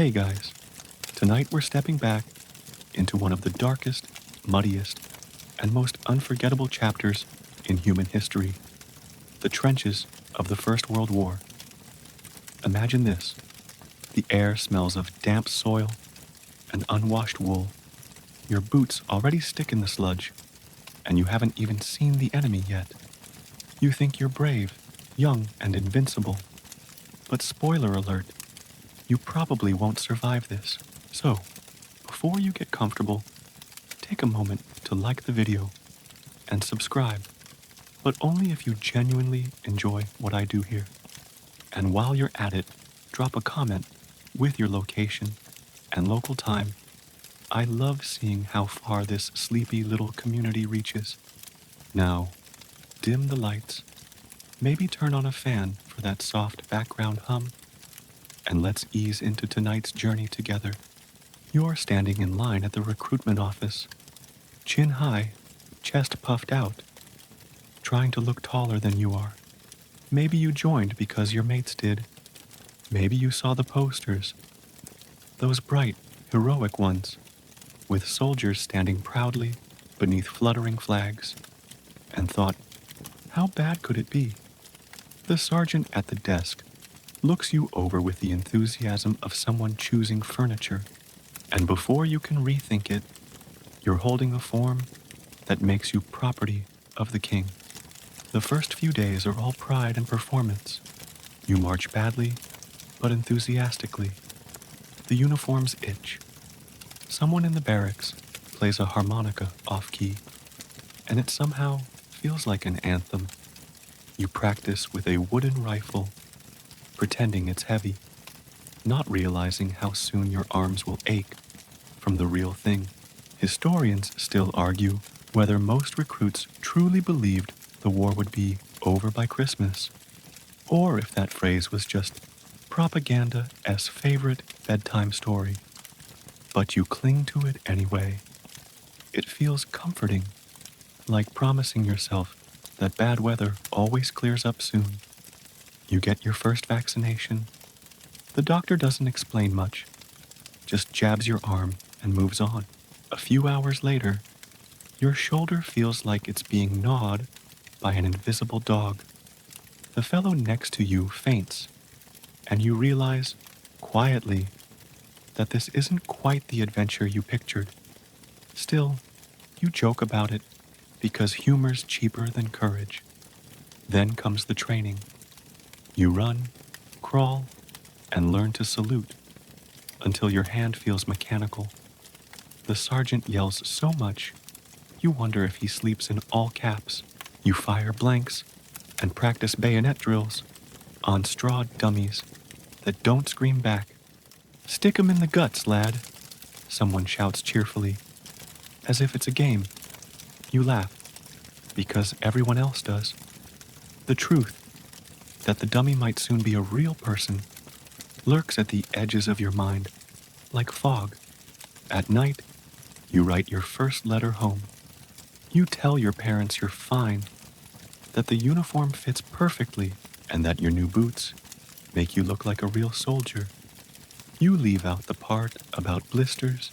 Hey guys, tonight we're stepping back into one of the darkest, muddiest, and most unforgettable chapters in human history, the trenches of the First World War. Imagine this: the air smells of damp soil and unwashed wool. Your boots already stick in the sludge, and you haven't even seen the enemy yet. You think you're brave, young, and invincible. But spoiler alert, you probably won't survive this. So, before you get comfortable, take a moment to like the video and subscribe, but only if you genuinely enjoy what I do here. And while you're at it, drop a comment with your location and local time. I love seeing how far this sleepy little community reaches. Now, dim the lights, maybe turn on a fan for that soft background hum, and let's ease into tonight's journey together. You're standing in line at the recruitment office, chin high, chest puffed out, trying to look taller than you are. Maybe you joined because your mates did. Maybe you saw the posters, those bright, heroic ones, with soldiers standing proudly beneath fluttering flags, and thought, how bad could it be? The sergeant at the desk looks you over with the enthusiasm of someone choosing furniture, and before you can rethink it, you're holding a form that makes you property of the king. The first few days are all pride and performance. You march badly, but enthusiastically. The uniforms itch. Someone in the barracks plays a harmonica off-key, and it somehow feels like an anthem. You practice with a wooden rifle, pretending it's heavy, not realizing how soon your arms will ache from the real thing. Historians still argue whether most recruits truly believed the war would be over by Christmas, or if that phrase was just propaganda-esque favorite bedtime story. But you cling to it anyway. It feels comforting, like promising yourself that bad weather always clears up soon. You get your first vaccination. The doctor doesn't explain much, just jabs your arm and moves on. A few hours later, your shoulder feels like it's being gnawed by an invisible dog. The fellow next to you faints, and you realize, quietly, that this isn't quite the adventure you pictured. Still, you joke about it because humor's cheaper than courage. Then comes the training. You run, crawl, and learn to salute until your hand feels mechanical. The sergeant yells so much, you wonder if he sleeps in all caps. You fire blanks and practice bayonet drills on straw dummies that don't scream back. Stick 'em in the guts, lad, someone shouts cheerfully, as if it's a game. You laugh, because everyone else does. The truth that the dummy might soon be a real person lurks at the edges of your mind, like fog. At night, you write your first letter home. You tell your parents you're fine, that the uniform fits perfectly, and that your new boots make you look like a real soldier. You leave out the part about blisters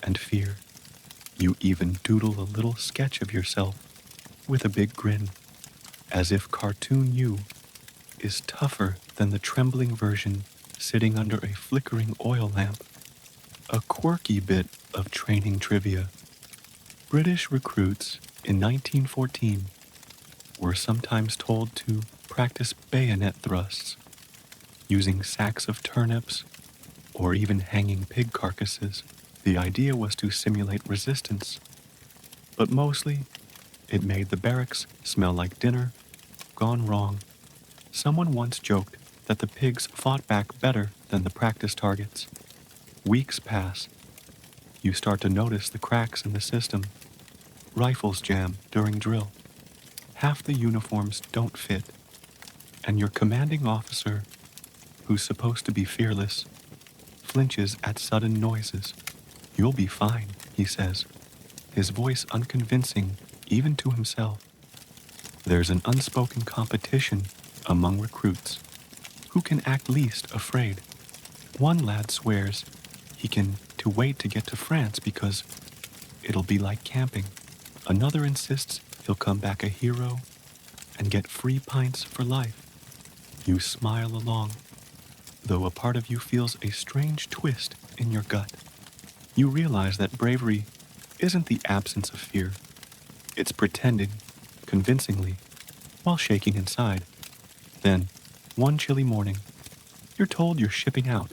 and fear. You even doodle a little sketch of yourself with a big grin, as if cartoon you is tougher than the trembling version sitting under a flickering oil lamp. A quirky bit of training trivia. British recruits in 1914 were sometimes told to practice bayonet thrusts, using sacks of turnips or even hanging pig carcasses. The idea was to simulate resistance, but mostly it made the barracks smell like dinner gone wrong. Someone once joked that the pigs fought back better than the practice targets. Weeks pass. You start to notice the cracks in the system. Rifles jam during drill. Half the uniforms don't fit, and your commanding officer, who's supposed to be fearless, flinches at sudden noises. You'll be fine, he says, his voice unconvincing even to himself. There's an unspoken competition among recruits. Who can act least afraid? One lad swears he can to wait to get to France because it'll be like camping. Another insists he'll come back a hero and get free pints for life. You smile along, though a part of you feels a strange twist in your gut. You realize that bravery isn't the absence of fear. It's pretending, convincingly, while shaking inside. Then, one chilly morning, you're told you're shipping out.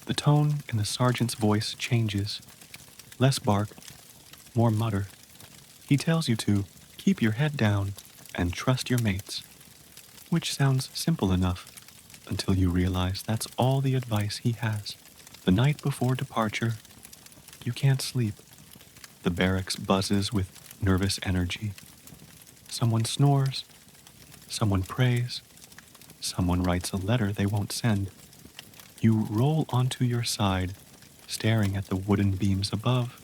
The tone in the sergeant's voice changes. Less bark, more mutter. He tells you to keep your head down and trust your mates, which sounds simple enough until you realize that's all the advice he has. The night before departure, you can't sleep. The barracks buzzes with nervous energy. Someone snores, someone prays, someone writes a letter they won't send. You roll onto your side, staring at the wooden beams above,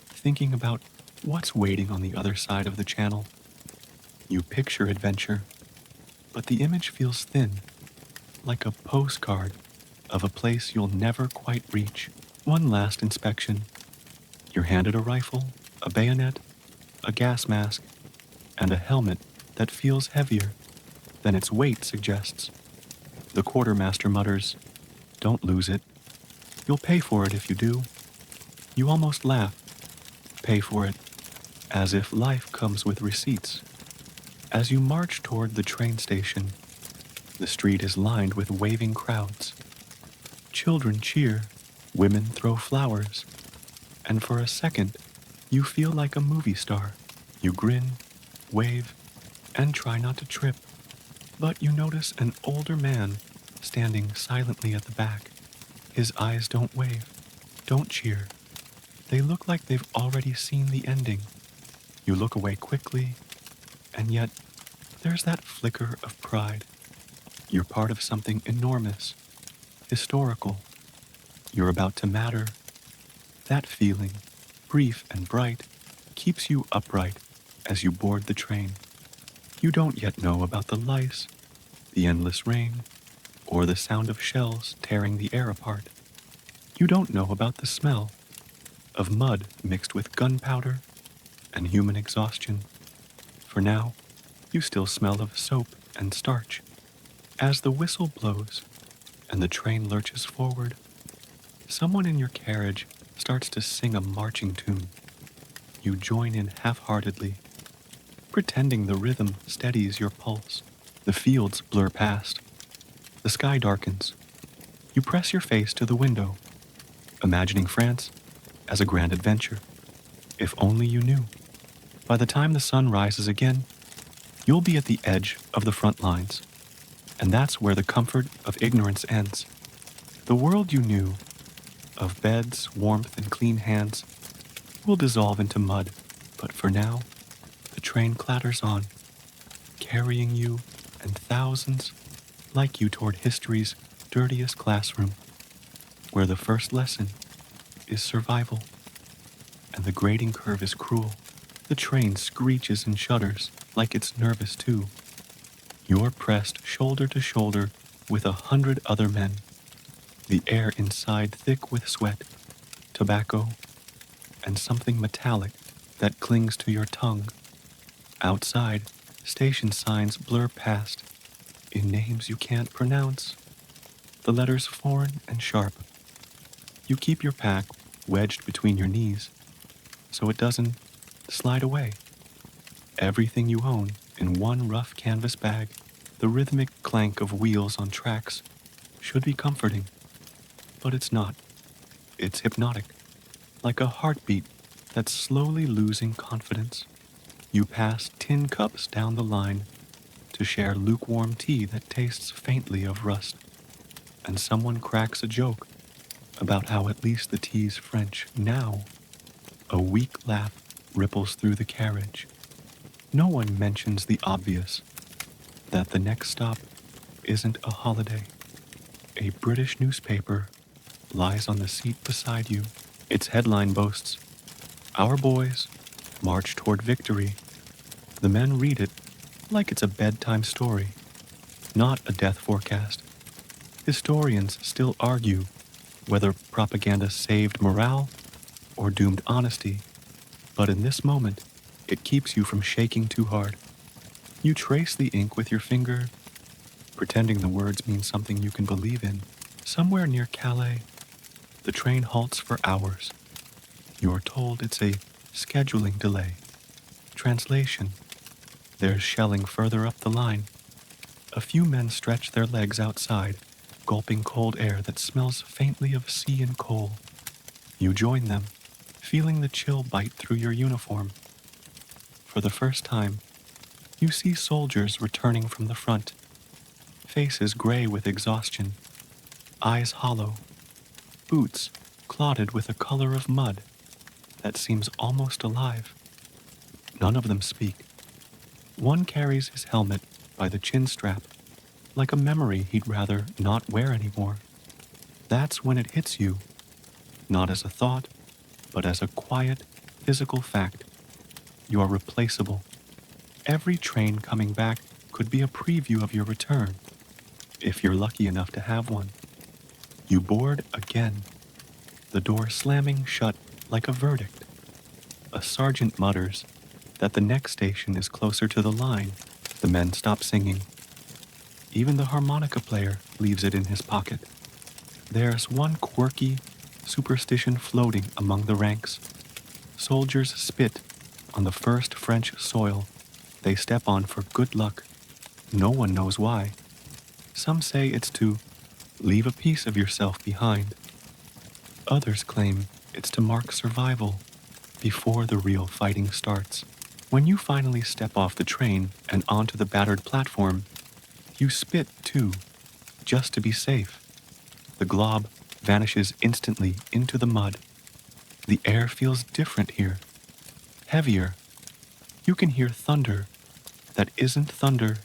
thinking about what's waiting on the other side of the channel. You picture adventure, but the image feels thin, like a postcard of a place you'll never quite reach. One last inspection. You're handed a rifle, a bayonet, a gas mask, and a helmet that feels heavier than its weight suggests. The quartermaster mutters, "Don't lose it. You'll pay for it if you do." You almost laugh. Pay for it, as if life comes with receipts. As you march toward the train station, the street is lined with waving crowds. Children cheer, women throw flowers, and for a second, you feel like a movie star. You grin, wave, and try not to trip. But you notice an older man standing silently at the back. His eyes don't wave, don't cheer. They look like they've already seen the ending. You look away quickly, and yet there's that flicker of pride. You're part of something enormous, historical. You're about to matter. That feeling, brief and bright, keeps you upright as you board the train. You don't yet know about the lice, the endless rain, or the sound of shells tearing the air apart. You don't know about the smell of mud mixed with gunpowder and human exhaustion. For now, you still smell of soap and starch. As the whistle blows and the train lurches forward, someone in your carriage starts to sing a marching tune. You join in half-heartedly, pretending the rhythm steadies your pulse. The fields blur past. The sky darkens. You press your face to the window, imagining France as a grand adventure. If only you knew. By the time the sun rises again, you'll be at the edge of the front lines, and that's where the comfort of ignorance ends. The world you knew, of beds, warmth, and clean hands, will dissolve into mud, but for now, the train clatters on, carrying you and thousands like you toward history's dirtiest classroom, where the first lesson is survival, and the grading curve is cruel. The train screeches and shudders like it's nervous too. You're pressed shoulder to shoulder with 100 other men, the air inside thick with sweat, tobacco, and something metallic that clings to your tongue. Outside, station signs blur past in names you can't pronounce, the letters foreign and sharp. You keep your pack wedged between your knees so it doesn't slide away. Everything you own in one rough canvas bag, the rhythmic clank of wheels on tracks should be comforting, but it's not. It's hypnotic, like a heartbeat that's slowly losing confidence. You pass tin cups down the line to share lukewarm tea that tastes faintly of rust, and someone cracks a joke about how at least the tea's French now. A weak laugh ripples through the carriage. No one mentions the obvious, that the next stop isn't a holiday. A British newspaper lies on the seat beside you. Its headline boasts, "Our boys march toward victory." The men read it like it's a bedtime story, not a death forecast. Historians still argue whether propaganda saved morale or doomed honesty, but in this moment, it keeps you from shaking too hard. You trace the ink with your finger, pretending the words mean something you can believe in. Somewhere near Calais, the train halts for hours. You're told it's a scheduling delay. Translation: there's shelling further up the line. A few men stretch their legs outside, gulping cold air that smells faintly of sea and coal. You join them, feeling the chill bite through your uniform. For the first time, you see soldiers returning from the front, faces gray with exhaustion, eyes hollow, boots clotted with a color of mud that seems almost alive. None of them speak. One carries his helmet by the chin strap, like a memory he'd rather not wear anymore. That's when it hits you, not as a thought, but as a quiet, physical fact. You're replaceable. Every train coming back could be a preview of your return, if you're lucky enough to have one. You board again, the door slamming shut like a verdict. A sergeant mutters that the next station is closer to the line. The men stop singing. Even the harmonica player leaves it in his pocket. There's one quirky superstition floating among the ranks. Soldiers spit on the first French soil they step on for good luck. No one knows why. Some say it's to leave a piece of yourself behind. Others claim it's to mark survival before the real fighting starts. When you finally step off the train and onto the battered platform, you spit too, just to be safe. The glob vanishes instantly into the mud. The air feels different here, heavier. You can hear thunder that isn't thunder,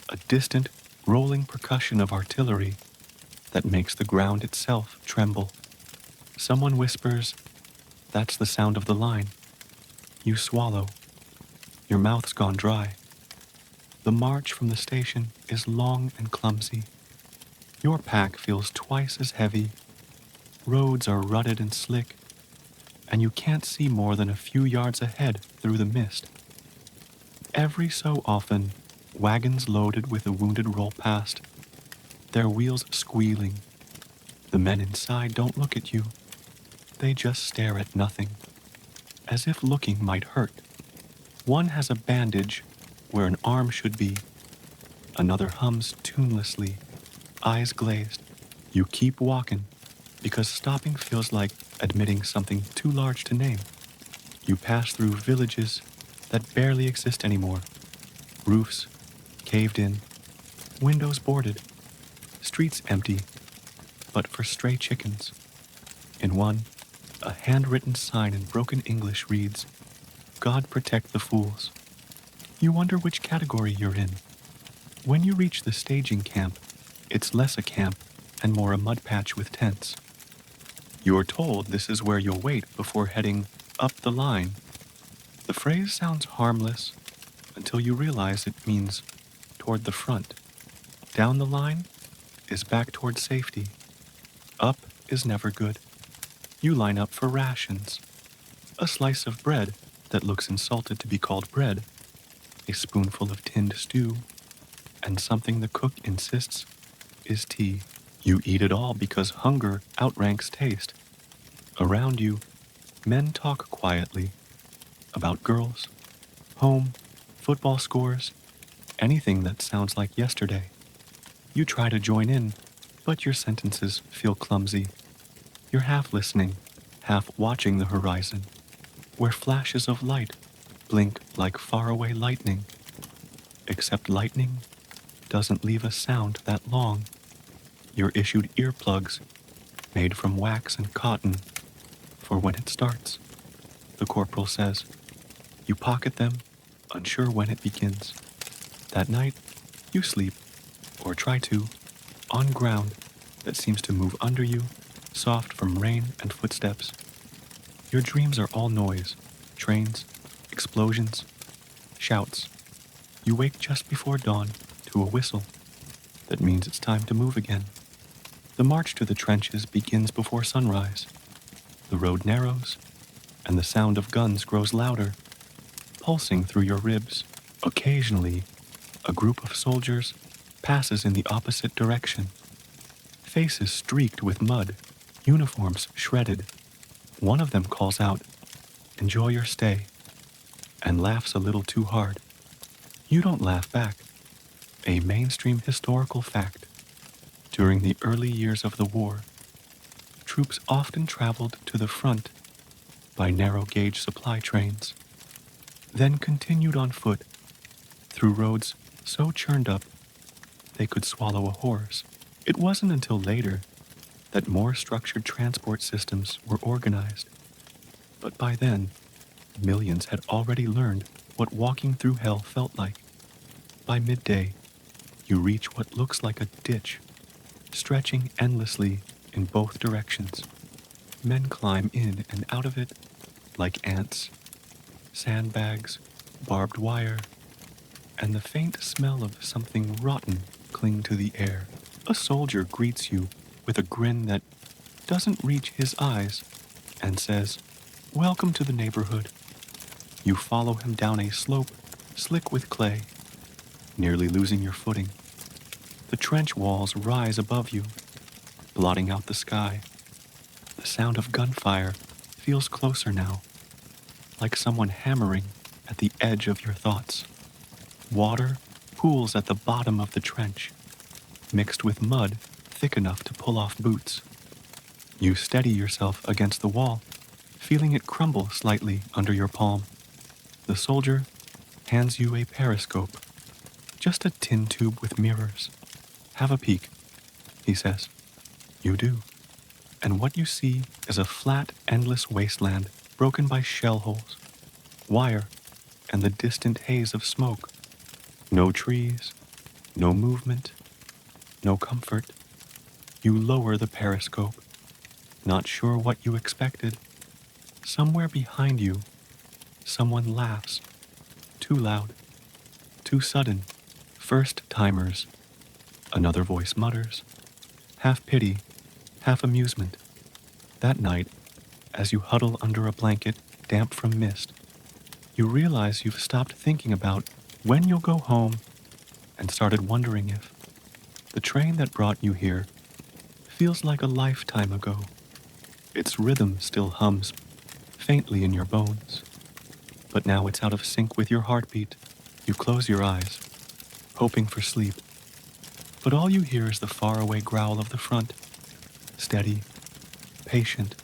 a distant, rolling percussion of artillery that makes the ground itself tremble. Someone whispers, "That's the sound of the line." You swallow. Your mouth's gone dry. The march from the station is long and clumsy. Your pack feels twice as heavy. Roads are rutted and slick, and you can't see more than a few yards ahead through the mist. Every so often, wagons loaded with the wounded roll past, their wheels squealing. The men inside don't look at you. They just stare at nothing, as if looking might hurt. One has a bandage where an arm should be. Another hums tunelessly, eyes glazed. You keep walking, because stopping feels like admitting something too large to name. You pass through villages that barely exist anymore. Roofs caved in, windows boarded, streets empty, but for stray chickens. In one, a handwritten sign in broken English reads, "God protect the fools." You wonder which category you're in. When you reach the staging camp, it's less a camp and more a mud patch with tents. You're told this is where you'll wait before heading up the line. The phrase sounds harmless until you realize it means toward the front. Down the line is back toward safety. Up is never good. You line up for rations. A slice of bread that looks insulted to be called bread, a spoonful of tinned stew, and something the cook insists is tea. You eat it all because hunger outranks taste. Around you, men talk quietly about girls, home, football scores, anything that sounds like yesterday. You try to join in, but your sentences feel clumsy. You're half listening, half watching the horizon, where flashes of light blink like faraway lightning. Except lightning doesn't leave a sound that long. You're issued earplugs made from wax and cotton for when it starts, the corporal says. You pocket them, unsure when it begins. That night, you sleep, or try to, on ground that seems to move under you, soft from rain and footsteps. Your dreams are all noise, trains, explosions, shouts. You wake just before dawn to a whistle that means it's time to move again. The march to the trenches begins before sunrise. The road narrows, and the sound of guns grows louder, pulsing through your ribs. Occasionally, a group of soldiers passes in the opposite direction, faces streaked with mud, uniforms shredded. One of them calls out, "Enjoy your stay," and laughs a little too hard. You don't laugh back. A mainstream historical fact. During the early years of the war, troops often traveled to the front by narrow-gauge supply trains, then continued on foot through roads so churned up they could swallow a horse. It wasn't until later that more structured transport systems were organized. But by then, millions had already learned what walking through hell felt like. By midday, you reach what looks like a ditch, stretching endlessly in both directions. Men climb in and out of it like ants, sandbags, barbed wire, and the faint smell of something rotten cling to the air. A soldier greets you with a grin that doesn't reach his eyes and says, "Welcome to the neighborhood." You follow him down a slope slick with clay, nearly losing your footing. The trench walls rise above you, blotting out the sky. The sound of gunfire feels closer now, like someone hammering at the edge of your thoughts. Water pools at the bottom of the trench, mixed with mud thick enough to pull off boots. You steady yourself against the wall, feeling it crumble slightly under your palm. The soldier hands you a periscope, just a tin tube with mirrors. "Have a peek," he says. You do. And what you see is a flat, endless wasteland broken by shell holes, wire, and the distant haze of smoke. No trees, no movement, no comfort. You lower the periscope, not sure what you expected. Somewhere behind you, someone laughs. Too loud, too sudden. "First timers," another voice mutters, half pity, half amusement. That night, as you huddle under a blanket damp from mist, you realize you've stopped thinking about when you'll go home and started wondering if the train that brought you here feels like a lifetime ago. Its rhythm still hums faintly in your bones, but now it's out of sync with your heartbeat. You close your eyes, hoping for sleep, but all you hear is the faraway growl of the front, steady, patient,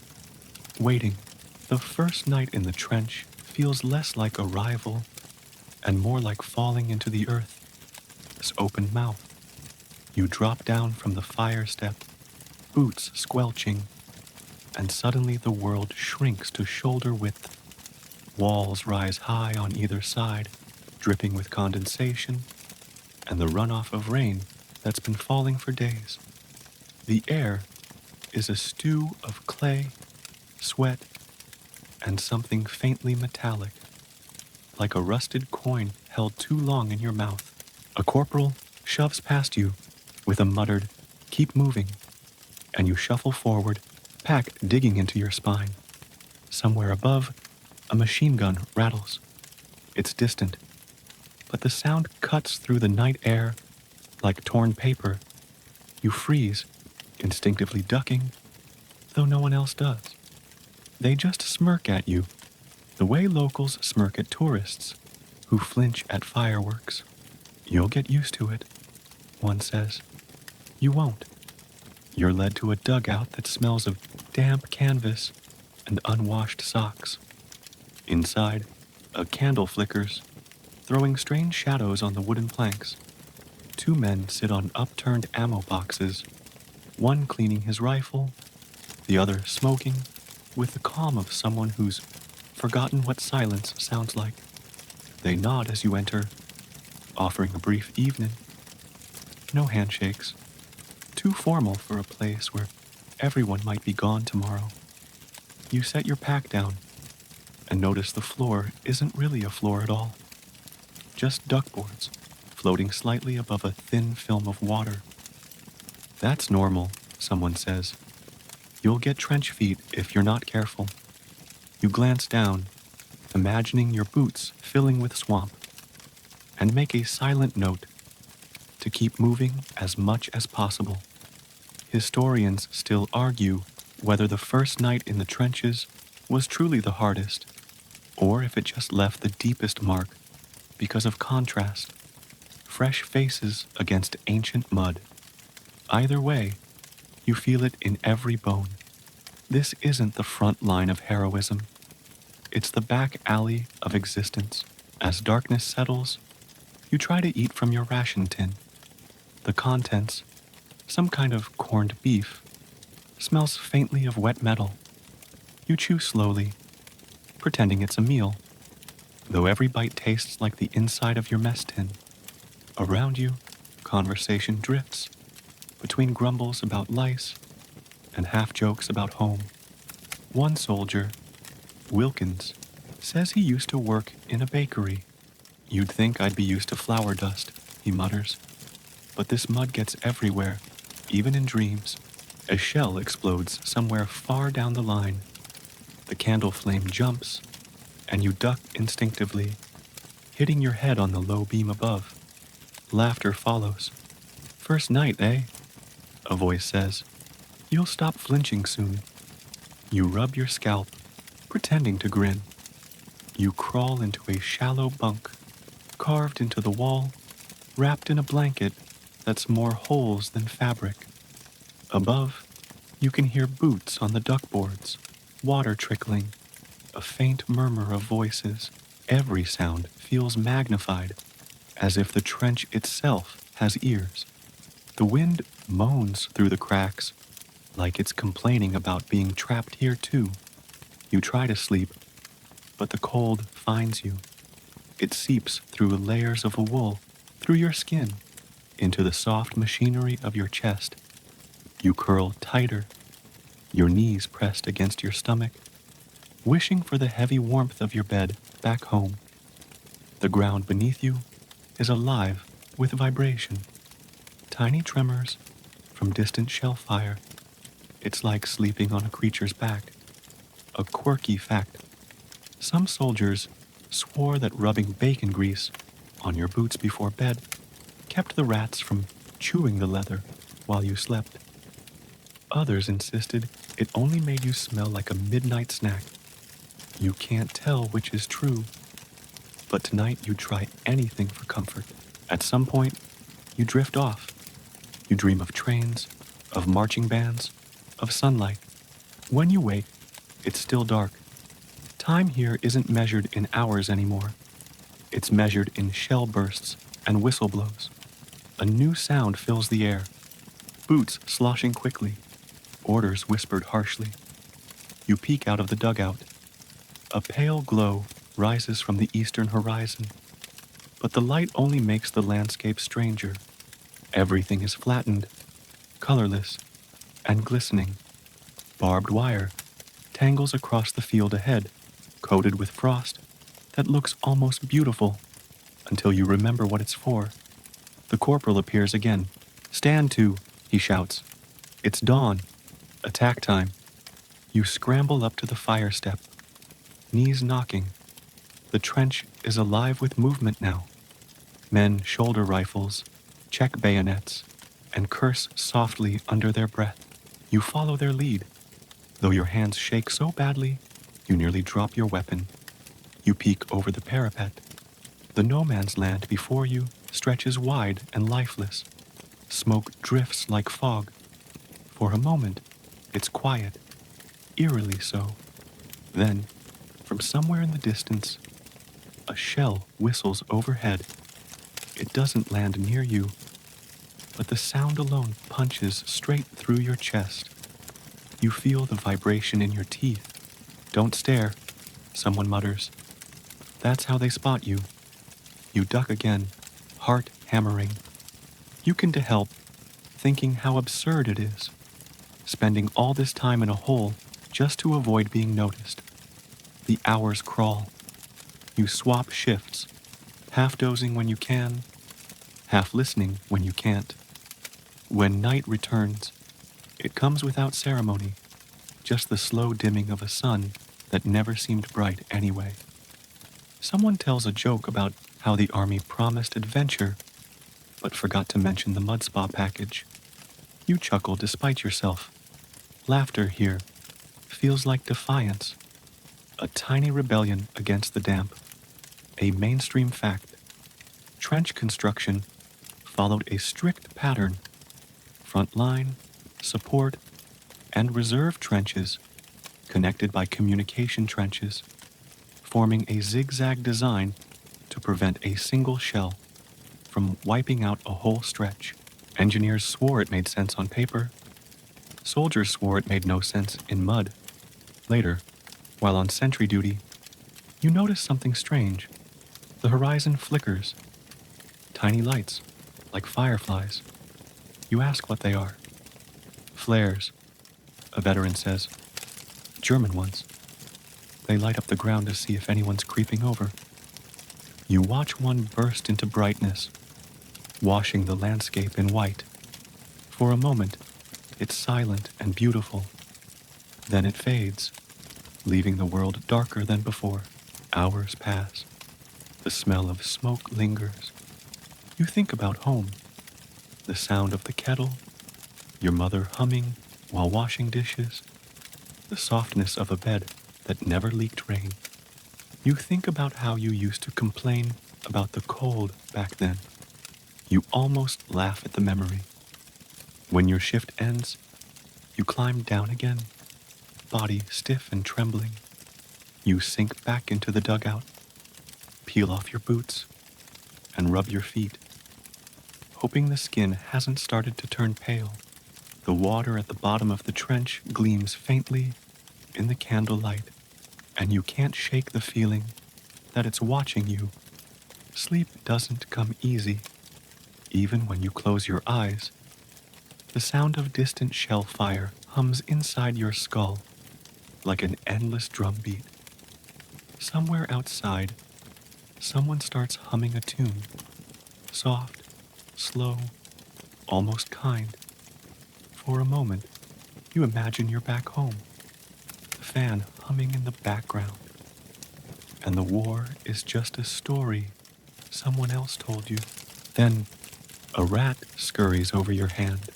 waiting. The first night in the trench feels less like arrival and more like falling into the earth. This open mouth. You drop down from the fire step, boots squelching, and suddenly the world shrinks to shoulder width. Walls rise high on either side, dripping with condensation and the runoff of rain that's been falling for days. The air is a stew of clay, sweat, and something faintly metallic, like a rusted coin held too long in your mouth. A corporal shoves past you with a muttered, "Keep moving," and you shuffle forward, pack digging into your spine. Somewhere above, a machine gun rattles. It's distant, but the sound cuts through the night air like torn paper. You freeze, instinctively ducking, though no one else does. They just smirk at you, the way locals smirk at tourists who flinch at fireworks. "You'll get used to it," one says. You won't. You're led to a dugout that smells of damp canvas and unwashed socks. Inside, a candle flickers, throwing strange shadows on the wooden planks. Two men sit on upturned ammo boxes, one cleaning his rifle, the other smoking, with the calm of someone who's forgotten what silence sounds like. They nod as you enter, offering a brief evening. No handshakes. Too formal for a place where everyone might be gone tomorrow. You set your pack down and notice the floor isn't really a floor at all. Just duckboards floating slightly above a thin film of water. "That's normal," someone says. You'll get trench feet if you're not careful. You glance down, imagining your boots filling with swamp, and make a silent note to keep moving as much as possible. Historians still argue whether the first night in the trenches was truly the hardest, or if it just left the deepest mark because of contrast, fresh faces against ancient mud. Either way, you feel it in every bone. This isn't the front line of heroism. It's the back alley of existence. As darkness settles, you try to eat from your ration tin. The contents, some kind of corned beef, smells faintly of wet metal. You chew slowly, pretending it's a meal, though every bite tastes like the inside of your mess tin. Around you, conversation drifts between grumbles about lice and half-jokes about home. One soldier, Wilkins, says he used to work in a bakery. You'd think I'd be used to flour dust, he mutters. But this mud gets everywhere, even in dreams. A shell explodes somewhere far down the line. The candle flame jumps, and you duck instinctively, hitting your head on the low beam above. Laughter follows. First night, eh? A voice says. You'll stop flinching soon. You rub your scalp, pretending to grin. You crawl into a shallow bunk, carved into the wall, wrapped in a blanket that's more holes than fabric. Above, you can hear boots on the duckboards, water trickling, a faint murmur of voices. Every sound feels magnified, as if the trench itself has ears. The wind moans through the cracks, like it's complaining about being trapped here too. You try to sleep, but the cold finds you. It seeps through layers of wool, through your skin, into the soft machinery of your chest. You curl tighter, your knees pressed against your stomach, wishing for the heavy warmth of your bed back home. The ground beneath you is alive with vibration, tiny tremors from distant shell fire. It's like sleeping on a creature's back. A quirky fact: some soldiers swore that rubbing bacon grease on your boots before bed kept the rats from chewing the leather while you slept. Others insisted it only made you smell like a midnight snack. You can't tell which is true, but tonight you try anything for comfort. At some point, you drift off. You dream of trains, of marching bands, of sunlight. When you wake, it's still dark. Time here isn't measured in hours anymore. It's measured in shell bursts and whistle blows. A new sound fills the air. Boots sloshing quickly. Orders whispered harshly. You peek out of the dugout. A pale glow rises from the eastern horizon, but the light only makes the landscape stranger. Everything is flattened, colorless, and glistening. Barbed wire tangles across the field ahead, coated with frost that looks almost beautiful until you remember what it's for. The corporal appears again. Stand to, he shouts. It's dawn. Attack time. You scramble up to the fire step, knees knocking. The trench is alive with movement now. Men shoulder rifles, check bayonets, and curse softly under their breath. You follow their lead, though your hands shake so badly you nearly drop your weapon. You peek over the parapet. The no man's land before you stretches wide and lifeless. Smoke drifts like fog. For a moment, it's quiet, eerily so. Then, from somewhere in the distance, a shell whistles overhead. It doesn't land near you, but the sound alone punches straight through your chest. You feel the vibration in your teeth. Don't stare, someone mutters. That's how they spot you. You duck again, heart hammering. You can to help, thinking how absurd it is, spending all this time in a hole just to avoid being noticed. The hours crawl. You swap shifts, half dozing when you can, half listening when you can't. When night returns, It comes without ceremony, just the slow dimming of a sun that never seemed bright anyway. Someone tells a joke about how the army promised adventure, but forgot to mention the mud spa package. You chuckle despite yourself. Laughter here feels like defiance, a tiny rebellion against the damp, a mainstream fact. Trench construction followed a strict pattern: front line, support, and reserve trenches connected by communication trenches, forming a zigzag design to prevent a single shell from wiping out a whole stretch. Engineers swore it made sense on paper. Soldiers swore it made no sense in mud. Later, while on sentry duty, you notice something strange. The horizon flickers. Tiny lights, like fireflies. You ask what they are. Flares, a veteran says. German ones. They light up the ground to see if anyone's creeping over. You watch one burst into brightness, washing the landscape in white. For a moment, it's silent and beautiful. Then it fades, leaving the world darker than before. Hours pass. The smell of smoke lingers. You think about home, the sound of the kettle, your mother humming while washing dishes, the softness of a bed that never leaked rain. You think about how you used to complain about the cold back then. You almost laugh at the memory. When your shift ends, you climb down again, body stiff and trembling. You sink back into the dugout, peel off your boots, and rub your feet, hoping the skin hasn't started to turn pale. The water at the bottom of the trench gleams faintly in the candlelight, and you can't shake the feeling that it's watching you. Sleep doesn't come easy. Even when you close your eyes, the sound of distant shell fire hums inside your skull like an endless drumbeat. Somewhere outside, someone starts humming a tune, soft, slow, almost kind. For a moment, you imagine you're back home, the fan humming in the background, and the war is just a story someone else told you. Then a rat scurries over your hand,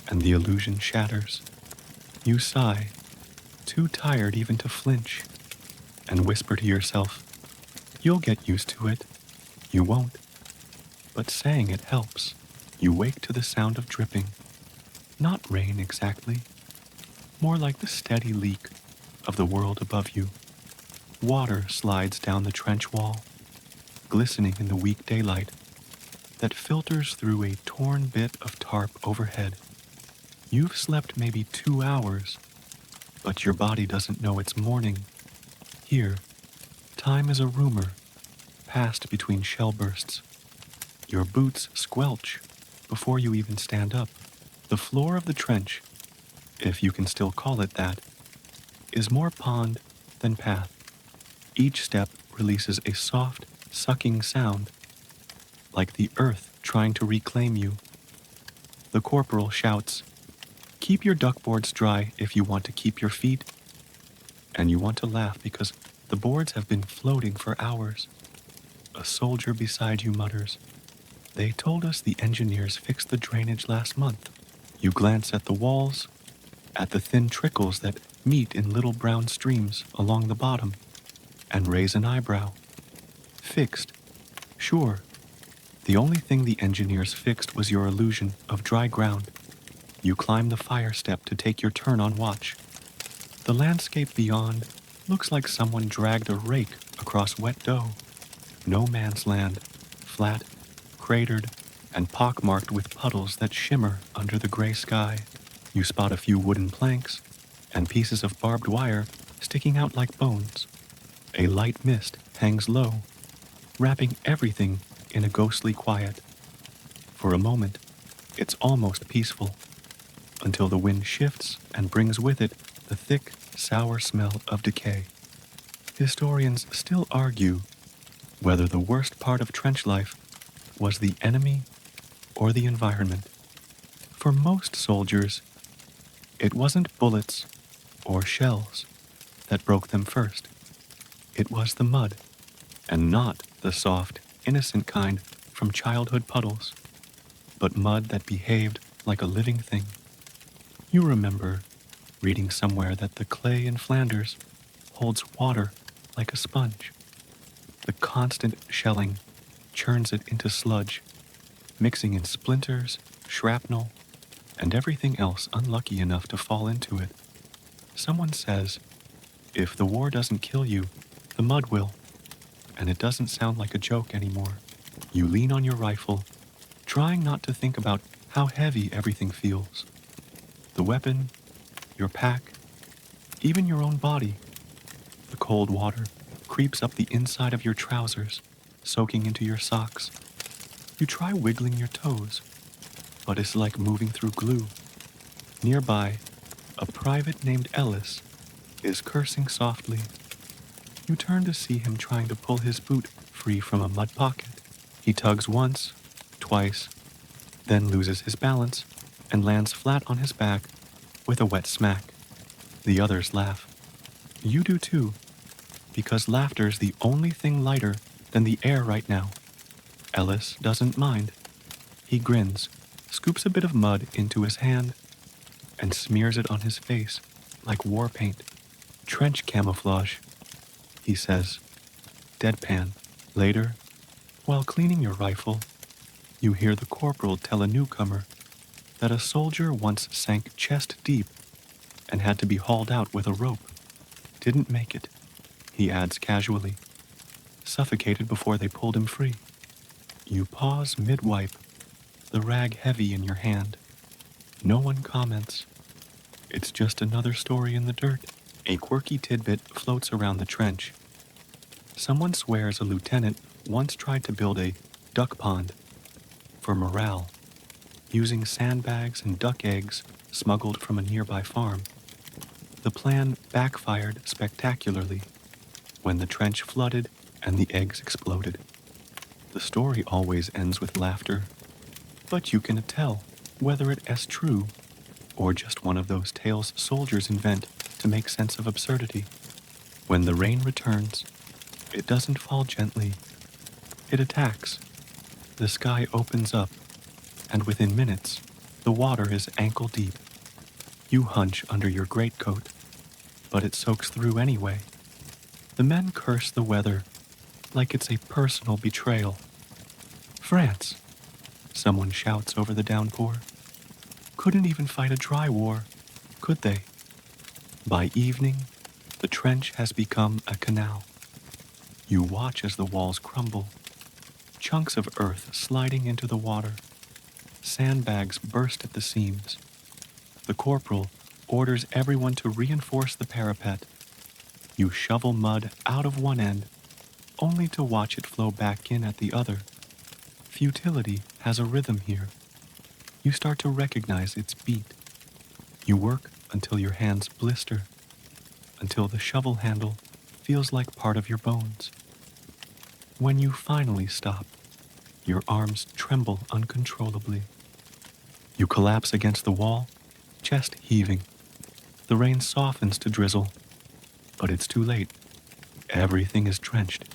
and the illusion shatters. You sigh, too tired even to flinch, and whisper to yourself, "You'll get used to it." You won't, but saying it helps. You wake to the sound of dripping. Not rain exactly, more like the steady leak of the world above you. Water slides down the trench wall, glistening in the weak daylight that filters through a torn bit of tarp overhead. You've slept maybe 2 hours, but your body doesn't know it's morning. Here, time is a rumor, passed between shell bursts. Your boots squelch before you even stand up. The floor of the trench, if you can still call it that, is more pond than path. Each step releases a soft, sucking sound, like the earth trying to reclaim you. The corporal shouts, "Keep your duckboards dry if you want to keep your feet." And you want to laugh because the boards have been floating for hours. A soldier beside you mutters, "They told us the engineers fixed the drainage last month." You glance at the walls, at the thin trickles that meet in little brown streams along the bottom, and raise an eyebrow. Fixed. Sure. The only thing the engineers fixed was your illusion of dry ground. You climb the fire step to take your turn on watch. The landscape beyond looks like someone dragged a rake across wet dough. No man's land, flat, cratered, and pockmarked with puddles that shimmer under the gray sky. You spot a few wooden planks and pieces of barbed wire sticking out like bones. A light mist hangs low, wrapping everything in a ghostly quiet. For a moment, it's almost peaceful, until the wind shifts and brings with it the thick, sour smell of decay. Historians still argue whether the worst part of trench life was the enemy or the environment. For most soldiers, It wasn't bullets or shells that broke them first. It was the mud, and not the soft, innocent kind from childhood puddles, but mud that behaved like a living thing. You remember reading somewhere that the clay in Flanders holds water like a sponge. The constant shelling churns it into sludge, mixing in splinters, shrapnel, and everything else unlucky enough to fall into it. Someone says, if the war doesn't kill you, the mud will, and it doesn't sound like a joke anymore. You lean on your rifle, trying not to think about how heavy everything feels. The weapon, your pack, even your own body. The cold water creeps up the inside of your trousers, soaking into your socks. You try wiggling your toes, but it's like moving through glue. Nearby, a private named Ellis is cursing softly. You turn to see him trying to pull his boot free from a mud pocket. He tugs once, twice, then loses his balance and lands flat on his back with a wet smack. The others laugh. You do too, because laughter's the only thing lighter than the air right now. Ellis doesn't mind. He grins, scoops a bit of mud into his hand, and smears it on his face like war paint. Trench camouflage, he says, deadpan. Later, while cleaning your rifle, you hear the corporal tell a newcomer that a soldier once sank chest deep and had to be hauled out with a rope. Didn't make it, he adds casually, suffocated before they pulled him free. You pause mid-wipe, the rag heavy in your hand. No one comments. It's just another story in the dirt. A quirky tidbit floats around the trench. Someone swears a lieutenant once tried to build a duck pond for morale, using sandbags and duck eggs smuggled from a nearby farm. The plan backfired spectacularly when the trench flooded and the eggs exploded. The story always ends with laughter, but you can tell whether it is true or just one of those tales soldiers invent to make sense of absurdity. When the rain returns, it doesn't fall gently. It attacks. The sky opens up, and within minutes, the water is ankle deep. You hunch under your greatcoat, but it soaks through anyway. The men curse the weather like it's a personal betrayal. France, someone shouts over the downpour. Couldn't even fight a dry war, could they? By evening, the trench has become a canal. You watch as the walls crumble, chunks of earth sliding into the water. Sandbags burst at the seams. The corporal orders everyone to reinforce the parapet. You shovel mud out of one end, only to watch it flow back in at the other. Futility has a rhythm here. You start to recognize its beat. You work until your hands blister, until the shovel handle feels like part of your bones. When you finally stop, your arms tremble uncontrollably. You collapse against the wall, chest heaving. The rain softens to drizzle, but it's too late. Everything is drenched,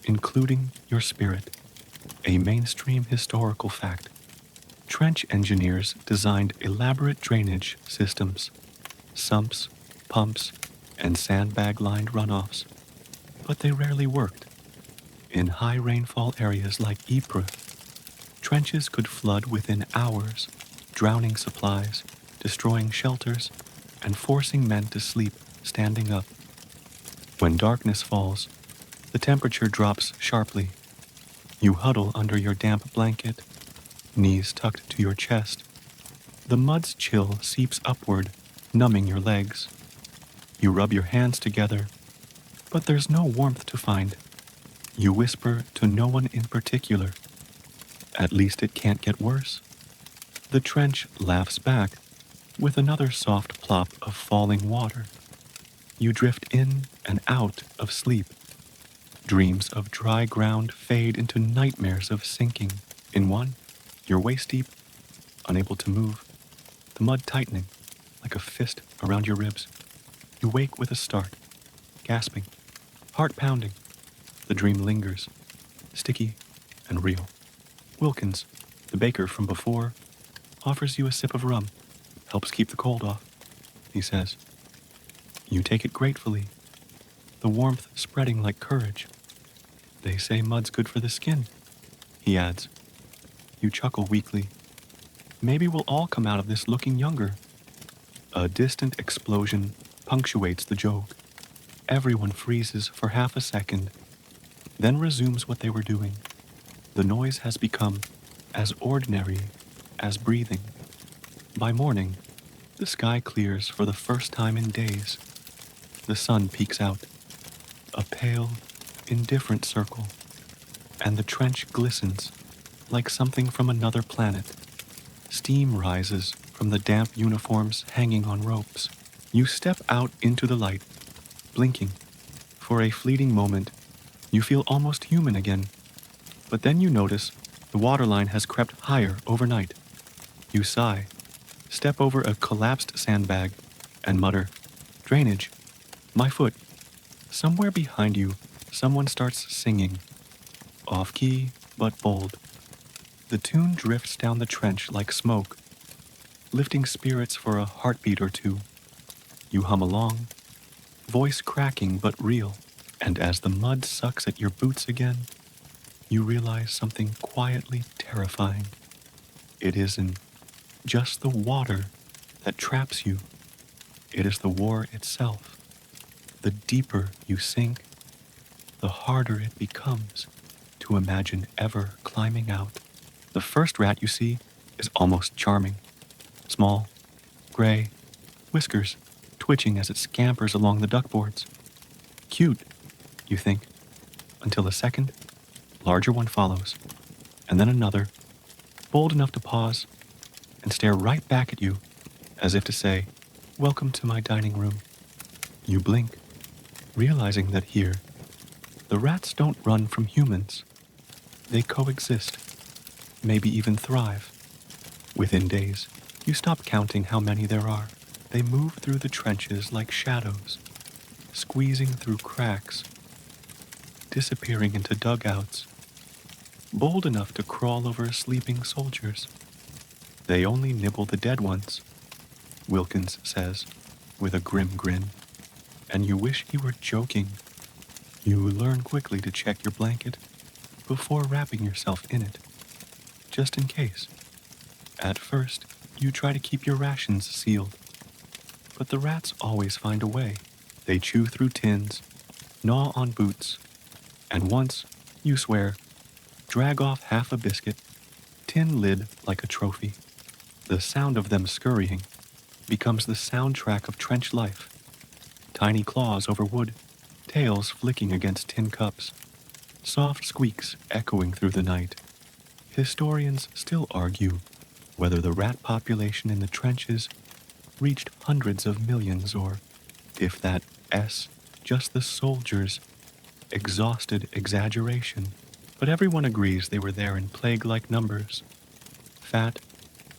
including your spirit. A mainstream historical fact. Trench engineers designed elaborate drainage systems, sumps, pumps, and sandbag-lined runoffs, but they rarely worked. In high rainfall areas like Ypres, trenches could flood within hours, drowning supplies, destroying shelters, and forcing men to sleep standing up. When darkness falls, the temperature drops sharply. You huddle under your damp blanket, knees tucked to your chest. The mud's chill seeps upward, numbing your legs. You rub your hands together, but there's no warmth to find. You whisper to no one in particular. At least it can't get worse. The trench laughs back with another soft plop of falling water. You drift in and out of sleep. Dreams of dry ground fade into nightmares of sinking. In one, you're waist deep, unable to move, the mud tightening like a fist around your ribs. You wake with a start, gasping, heart pounding. The dream lingers, sticky and real. Wilkins, the baker from before, offers you a sip of rum, helps keep the cold off, he says. You take it gratefully, the warmth spreading like courage. They say mud's good for the skin, he adds. You chuckle weakly. Maybe we'll all come out of this looking younger. A distant explosion punctuates the joke. Everyone freezes for half a second, then resumes what they were doing. The noise has become as ordinary as breathing. By morning, the sky clears for the first time in days. The sun peeks out, a pale, indifferent circle, and the trench glistens like something from another planet. Steam rises from the damp uniforms hanging on ropes. You step out into the light, blinking. For a fleeting moment, you feel almost human again. But then you notice the waterline has crept higher overnight. You sigh, step over a collapsed sandbag, and mutter, "Drainage, my foot." Somewhere behind you, someone starts singing. Off-key, but bold. The tune drifts down the trench like smoke, lifting spirits for a heartbeat or two. You hum along, voice cracking but real, and as the mud sucks at your boots again, you realize something quietly terrifying. It isn't just the water that traps you. It is the war itself. The deeper you sink, the harder it becomes to imagine ever climbing out. The first rat you see is almost charming. Small, gray, whiskers twitching as it scampers along the duckboards. Cute, you think, until a second, larger one follows, and then another, bold enough to pause and stare right back at you as if to say, "Welcome to my dining room." You blink, realizing that here, the rats don't run from humans. They coexist, maybe even thrive. Within days, you stop counting how many there are. They move through the trenches like shadows, squeezing through cracks, disappearing into dugouts, bold enough to crawl over sleeping soldiers. They only nibble the dead ones, Wilkins says, with a grim grin. And you wish he were joking. You learn quickly to check your blanket before wrapping yourself in it, just in case. At first, you try to keep your rations sealed, but the rats always find a way. They chew through tins, gnaw on boots, and once, you swear, drag off half a biscuit, tin lid like a trophy. The sound of them scurrying becomes the soundtrack of trench life. Tiny claws over wood, tails flicking against tin cups, soft squeaks echoing through the night. Historians still argue whether the rat population in the trenches reached hundreds of millions or, if that S, just the soldiers, exhausted exaggeration. But everyone agrees they were there in plague-like numbers. Fat,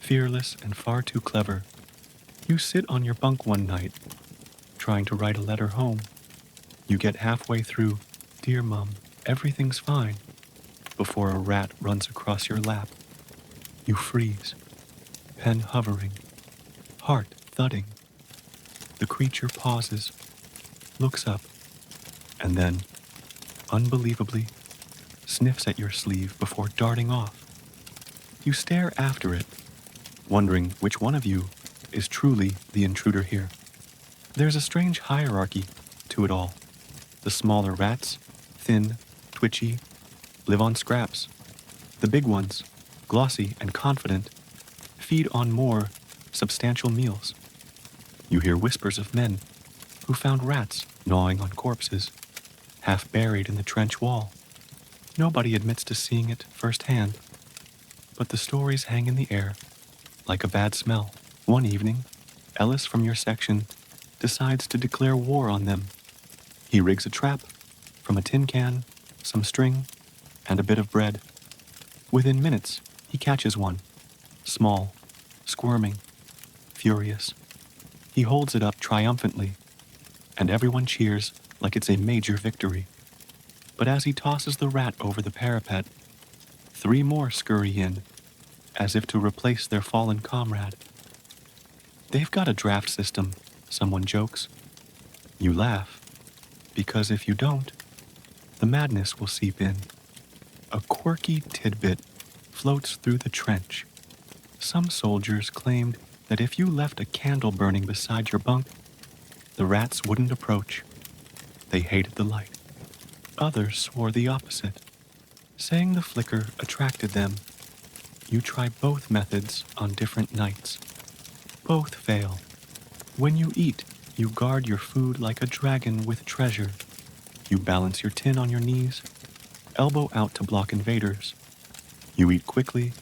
fearless, and far too clever. You sit on your bunk one night, trying to write a letter home. You get halfway through, "Dear Mum, everything's fine," before a rat runs across your lap. You freeze, pen hovering, heart thudding. The creature pauses, looks up, and then, unbelievably, sniffs at your sleeve before darting off. You stare after it, wondering which one of you is truly the intruder here. There's a strange hierarchy to it all. The smaller rats, thin, twitchy, live on scraps. The big ones, glossy and confident, feed on more substantial meals. You hear whispers of men who found rats gnawing on corpses, half buried in the trench wall. Nobody admits to seeing it firsthand, but the stories hang in the air like a bad smell. One evening, Ellis from your section decides to declare war on them. He rigs a trap from a tin can, some string, and a bit of bread. Within minutes, he catches one, small, squirming, furious. He holds it up triumphantly, and everyone cheers like it's a major victory. But as he tosses the rat over the parapet, 3 more scurry in, as if to replace their fallen comrade. They've got a draft system, someone jokes. You laugh, because if you don't, the madness will seep in. A quirky tidbit floats through the trench. Some soldiers claimed that if you left a candle burning beside your bunk, the rats wouldn't approach. They hated the light. Others swore the opposite, saying the flicker attracted them. You try both methods on different nights. Both fail. When you eat, you guard your food like a dragon with treasure. You balance your tin on your knees, elbow out to block invaders. You eat quickly,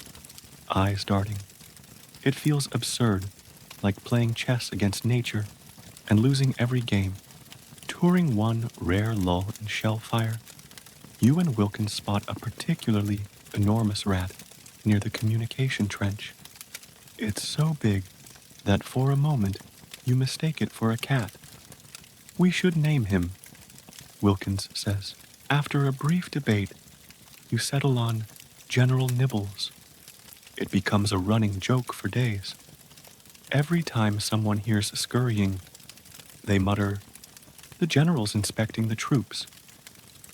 eyes darting. It feels absurd, like playing chess against nature and losing every game. Touring one rare lull in shell fire, you and Wilkins spot a particularly enormous rat near the communication trench. It's so big that for a moment you mistake it for a cat. We should name him, Wilkins says. After a brief debate, you settle on General Nibbles. It becomes a running joke for days. Every time someone hears scurrying, they mutter, "The general's inspecting the troops."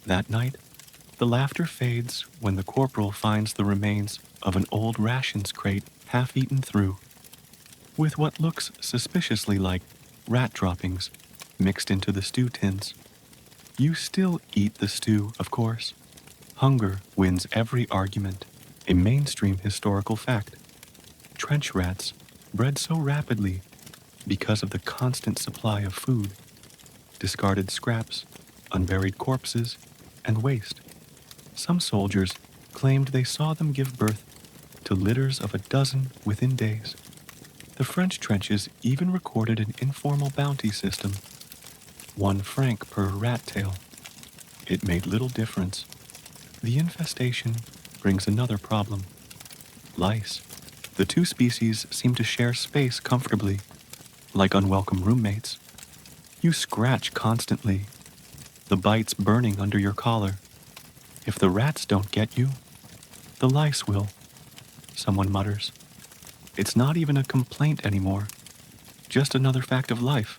That night, the laughter fades when the corporal finds the remains of an old rations crate half eaten through, with what looks suspiciously like rat droppings mixed into the stew tins. You still eat the stew, of course. Hunger wins every argument, a mainstream historical fact. Trench rats bred so rapidly because of the constant supply of food, discarded scraps, unburied corpses, and waste. Some soldiers claimed they saw them give birth to litters of a dozen within days. The French trenches even recorded an informal bounty system, 1 franc per rat tail. It made little difference. The infestation brings another problem. Lice. The 2 species seem to share space comfortably, like unwelcome roommates. You scratch constantly, the bites burning under your collar. If the rats don't get you, the lice will, someone mutters. It's not even a complaint anymore, just another fact of life,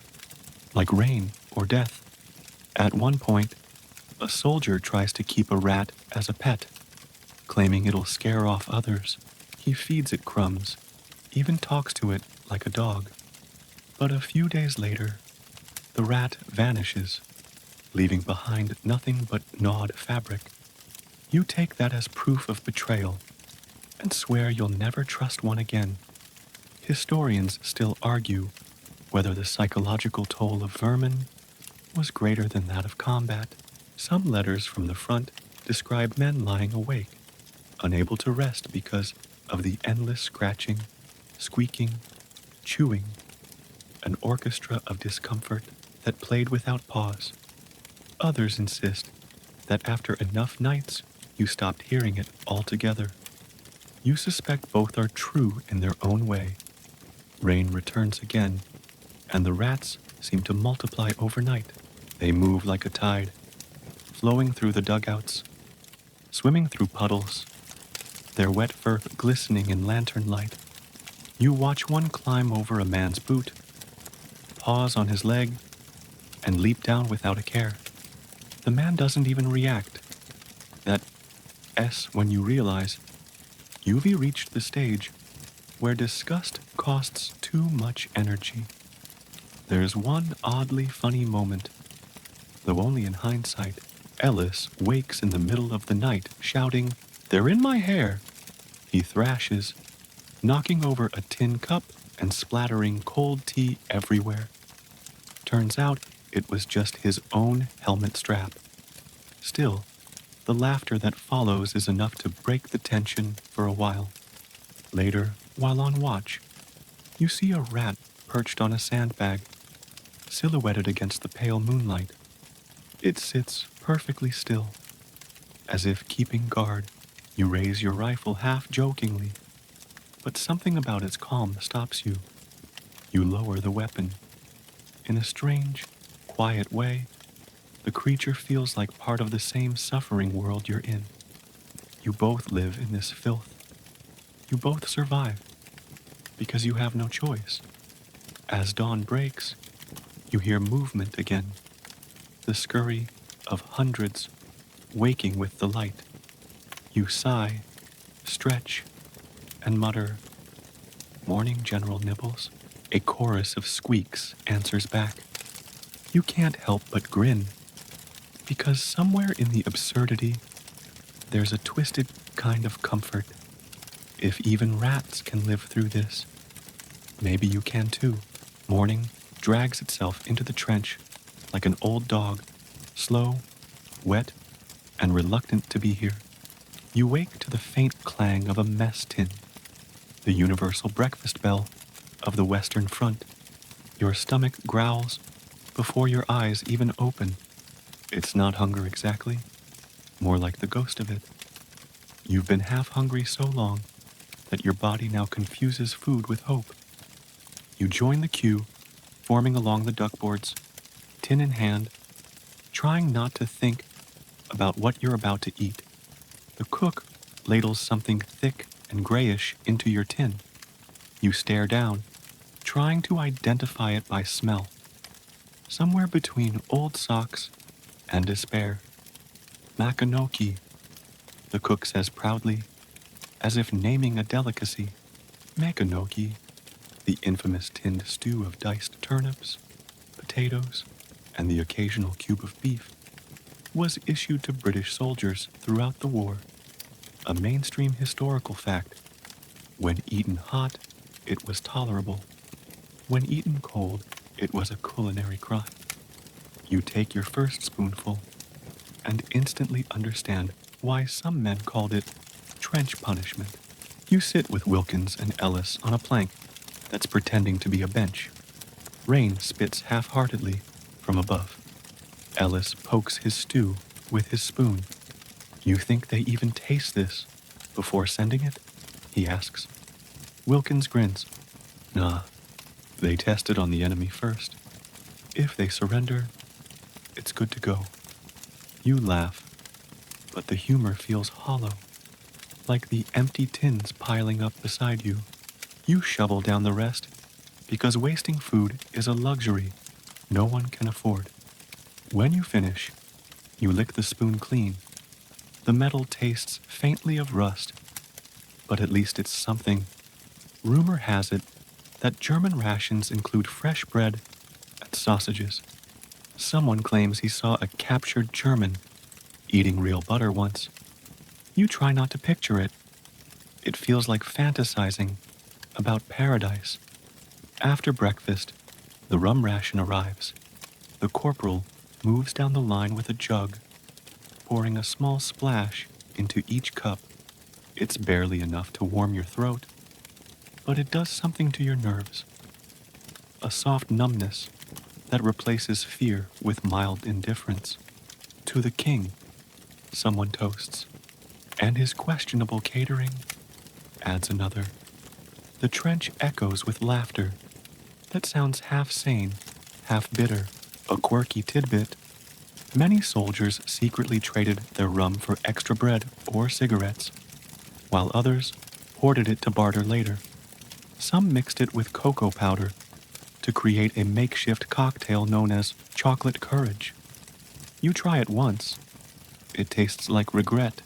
like rain or death. At one point, a soldier tries to keep a rat as a pet, claiming it'll scare off others. He feeds it crumbs, even talks to it like a dog. But a few days later, the rat vanishes, leaving behind nothing but gnawed fabric. You take that as proof of betrayal and swear you'll never trust one again. Historians still argue whether the psychological toll of vermin was greater than that of combat. Some letters from the front describe men lying awake, unable to rest because of the endless scratching, squeaking, chewing, an orchestra of discomfort that played without pause. Others insist that after enough nights, you stopped hearing it altogether. You suspect both are true in their own way. Rain returns again, and the rats seem to multiply overnight. They move like a tide, flowing through the dugouts, swimming through puddles, their wet fur glistening in lantern light. You watch one climb over a man's boot, pause on his leg, and leap down without a care. The man doesn't even react. That S when you realize you've reached the stage where disgust costs too much energy. There's one oddly funny moment, though only in hindsight. Ellis wakes in the middle of the night shouting, "They're in my hair!" He thrashes, knocking over a tin cup and splattering cold tea everywhere. Turns out it was just his own helmet strap. Still, the laughter that follows is enough to break the tension for a while. Later, while on watch, you see a rat perched on a sandbag, silhouetted against the pale moonlight. It sits perfectly still, as if keeping guard. You raise your rifle half-jokingly, but something about its calm stops you. You lower the weapon. In a strange, quiet way, the creature feels like part of the same suffering world you're in. You both live in this filth. You both survive because you have no choice. As dawn breaks, you hear movement again, the scurry of hundreds waking with the light. You sigh, stretch, and mutter, "Morning, General Nibbles." A chorus of squeaks answers back. You can't help but grin, because somewhere in the absurdity, there's a twisted kind of comfort. If even rats can live through this, maybe you can too. Morning drags itself into the trench like an old dog, slow, wet, and reluctant to be here. You wake to the faint clang of a mess tin, the universal breakfast bell of the Western Front. Your stomach growls before your eyes even open. It's not hunger exactly, more like the ghost of it. You've been half hungry so long that your body now confuses food with hope. You join the queue, forming along the duckboards, tin in hand, trying not to think about what you're about to eat. The cook ladles something thick and grayish into your tin. You stare down, trying to identify it by smell. Somewhere between old socks and despair. "Makanoki," the cook says proudly, as if naming a delicacy. Makanoki, the infamous tinned stew of diced turnips, potatoes, and the occasional cube of beef, was issued to British soldiers throughout the war. A mainstream historical fact. When eaten hot, it was tolerable. When eaten cold, it was a culinary crime. You take your first spoonful and instantly understand why some men called it trench punishment. You sit with Wilkins and Ellis on a plank that's pretending to be a bench. Rain spits half-heartedly from above. Ellis pokes his stew with his spoon. "You think they even taste this before sending it?" he asks. Wilkins grins. "Nah, they test it on the enemy first. If they surrender, it's good to go." You laugh, but the humor feels hollow, like the empty tins piling up beside you. You shovel down the rest because wasting food is a luxury no one can afford. When you finish, you lick the spoon clean. The metal tastes faintly of rust, but at least it's something. Rumor has it that German rations include fresh bread and sausages. Someone claims he saw a captured German eating real butter once. You try not to picture it. It feels like fantasizing about paradise. After breakfast, the rum ration arrives. The corporal moves down the line with a jug, pouring a small splash into each cup. It's barely enough to warm your throat, but it does something to your nerves. A soft numbness that replaces fear with mild indifference. "To the king," someone toasts, "and his questionable catering," adds another. The trench echoes with laughter that sounds half sane, half bitter, a quirky tidbit. Many soldiers secretly traded their rum for extra bread or cigarettes, while others hoarded it to barter later. Some mixed it with cocoa powder to create a makeshift cocktail known as chocolate courage. You try it once. It tastes like regret,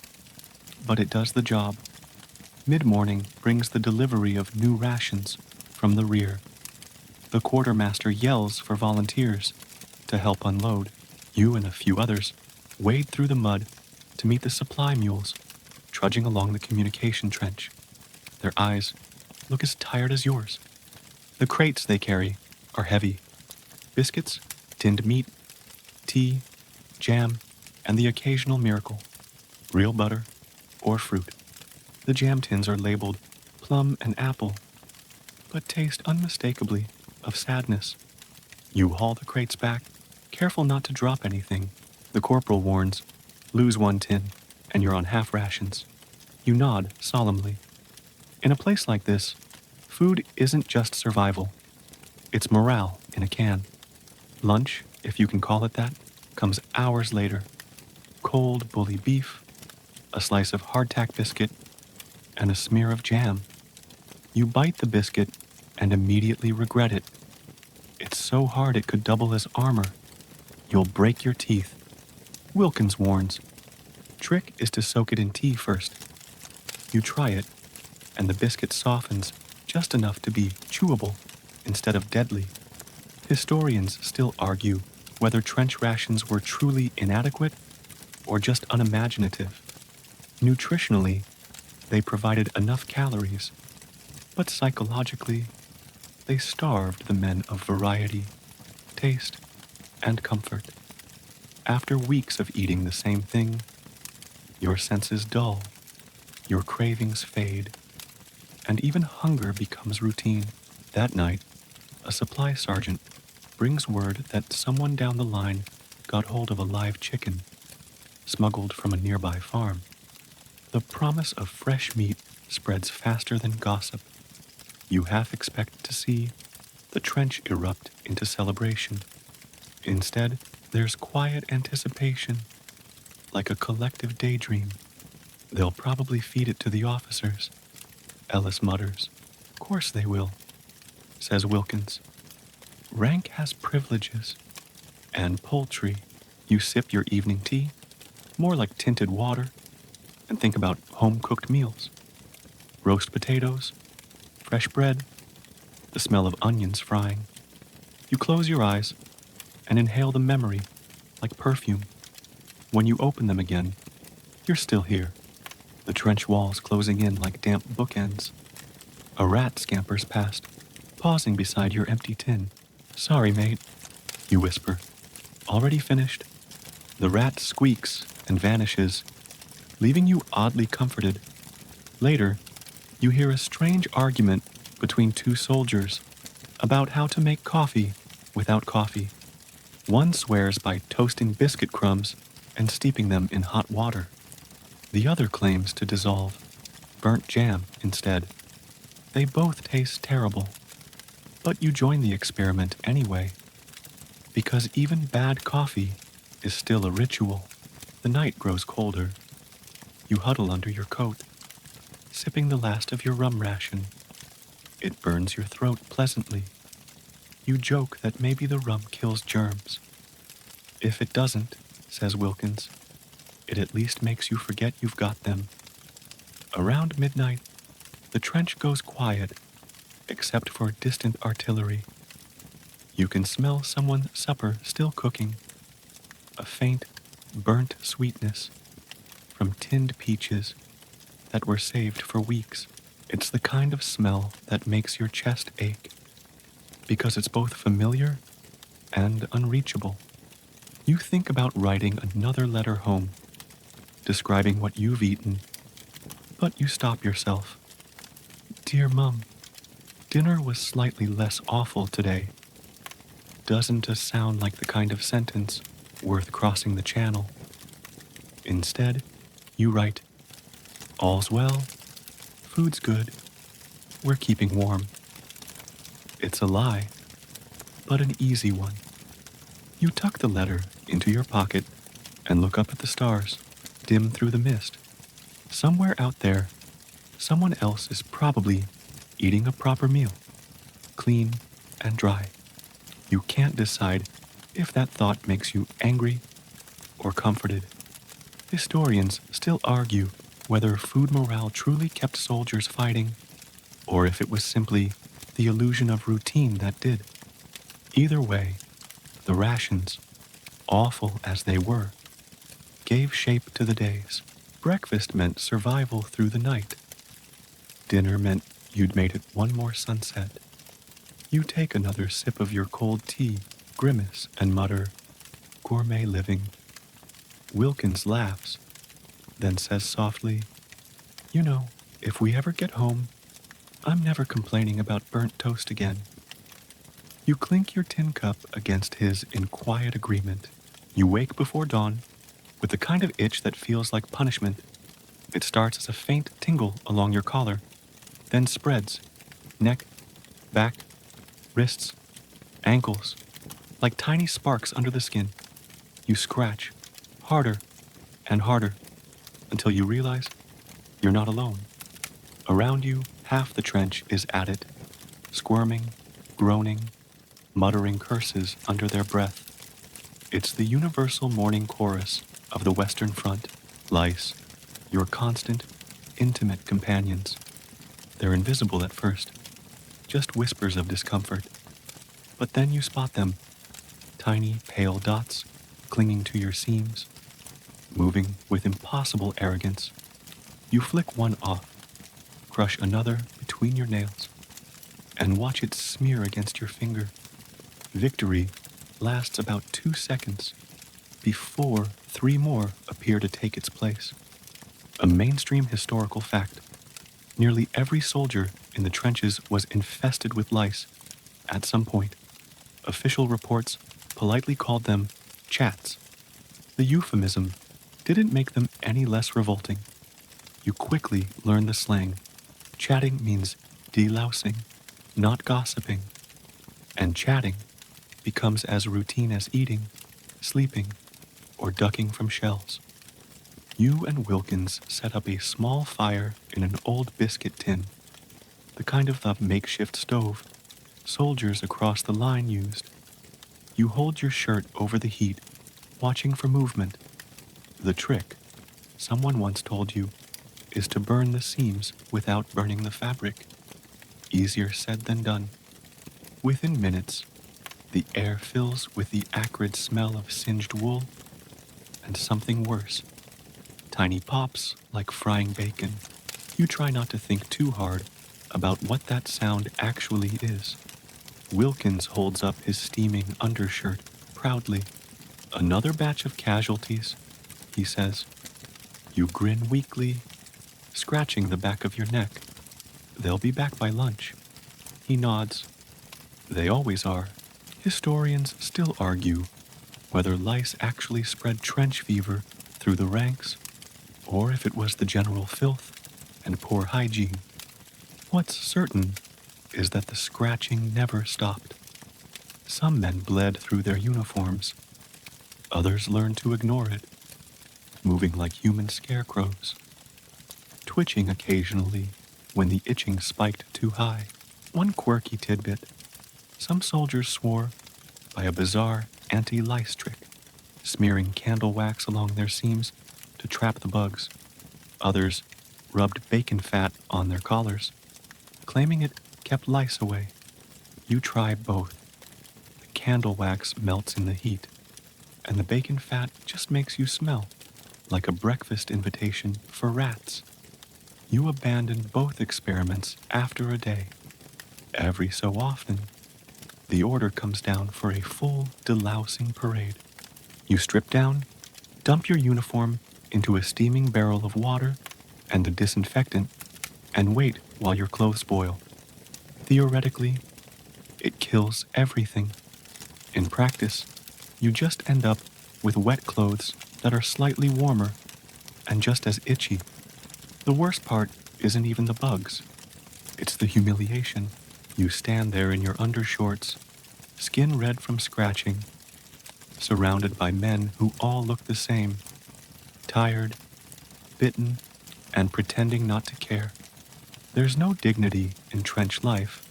but it does the job. Mid-morning brings the delivery of new rations from the rear. The quartermaster yells for volunteers to help unload. You and a few others wade through the mud to meet the supply mules trudging along the communication trench. Their eyes look as tired as yours. The crates they carry are heavy. Biscuits, tinned meat, tea, jam, and the occasional miracle, real butter or fruit. The jam tins are labeled plum and apple, but taste unmistakably of sadness. You haul the crates back, careful not to drop anything. The corporal warns, "Lose one tin, and you're on half rations." You nod solemnly. In a place like this, food isn't just survival. It's morale in a can. Lunch, if you can call it that, comes hours later. Cold bully beef, a slice of hardtack biscuit, and a smear of jam. You bite the biscuit and immediately regret it. It's so hard it could double as armor. You'll break your teeth. Wilkins warns. Trick is to soak it in tea first. You try it, and the biscuit softens just enough to be chewable instead of deadly. Historians still argue whether trench rations were truly inadequate or just unimaginative. Nutritionally, they provided enough calories, but psychologically, they starved the men of variety, taste, and comfort. After weeks of eating the same thing, your senses dull, your cravings fade, and even hunger becomes routine. That night, a supply sergeant brings word that someone down the line got hold of a live chicken, smuggled from a nearby farm. The promise of fresh meat spreads faster than gossip. You half expect to see the trench erupt into celebration. Instead, there's quiet anticipation, like a collective daydream. They'll probably feed it to the officers, Ellis mutters. Course they will, says Wilkins. Rank has privileges. And poultry. You sip your evening tea, more like tinted water, and think about home-cooked meals. Roast potatoes, fresh bread, the smell of onions frying. You close your eyes and inhale the memory like perfume. When you open them again, you're still here, the trench walls closing in like damp bookends. A rat scampers past, pausing beside your empty tin. Sorry, mate, you whisper. Already finished? The rat squeaks and vanishes, leaving you oddly comforted. Later, you hear a strange argument between two soldiers about how to make coffee without coffee. One swears by toasting biscuit crumbs and steeping them in hot water. The other claims to dissolve burnt jam instead. They both taste terrible, but you join the experiment anyway, because even bad coffee is still a ritual. The night grows colder. You huddle under your coat, sipping the last of your rum ration. It burns your throat pleasantly. You joke that maybe the rum kills germs. If it doesn't, says Wilkins, it at least makes you forget you've got them. Around midnight, the trench goes quiet, except for distant artillery. You can smell someone's supper still cooking, a faint, burnt sweetness from tinned peaches that were saved for weeks. It's the kind of smell that makes your chest ache, because it's both familiar and unreachable. You think about writing another letter home, describing what you've eaten, but you stop yourself. Dear Mum, dinner was slightly less awful today. Doesn't sound like the kind of sentence worth crossing the channel. Instead, you write, all's well, food's good, we're keeping warm. It's a lie, but an easy one. You tuck the letter into your pocket and look up at the stars, dim through the mist. Somewhere out there, someone else is probably eating a proper meal, clean and dry. You can't decide if that thought makes you angry or comforted. Historians still argue whether food morale truly kept soldiers fighting, or if it was simply the illusion of routine that did. Either way, the rations, awful as they were, gave shape to the days. Breakfast meant survival through the night. Dinner meant you'd made it one more sunset. You take another sip of your cold tea, grimace, and mutter, gourmet living. Wilkins laughs, then says softly, you know, if we ever get home, I'm never complaining about burnt toast again. You clink your tin cup against his in quiet agreement. You wake before dawn with the kind of itch that feels like punishment. It starts as a faint tingle along your collar, then spreads, neck, back, wrists, ankles, Like tiny sparks under the skin, you scratch harder and harder until you realize you're not alone. Around you, half the trench is at it, squirming, groaning, muttering curses under their breath. It's the universal morning chorus of the Western Front. Lice, your constant, intimate companions. They're invisible at first, just whispers of discomfort. But then you spot them, tiny, pale dots clinging to your seams, moving with impossible arrogance. You flick one off, crush another between your nails, and watch it smear against your finger. Victory lasts about 2 seconds before 3 more appear to take its place. A mainstream historical fact. Nearly every soldier in the trenches was infested with lice at some point. Official reports politely called them chats. The euphemism didn't make them any less revolting. You quickly learn the slang. Chatting means delousing, not gossiping. And chatting becomes as routine as eating, sleeping, or ducking from shells. You and Wilkins set up a small fire in an old biscuit tin, the kind of the makeshift stove soldiers across the line used. You hold your shirt over the heat, watching for movement. The trick, someone once told you, is to burn the seams without burning the fabric. Easier said than done. Within minutes, the air fills with the acrid smell of singed wool and something worse. Tiny pops like frying bacon. You try not to think too hard about what that sound actually is. Wilkins holds up his steaming undershirt proudly. Another batch of casualties, he says. You grin weakly, scratching the back of your neck. They'll be back by lunch. He nods. They always are. Historians still argue whether lice actually spread trench fever through the ranks, or if it was the general filth and poor hygiene. What's certain is that the scratching never stopped. Some men bled through their uniforms. Others learned to ignore it, moving like human scarecrows, twitching occasionally when the itching spiked too high. One quirky tidbit: some soldiers swore by a bizarre anti-lice trick, smearing candle wax along their seams to trap the bugs. Others rubbed bacon fat on their collars, claiming it kept lice away. You try both. The candle wax melts in the heat, and the bacon fat just makes you smell like a breakfast invitation for rats. You abandon both experiments after a day. Every so often, the order comes down for a full delousing parade. You strip down, dump your uniform into a steaming barrel of water and the disinfectant, and wait while your clothes boil. Theoretically, it kills everything. In practice, you just end up with wet clothes that are slightly warmer and just as itchy. The worst part isn't even the bugs. It's the humiliation. You stand there in your undershorts, skin red from scratching, surrounded by men who all look the same, tired, bitten, and pretending not to care. There's no dignity in trench life,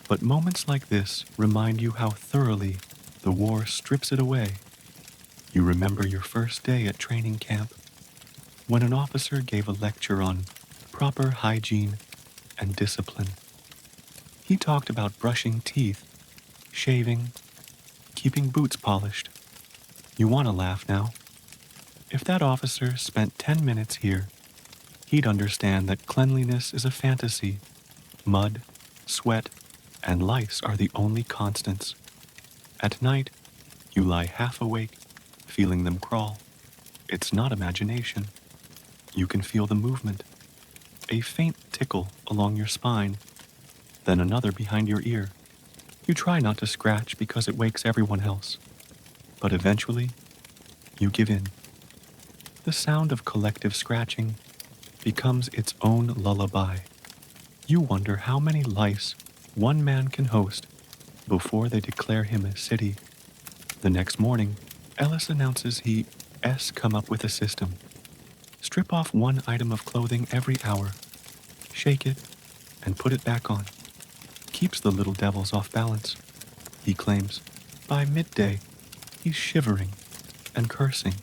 but moments like this remind you how thoroughly the war strips it away. You remember your first day at training camp, when an officer gave a lecture on proper hygiene and discipline. He talked about brushing teeth, shaving, keeping boots polished. You want to laugh now. If that officer spent 10 minutes here, he'd understand that cleanliness is a fantasy. Mud, sweat, and lice are the only constants. At night, you lie half awake, feeling them crawl. It's not imagination. You can feel the movement. A faint tickle along your spine, then another behind your ear. You try not to scratch because it wakes everyone else, but eventually, you give in. The sound of collective scratching becomes its own lullaby. You wonder how many lice one man can host before they declare him a city. The next morning, Ellis announces he's come up with a system. Strip off one item of clothing every hour, shake it, and put it back on. Keeps the little devils off balance, he claims. By midday, he's shivering and cursing,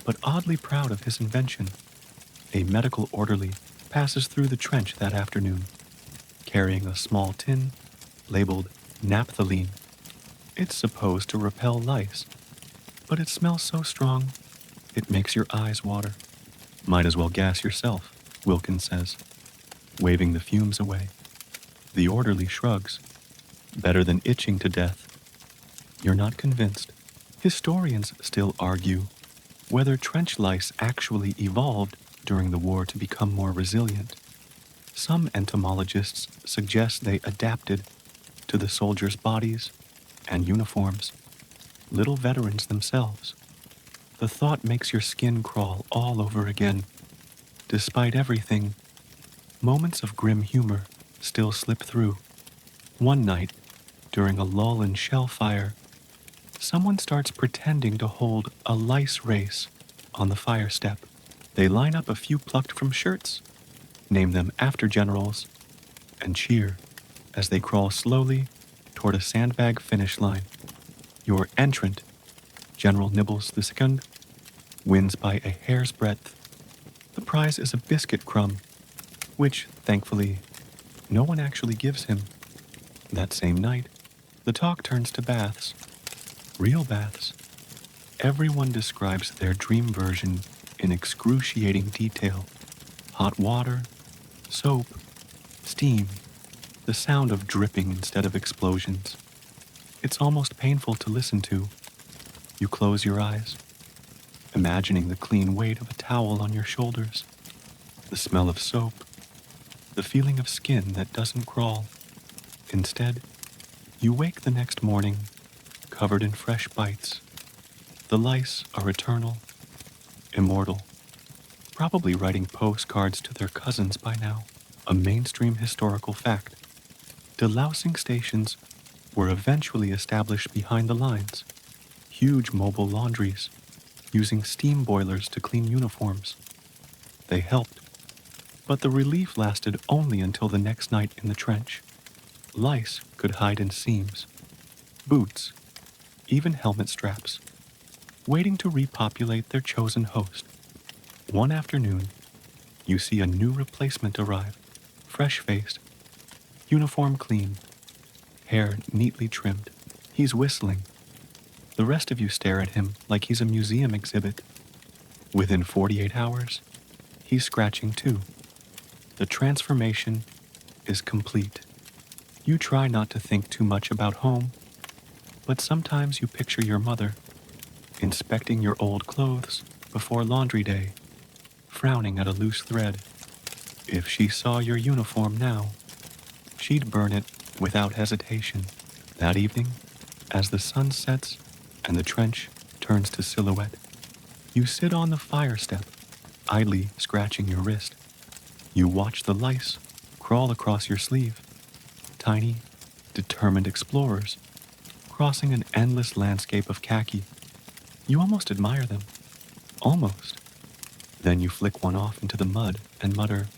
but oddly proud of his invention. A medical orderly passes through the trench that afternoon, carrying a small tin labeled naphthalene. It's supposed to repel lice, but it smells so strong it makes your eyes water. Might as well gas yourself, Wilkins says, waving the fumes away. The orderly shrugs. Better than itching to death. You're not convinced. Historians still argue whether trench lice actually evolved during the war to become more resilient. Some entomologists suggest they adapted to the soldiers' bodies and uniforms, little veterans themselves. The thought makes your skin crawl all over again. Despite everything, moments of grim humor still slip through. One night, during a lull in shell fire, someone starts pretending to hold a lice race on the fire step. They line up a few plucked from shirts, name them after generals, and cheer as they crawl slowly toward a sandbag finish line. Your entrant, General Nibbles II, wins by a hair's breadth. The prize is a biscuit crumb, which, thankfully, no one actually gives him. That same night, the talk turns to baths. Real baths. Everyone describes their dream version in excruciating detail. Hot water, soap, steam, the sound of dripping instead of explosions. It's almost painful to listen to. You close your eyes, imagining the clean weight of a towel on your shoulders, the smell of soap, the feeling of skin that doesn't crawl. Instead, you wake the next morning, covered in fresh bites. The lice are eternal, immortal, probably writing postcards to their cousins by now. A mainstream historical fact. Delousing stations were eventually established behind the lines, huge mobile laundries, using steam boilers to clean uniforms. They helped, but the relief lasted only until the next night in the trench. Lice could hide in seams, boots, even helmet straps, waiting to repopulate their chosen host. One afternoon, you see a new replacement arrive, fresh-faced, uniform clean, hair neatly trimmed. He's whistling. The rest of you stare at him like he's a museum exhibit. Within 48 hours, he's scratching too. The transformation is complete. You try not to think too much about home, but sometimes you picture your mother inspecting your old clothes before laundry day, frowning at a loose thread. If she saw your uniform now, she'd burn it without hesitation. That evening, as the sun sets and the trench turns to silhouette, you sit on the fire step, idly scratching your wrist. You watch the lice crawl across your sleeve, tiny, determined explorers, crossing an endless landscape of khaki. You almost admire them. Almost. Then you flick one off into the mud and mutter,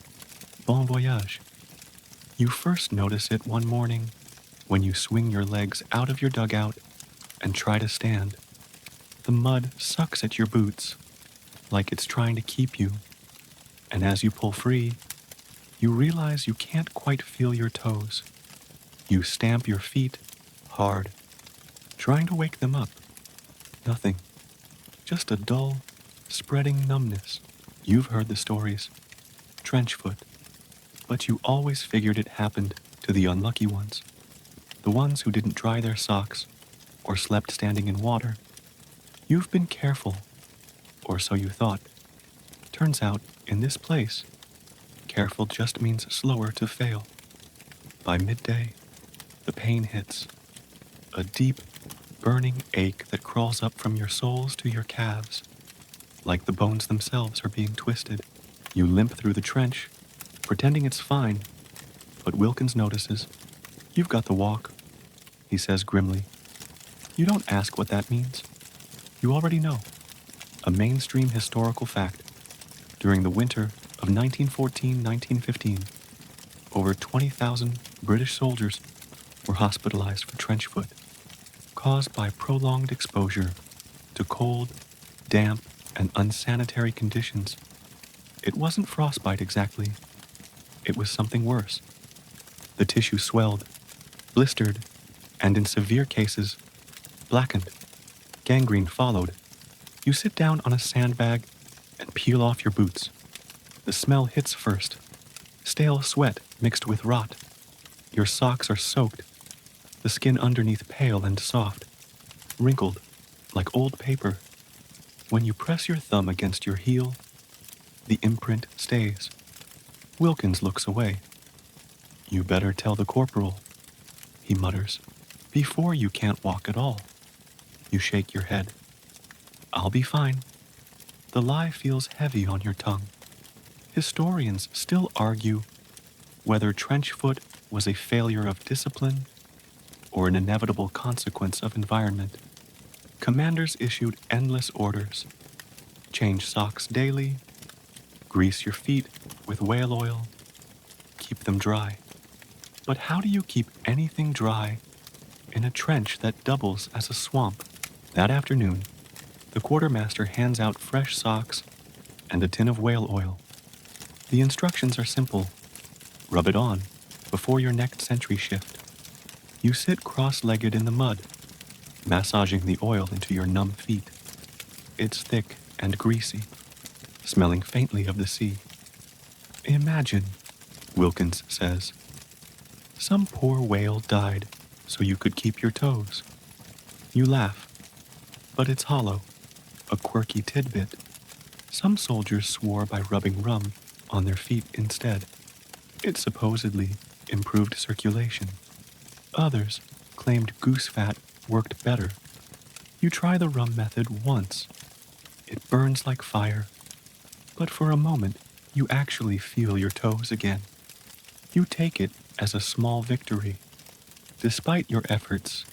"Bon voyage." You first notice it one morning when you swing your legs out of your dugout and try to stand. The mud sucks at your boots, like it's trying to keep you. And as you pull free, you realize you can't quite feel your toes. You stamp your feet hard, trying to wake them up. Nothing. Just a dull, spreading numbness. You've heard the stories. Trench foot. But you always figured it happened to the unlucky ones. The ones who didn't dry their socks or slept standing in water. You've been careful, or so you thought. Turns out, in this place, careful just means slower to fail. By midday, the pain hits. A deep, burning ache that crawls up from your soles to your calves, like the bones themselves are being twisted. You limp through the trench, pretending it's fine, but Wilkins notices. "You've got the walk," he says grimly. You don't ask what that means. You already know. A mainstream historical fact. During the winter of 1914-1915, over 20,000 British soldiers were hospitalized for trench foot, caused by prolonged exposure to cold, damp, and unsanitary conditions. It wasn't frostbite exactly. It was something worse. The tissue swelled, blistered, and in severe cases, blackened. Gangrene followed. You sit down on a sandbag and peel off your boots. The smell hits first. Stale sweat mixed with rot. Your socks are soaked. The skin underneath pale and soft, wrinkled like old paper. When you press your thumb against your heel, the imprint stays. Wilkins looks away. You better tell the corporal, he mutters. Before you can't walk at all. You shake your head. I'll be fine. The lie feels heavy on your tongue. Historians still argue whether trench foot was a failure of discipline or an inevitable consequence of environment. Commanders issued endless orders. Change socks daily, grease your feet with whale oil, keep them dry. But how do you keep anything dry in a trench that doubles as a swamp? That afternoon, the quartermaster hands out fresh socks and a tin of whale oil. The instructions are simple. Rub it on before your next sentry shift. You sit cross-legged in the mud, massaging the oil into your numb feet. It's thick and greasy, smelling faintly of the sea. Imagine, Wilkins says, some poor whale died so you could keep your toes. You laugh, but it's hollow, a quirky tidbit. Some soldiers swore by rubbing rum on their feet instead. It supposedly improved circulation. Others claimed goose fat worked better. You try the rum method once. It burns like fire, but for a moment you actually feel your toes again. You take it as a small victory. Despite your efforts,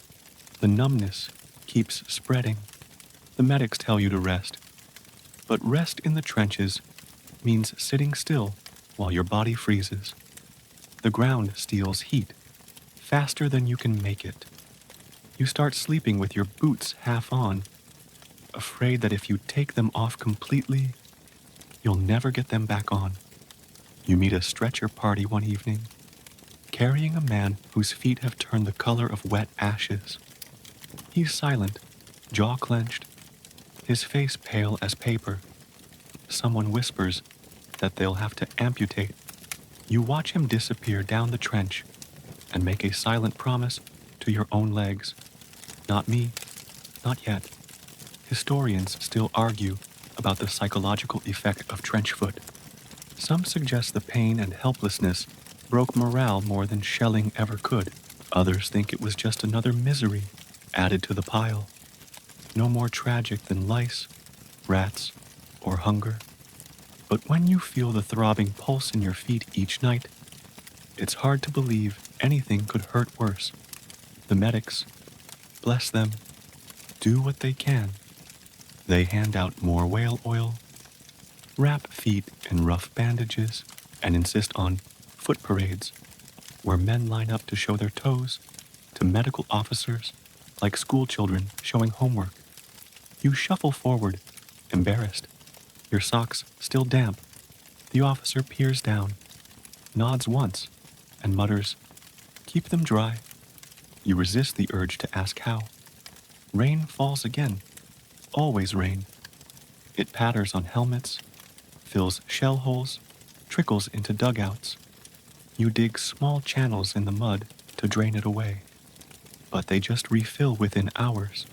the numbness keeps spreading. The medics tell you to rest, but rest in the trenches means sitting still while your body freezes. The ground steals heat faster than you can make it. You start sleeping with your boots half on, afraid that if you take them off completely, you'll never get them back on. You meet a stretcher party one evening, carrying a man whose feet have turned the color of wet ashes. He's silent, jaw clenched, his face pale as paper. Someone whispers that they'll have to amputate. You watch him disappear down the trench and make a silent promise to your own legs. Not me, not yet. Historians still argue about the psychological effect of trench foot. Some suggest the pain and helplessness broke morale more than shelling ever could. Others think it was just another misery added to the pile. No more tragic than lice, rats, or hunger. But when you feel the throbbing pulse in your feet each night, it's hard to believe anything could hurt worse. The medics, bless them, do what they can. They hand out more whale oil, wrap feet in rough bandages, and insist on foot parades, where men line up to show their toes to medical officers like school children showing homework. You shuffle forward, embarrassed, your socks still damp. The officer peers down, nods once, and mutters, "Keep them dry." You resist the urge to ask how. Rain falls again, always rain. It patters on helmets, fills shell holes, trickles into dugouts. You dig small channels in the mud to drain it away, but they just refill within hours.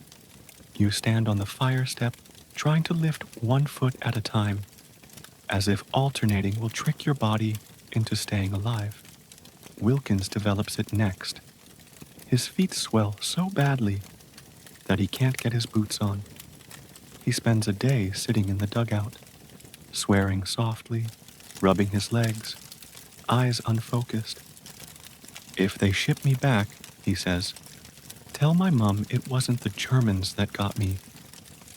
You stand on the fire step, trying to lift one foot at a time, as if alternating will trick your body into staying alive. Wilkins develops it next. His feet swell so badly that he can't get his boots on. He spends a day sitting in the dugout, swearing softly, rubbing his legs, eyes unfocused. "If they ship me back," he says, Tell my mum it wasn't the Germans that got me.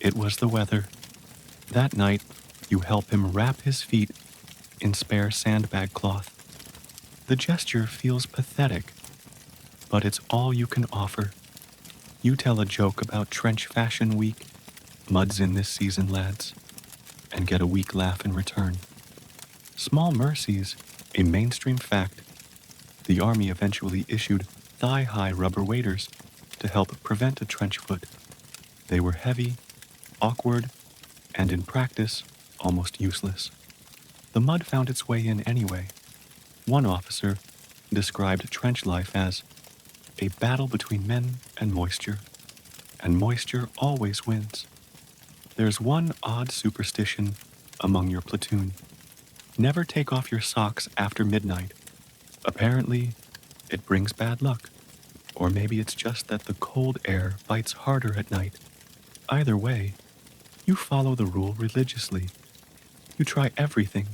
It was the weather. That night, you help him wrap his feet in spare sandbag cloth. The gesture feels pathetic, but it's all you can offer. You tell a joke about Trench Fashion Week, mud's in this season, lads, and get a weak laugh in return. Small mercies, a mainstream fact. The Army eventually issued thigh-high rubber waders to help prevent a trench foot. They were heavy, awkward, and in practice, almost useless. The mud found its way in anyway. One officer described trench life as a battle between men and moisture always wins. There's one odd superstition among your platoon. Never take off your socks after midnight. Apparently, it brings bad luck. Or maybe it's just that the cold air bites harder at night. Either way, you follow the rule religiously. You try everything.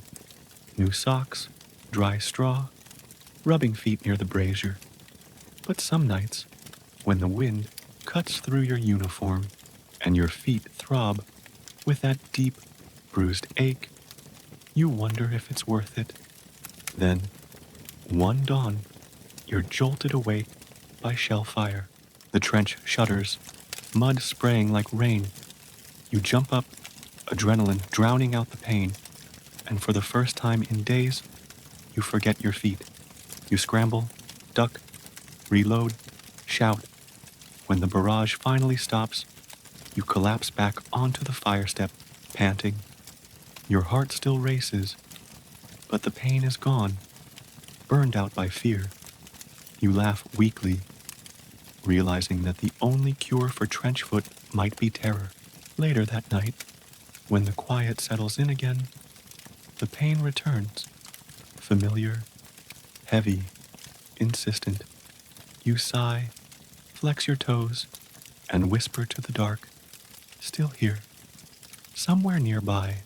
New socks, dry straw, rubbing feet near the brazier. But some nights, when the wind cuts through your uniform and your feet throb with that deep, bruised ache, you wonder if it's worth it. Then, one dawn, you're jolted awake by shell fire. The trench shudders, mud spraying like rain. You jump up, adrenaline drowning out the pain, and for the first time in days, you forget your feet. You scramble, duck, reload, shout. When the barrage finally stops, you collapse back onto the fire step, panting. Your heart still races, but the pain is gone, burned out by fear. You laugh weakly, realizing that the only cure for trench foot might be terror. Later that night, when the quiet settles in again, the pain returns, familiar, heavy, insistent. You sigh, flex your toes, and whisper to the dark, still here. Somewhere nearby,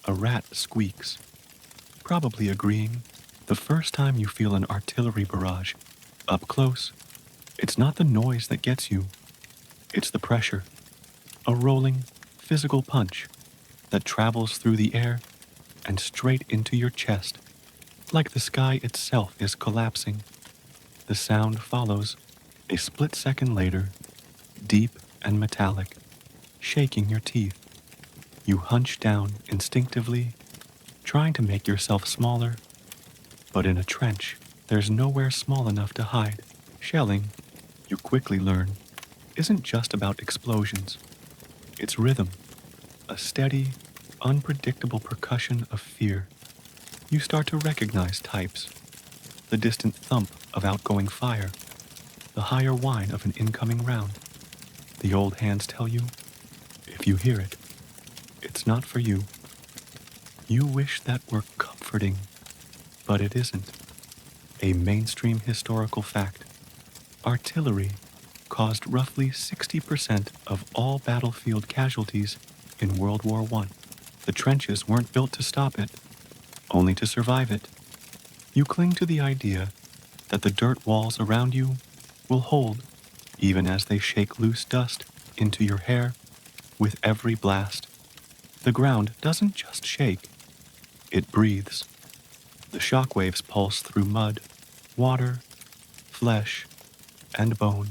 a rat squeaks, probably agreeing. The first time you feel an artillery barrage, up close, it's not the noise that gets you, it's the pressure. A rolling, physical punch that travels through the air and straight into your chest, like the sky itself is collapsing. The sound follows, a split second later, deep and metallic, shaking your teeth. You hunch down instinctively, trying to make yourself smaller, but in a trench, there's nowhere small enough to hide. Shelling, you quickly learn, isn't just about explosions. It's rhythm, a steady, unpredictable percussion of fear. You start to recognize types, the distant thump of outgoing fire, the higher whine of an incoming round. The old hands tell you, if you hear it, it's not for you. You wish that were comforting, but it isn't. A mainstream historical fact. Artillery caused roughly 60% of all battlefield casualties in World War I. The trenches weren't built to stop it, only to survive it. You cling to the idea that the dirt walls around you will hold, even as they shake loose dust into your hair with every blast. The ground doesn't just shake, it breathes. The shock waves pulse through mud, water, flesh, and bone.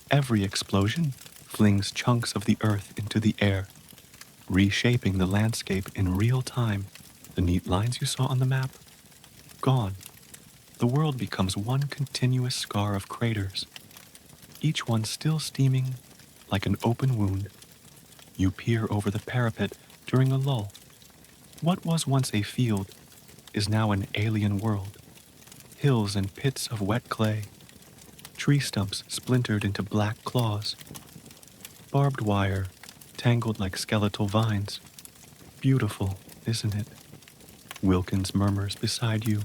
Every explosion flings chunks of the earth into the air, reshaping the landscape in real time. The neat lines you saw on the map? Gone. The world becomes one continuous scar of craters, each one still steaming like an open wound. You peer over the parapet during a lull. What was once a field is now an alien world. Hills and pits of wet clay, tree stumps splintered into black claws, barbed wire tangled like skeletal vines. Beautiful, isn't it? Wilkins murmurs beside you,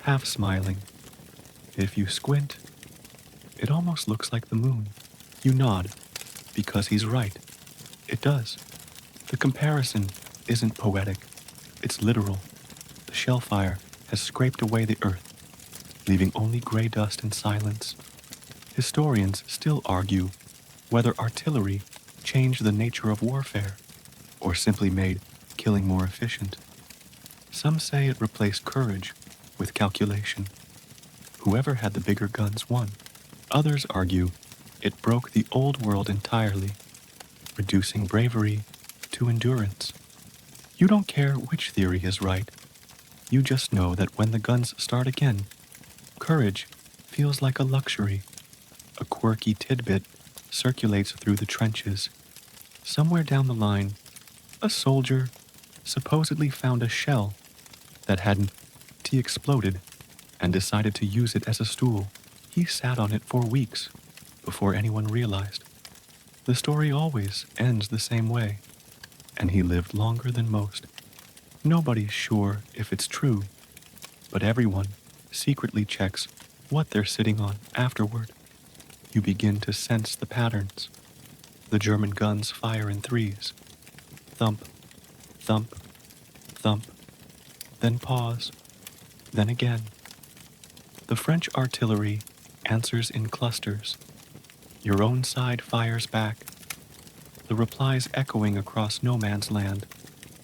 half smiling. If you squint, it almost looks like the moon. You nod, because he's right. It does. The comparison isn't poetic, it's literal. The shell fire has scraped away the earth, leaving only gray dust and silence. Historians still argue whether artillery changed the nature of warfare or simply made killing more efficient. Some say it replaced courage with calculation. Whoever had the bigger guns won. Others argue it broke the old world entirely, reducing bravery to endurance. You don't care which theory is right. You just know that when the guns start again, courage feels like a luxury. A quirky tidbit circulates through the trenches. Somewhere down the line, a soldier supposedly found a shell that hadn't exploded and decided to use it as a stool. He sat on it for weeks before anyone realized. The story always ends the same way, and he lived longer than most. Nobody's sure if it's true, but everyone secretly checks what they're sitting on afterward. You begin to sense the patterns. The German guns fire in threes. Thump, thump, thump, then pause, then again. The French artillery answers in clusters. Your own side fires back, the replies echoing across no man's land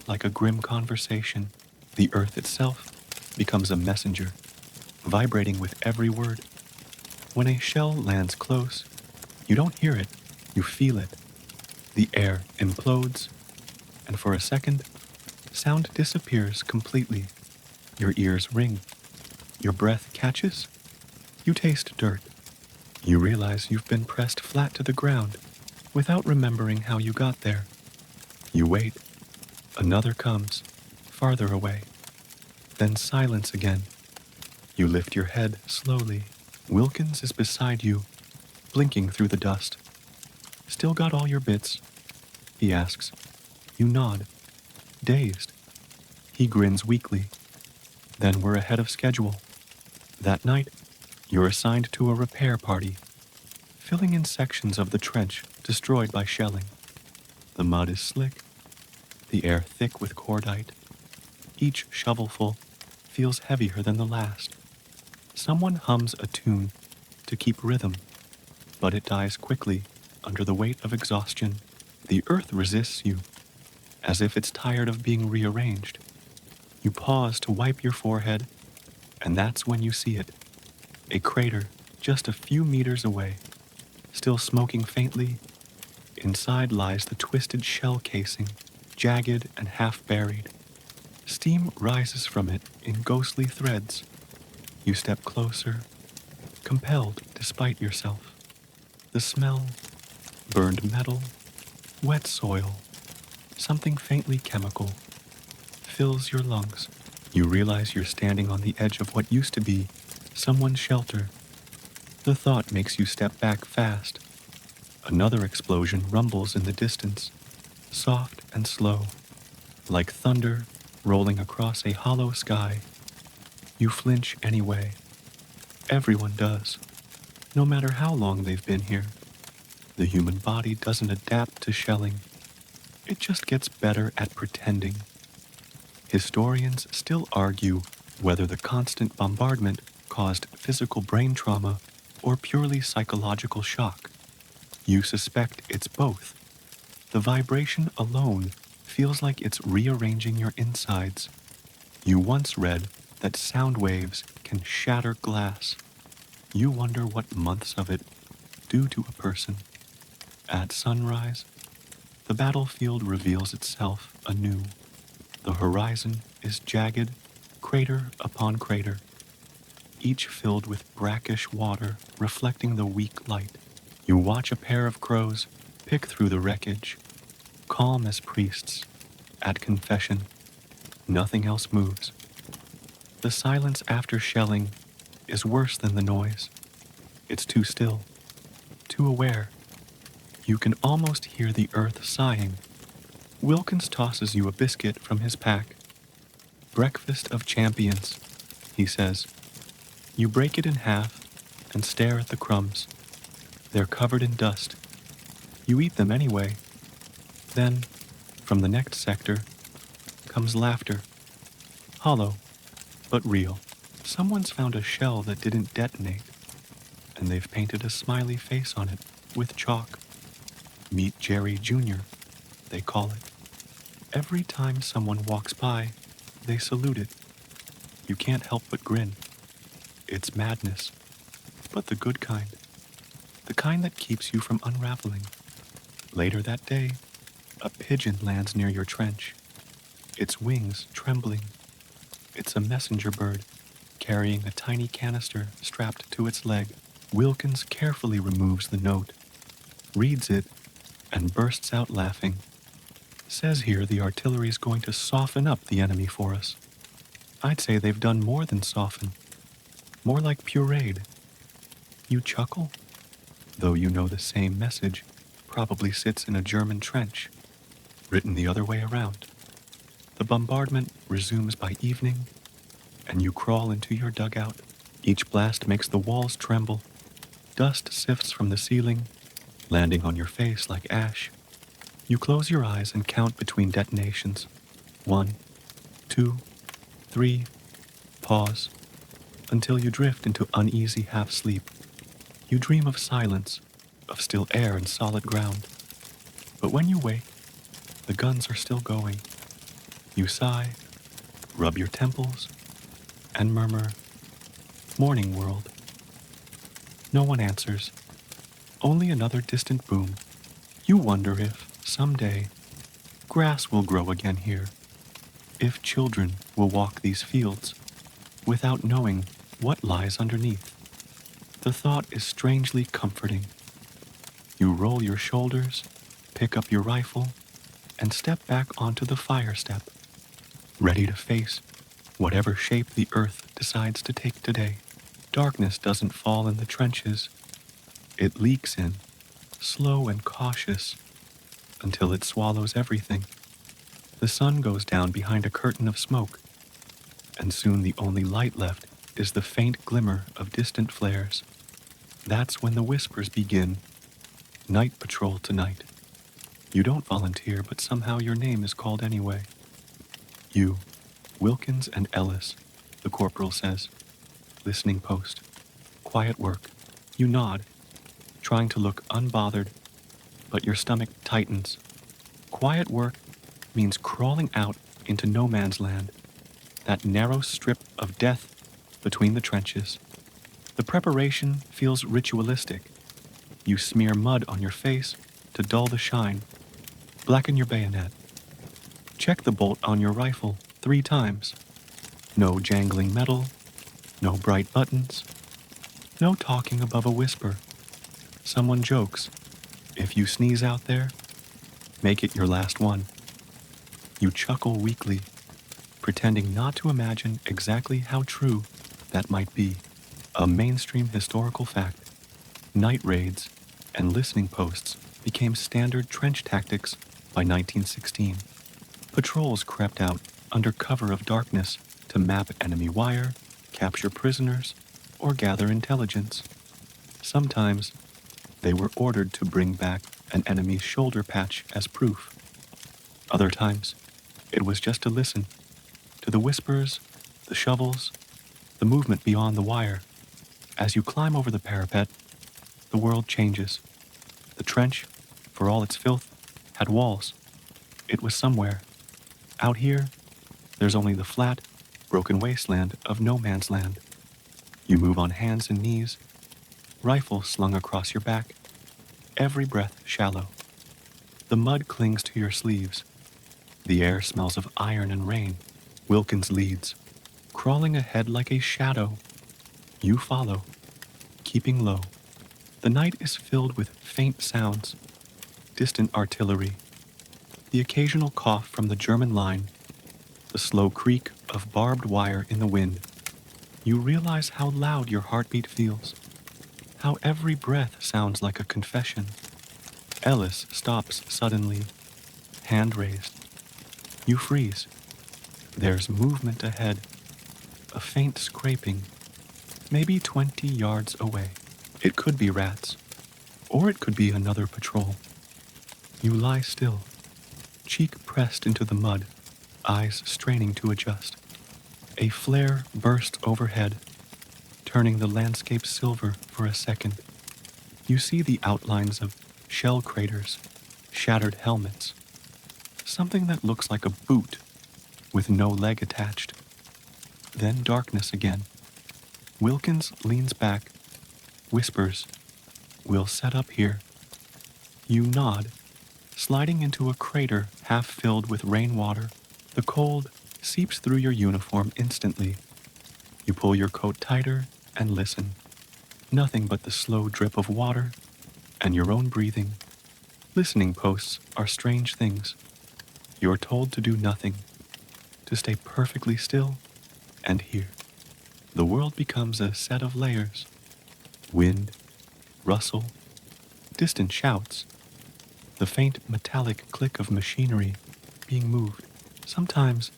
like a grim conversation. The earth itself becomes a messenger, vibrating with every word. When a shell lands close, you don't hear it, you feel it. The air implodes, and for a second, sound disappears completely. Your ears ring. Your breath catches. You taste dirt. You realize you've been pressed flat to the ground without remembering how you got there. You wait. Another comes, farther away. Then silence again. You lift your head slowly. Wilkins is beside you, blinking through the dust. Still got all your bits? He asks. You nod, dazed. He grins weakly. Then we're ahead of schedule. That night, you're assigned to a repair party, filling in sections of the trench destroyed by shelling. The mud is slick, the air thick with cordite. Each shovelful feels heavier than the last. Someone hums a tune to keep rhythm, but it dies quickly under the weight of exhaustion. The earth resists you, as if it's tired of being rearranged. You pause to wipe your forehead, and that's when you see it. A crater just a few meters away, still smoking faintly. Inside lies the twisted shell casing, jagged and half-buried. Steam rises from it in ghostly threads. You step closer, compelled despite yourself. The smell, burned metal, wet soil, something faintly chemical, fills your lungs. You realize you're standing on the edge of what used to be someone's shelter. The thought makes you step back fast. Another explosion rumbles in the distance, soft and slow, like thunder rolling across a hollow sky. You flinch anyway. Everyone does, no matter how long they've been here. The human body doesn't adapt to shelling. It just gets better at pretending. Historians still argue whether the constant bombardment caused physical brain trauma or purely psychological shock. You suspect it's both. The vibration alone feels like it's rearranging your insides. You once read that sound waves can shatter glass. You wonder what months of it do to a person. At sunrise, the battlefield reveals itself anew. The horizon is jagged, crater upon crater, each filled with brackish water reflecting the weak light. You watch a pair of crows pick through the wreckage, calm as priests, at confession. Nothing else moves. The silence after shelling is worse than the noise. It's too still, too aware. You can almost hear the earth sighing. Wilkins tosses you a biscuit from his pack. Breakfast of champions, he says. You break it in half and stare at the crumbs. They're covered in dust. You eat them anyway. Then, from the next sector, comes laughter. Hollow, but real. Someone's found a shell that didn't detonate. and they've painted a smiley face on it with chalk. Meet Jerry Jr., they call it. Every time someone walks by, they salute it. You can't help but grin. It's madness, but the good kind. The kind that keeps you from unraveling. Later that day, a pigeon lands near your trench, its wings trembling. It's a messenger bird carrying a tiny canister strapped to its leg. Wilkins carefully removes the note, reads it, and bursts out laughing. Says here the artillery's going to soften up the enemy for us. I'd say they've done more than soften, more like pureed. You chuckle, though you know the same message probably sits in a German trench, written the other way around. The bombardment resumes by evening, and you crawl into your dugout. Each blast makes the walls tremble. Dust sifts from the ceiling, landing on your face like ash. You close your eyes and count between detonations. 1, 2, 3, pause, until you drift into uneasy half-sleep. You dream of silence, of still air and solid ground. But when you wake, the guns are still going. You sigh, rub your temples, and murmur, "Morning, world." No one answers, only another distant boom. You wonder if, someday, grass will grow again here, if children will walk these fields without knowing what lies underneath. The thought is strangely comforting. You roll your shoulders, pick up your rifle, and step back onto the fire step, ready to face whatever shape the earth decides to take today. Darkness doesn't fall in the trenches. It leaks in, slow and cautious, until it swallows everything. The sun goes down behind a curtain of smoke, and soon the only light left is the faint glimmer of distant flares. That's when the whispers begin. Night patrol tonight. You don't volunteer, but somehow your name is called anyway. You, Wilkins and Ellis, the corporal says. Listening post. Quiet work. You nod, trying to look unbothered, but your stomach tightens. Quiet work means crawling out into no man's land, that narrow strip of death between the trenches. The preparation feels ritualistic. You smear mud on your face to dull the shine. Blacken your bayonet. Check the bolt on your rifle 3 times. No jangling metal, no bright buttons, no talking above a whisper. Someone jokes, if you sneeze out there, make it your last one. You chuckle weakly, pretending not to imagine exactly how true that might be. A mainstream historical fact. Night raids and listening posts became standard trench tactics by 1916. Patrols crept out under cover of darkness to map enemy wire, capture prisoners, or gather intelligence. Sometimes they were ordered to bring back an enemy's shoulder patch as proof. Other times, it was just to listen to the whispers, the shovels, the movement beyond the wire. As you climb over the parapet, the world changes. The trench, for all its filth, had walls. It was somewhere. Out here, there's only the flat, broken wasteland of no man's land. You move on hands and knees, rifle slung across your back, every breath shallow. The mud clings to your sleeves. The air smells of iron and rain. Wilkins leads, crawling ahead like a shadow. You follow, keeping low. The night is filled with faint sounds, distant artillery, the occasional cough from the German line, the slow creak of barbed wire in the wind. You realize how loud your heartbeat feels, how every breath sounds like a confession. Ellis stops suddenly, hand raised. You freeze. There's movement ahead, a faint scraping, maybe 20 yards away. It could be rats, or it could be another patrol. You lie still, cheek pressed into the mud, eyes straining to adjust. A flare bursts overhead, turning the landscape silver for a second. You see the outlines of shell craters, shattered helmets, something that looks like a boot with no leg attached. Then darkness again. Wilkins leans back, whispers, "We'll set up here." You nod, sliding into a crater half filled with rainwater. The cold seeps through your uniform instantly. You pull your coat tighter and listen. Nothing but the slow drip of water and your own breathing. Listening posts are strange things. You're told to do nothing, to stay perfectly still and hear. The world becomes a set of layers. Wind, rustle, distant shouts, the faint metallic click of machinery being moved. Sometimes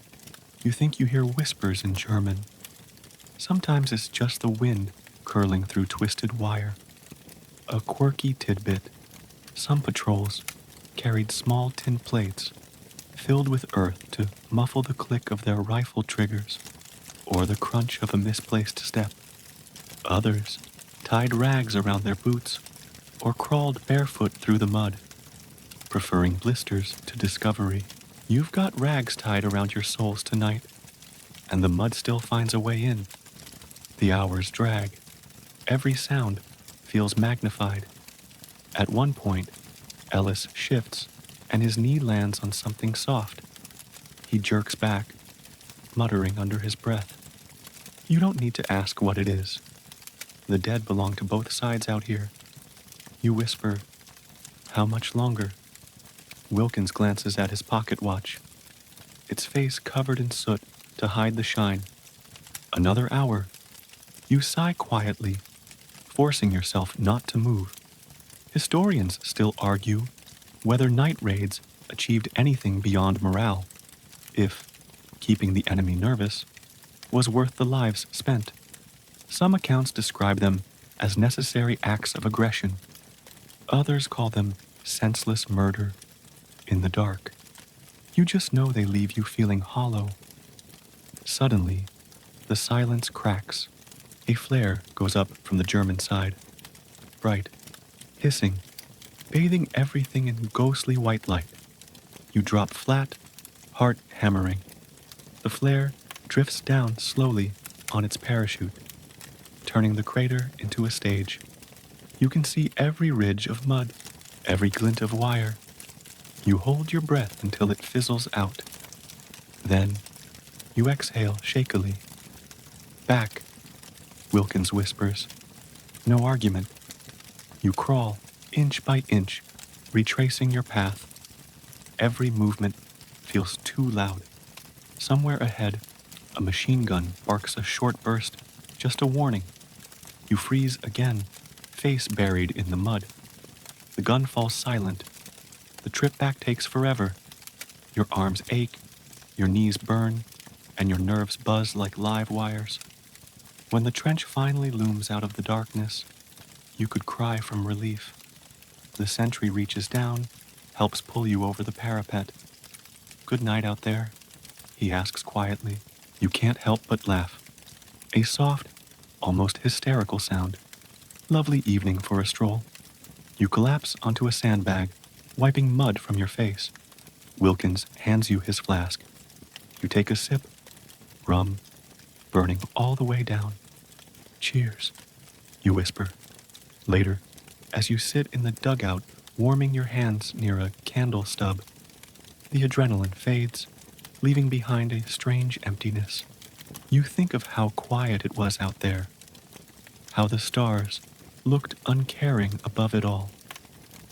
you think you hear whispers in German. Sometimes it's just the wind curling through twisted wire. A quirky tidbit. Some patrols carried small tin plates filled with earth to muffle the click of their rifle triggers or the crunch of a misplaced step. Others tied rags around their boots or crawled barefoot through the mud, preferring blisters to discovery. You've got rags tied around your soles tonight, and the mud still finds a way in. The hours drag. Every sound feels magnified. At one point, Ellis shifts, and his knee lands on something soft. He jerks back, muttering under his breath. You don't need to ask what it is. The dead belong to both sides out here. You whisper, "How much longer?" Wilkins glances at his pocket watch, its face covered in soot to hide the shine. Another hour. You sigh quietly, forcing yourself not to move. Historians still argue whether night raids achieved anything beyond morale, if keeping the enemy nervous was worth the lives spent. Some accounts describe them as necessary acts of aggression. Others call them senseless murder in the dark. You just know they leave you feeling hollow. Suddenly, the silence cracks. A flare goes up from the German side, bright, hissing, bathing everything in ghostly white light. You drop flat, heart hammering. The flare drifts down slowly on its parachute, turning the crater into a stage. You can see every ridge of mud, every glint of wire. You hold your breath until it fizzles out. Then, you exhale shakily. "Back," Wilkins whispers. No argument. You crawl, inch by inch, retracing your path. Every movement feels too loud. Somewhere ahead, a machine gun barks a short burst, just a warning. You freeze again, face buried in the mud. The gun falls silent. The trip back takes forever. Your arms ache, your knees burn, and your nerves buzz like live wires. When the trench finally looms out of the darkness, you could cry from relief. The sentry reaches down, helps pull you over the parapet. "Good night out there," he asks quietly. You can't help but laugh. A soft, almost hysterical sound. Lovely evening for a stroll. You collapse onto a sandbag, wiping mud from your face. Wilkins hands you his flask. You take a sip. Rum, burning all the way down. "Cheers," you whisper. Later, as you sit in the dugout, warming your hands near a candle stub, the adrenaline fades, leaving behind a strange emptiness. You think of how quiet it was out there, how the stars looked uncaring above it all.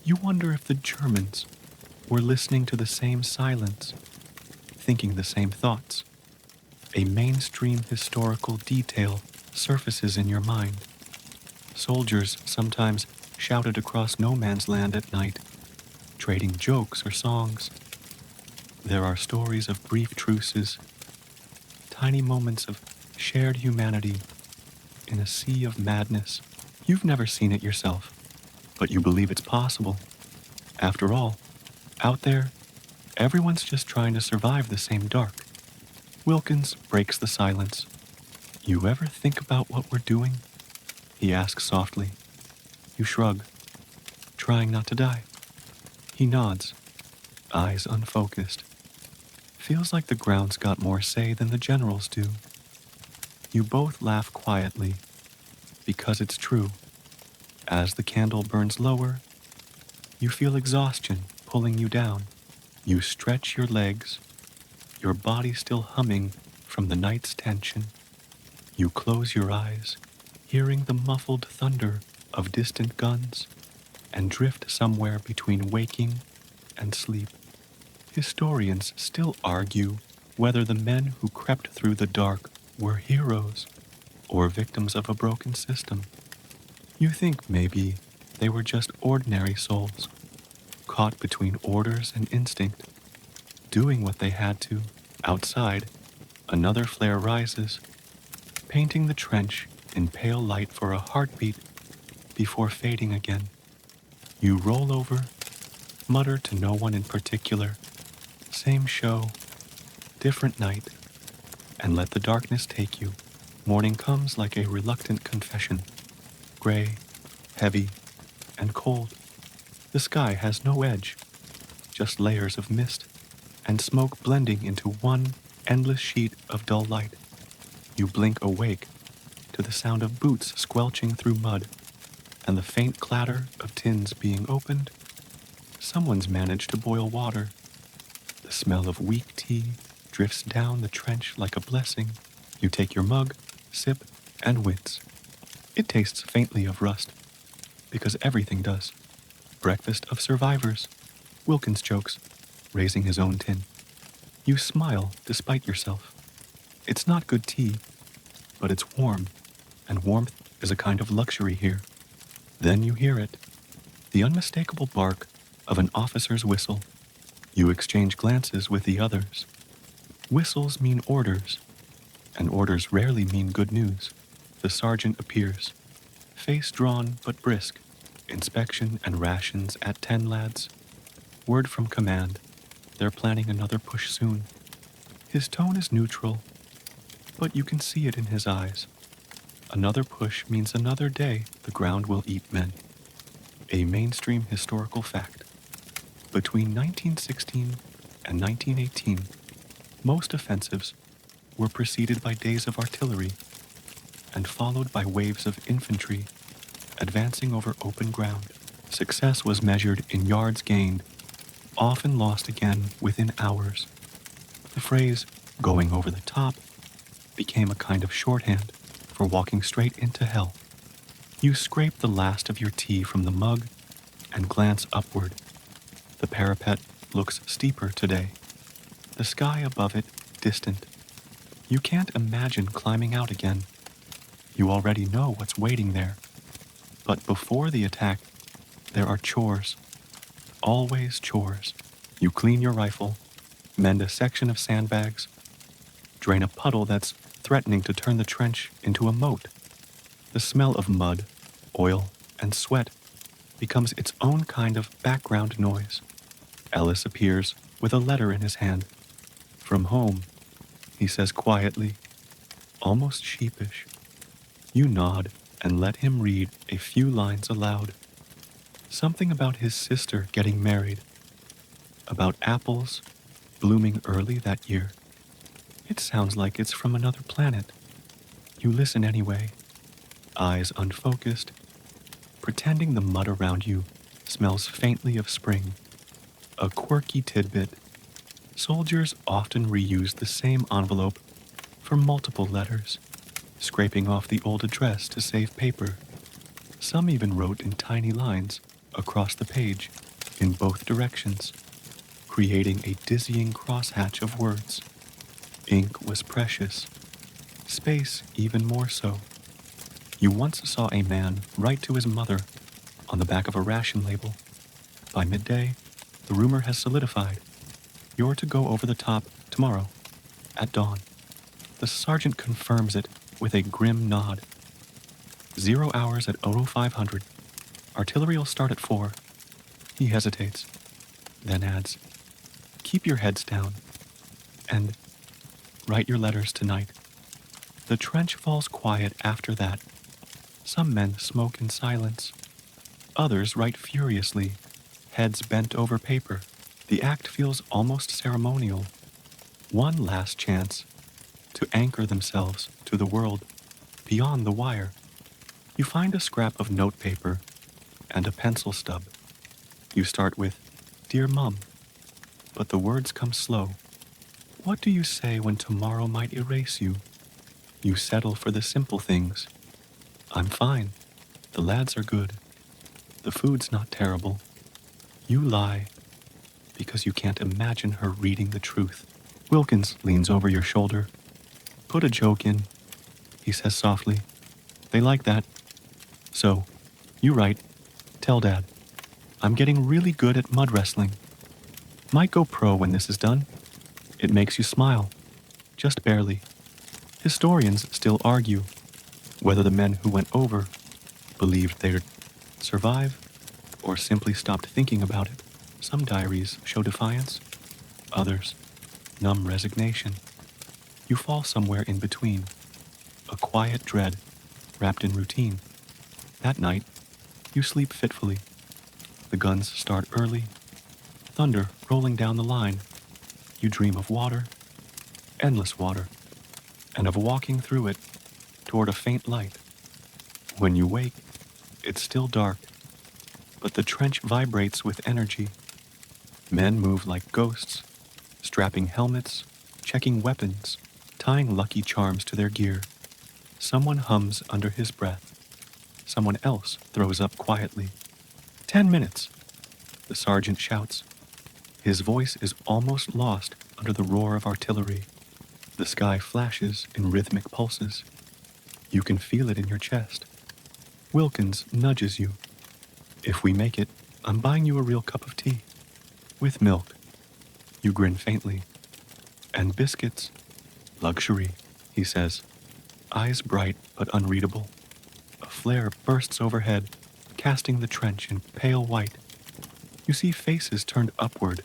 You wonder if the Germans were listening to the same silence, thinking the same thoughts. A mainstream historical detail surfaces in your mind. Soldiers sometimes shouted across no man's land at night, trading jokes or songs. There are stories of brief truces, tiny moments of shared humanity in a sea of madness. You've never seen it yourself, but you believe it's possible. After all, out there, everyone's just trying to survive the same dark. Wilkins breaks the silence. You ever think about what we're doing? he asks softly. You shrug, trying not to die. He nods, eyes unfocused. Feels like the ground's got more say than the generals do. You both laugh quietly, because it's true. As the candle burns lower, you feel exhaustion pulling you down. You stretch your legs, your body still humming from the night's tension. You close your eyes, hearing the muffled thunder of distant guns, and drift somewhere between waking and sleep. Historians still argue whether the men who crept through the dark were heroes or victims of a broken system. You think maybe they were just ordinary souls, caught between orders and instinct, doing what they had to. Outside, another flare rises, painting the trench in pale light for a heartbeat before fading again. You roll over, mutter to no one in particular, same show, different night, and let the darkness take you. Morning comes like a reluctant confession, gray, heavy, and cold. The sky has no edge, just layers of mist and smoke blending into one endless sheet of dull light. You blink awake to the sound of boots squelching through mud and the faint clatter of tins being opened. Someone's managed to boil water. The smell of weak tea drifts down the trench like a blessing. You take your mug, sip, and wince. It tastes faintly of rust, because everything does. Breakfast of survivors. Wilkins jokes, raising his own tin. You smile despite yourself. It's not good tea, but it's warm, and warmth is a kind of luxury here. Then you hear it, the unmistakable bark of an officer's whistle. You exchange glances with the others. Whistles mean orders, and orders rarely mean good news. The sergeant appears, face drawn but brisk. Inspection and rations at 10, lads. Word from command. They're planning another push soon. His tone is neutral, but you can see it in his eyes. Another push means another day the ground will eat men. A mainstream historical fact. Between 1916 and 1918, most offensives were preceded by days of artillery and followed by waves of infantry advancing over open ground. Success was measured in yards gained, often lost again within hours. The phrase, going over the top, became a kind of shorthand for walking straight into hell. You scrape the last of your tea from the mug and glance upward. The parapet looks steeper today. The sky above it distant. You can't imagine climbing out again. You already know what's waiting there. But before the attack, there are chores. Always chores. You clean your rifle, mend a section of sandbags, drain a puddle that's threatening to turn the trench into a moat. The smell of mud, oil, and sweat becomes its own kind of background noise. Ellis appears with a letter in his hand. From home, he says quietly, almost sheepish. You nod and let him read a few lines aloud. Something about his sister getting married, about apples blooming early that year. It sounds like it's from another planet. You listen anyway, eyes unfocused, pretending the mud around you smells faintly of spring. A quirky tidbit. Soldiers often reuse the same envelope for multiple letters, scraping off the old address to save paper. Some even wrote in tiny lines across the page in both directions, creating a dizzying crosshatch of words. Ink was precious, space even more so. You once saw a man write to his mother on the back of a ration label. By midday, the rumor has solidified. You're to go over the top tomorrow, at dawn. The sergeant confirms it with a grim nod. 0 hours at 0500. Artillery'll start at 4. He hesitates, then adds, keep your heads down, and write your letters tonight. The trench falls quiet after that. Some men smoke in silence. Others write furiously, heads bent over paper. The act feels almost ceremonial. One last chance to anchor themselves to the world beyond the wire. You find a scrap of notepaper and a pencil stub. You start with, "Dear Mum," but the words come slow. What do you say when tomorrow might erase you? You settle for the simple things. "I'm fine. The lads are good. The food's not terrible." You lie because you can't imagine her reading the truth. Wilkins leans over your shoulder. "Put a joke in," he says softly. "They like that." So, you write, "Tell Dad, I'm getting really good at mud wrestling. Might go pro when this is done." It makes you smile, just barely. Historians still argue whether the men who went over believed they'd survive or simply stopped thinking about it. Some diaries show defiance, others numb resignation. You fall somewhere in between, a quiet dread wrapped in routine. That night, you sleep fitfully. The guns start early, thunder rolling down the line. You dream of water, endless water, and of walking through it toward a faint light. When you wake, it's still dark, but the trench vibrates with energy. Men move like ghosts, strapping helmets, checking weapons, tying lucky charms to their gear. Someone hums under his breath. Someone else throws up quietly. 10 minutes, the sergeant shouts. His voice is almost lost under the roar of artillery. The sky flashes in rhythmic pulses. You can feel it in your chest. Wilkins nudges you. "If we make it, I'm buying you a real cup of tea. With milk." You grin faintly. "And biscuits." "Luxury," he says, eyes bright but unreadable. A flare bursts overhead, casting the trench in pale white. You see faces turned upward,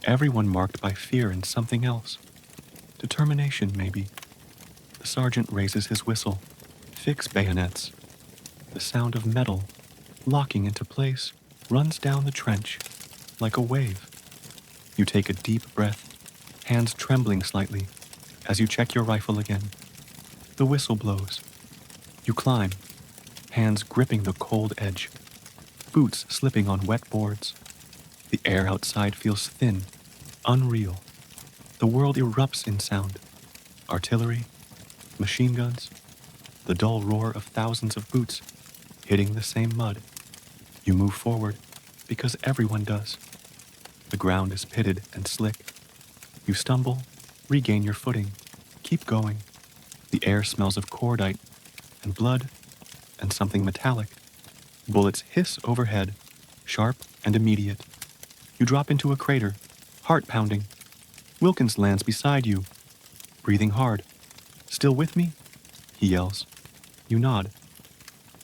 everyone marked by fear and something else. Determination, maybe. The sergeant raises his whistle. "Fix bayonets." The sound of metal, locking into place, runs down the trench like a wave. You take a deep breath, hands trembling slightly, as you check your rifle again. The whistle blows. You climb, hands gripping the cold edge, boots slipping on wet boards. The air outside feels thin, unreal. The world erupts in sound. Artillery, machine guns, the dull roar of thousands of boots hitting the same mud. You move forward because everyone does. The ground is pitted and slick. You stumble, regain your footing, keep going. The air smells of cordite and blood and something metallic. Bullets hiss overhead, sharp and immediate. You drop into a crater, heart pounding. Wilkins lands beside you, breathing hard. "Still with me?" he yells. You nod.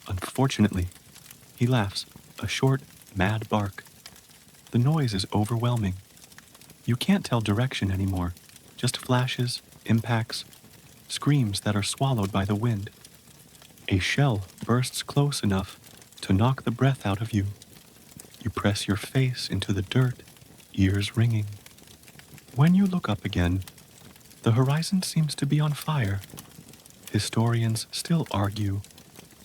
"Unfortunately," he laughs, a short, mad bark. The noise is overwhelming. You can't tell direction anymore, just flashes, impacts, screams that are swallowed by the wind. A shell bursts close enough to knock the breath out of you. You press your face into the dirt, ears ringing. When you look up again, the horizon seems to be on fire. Historians still argue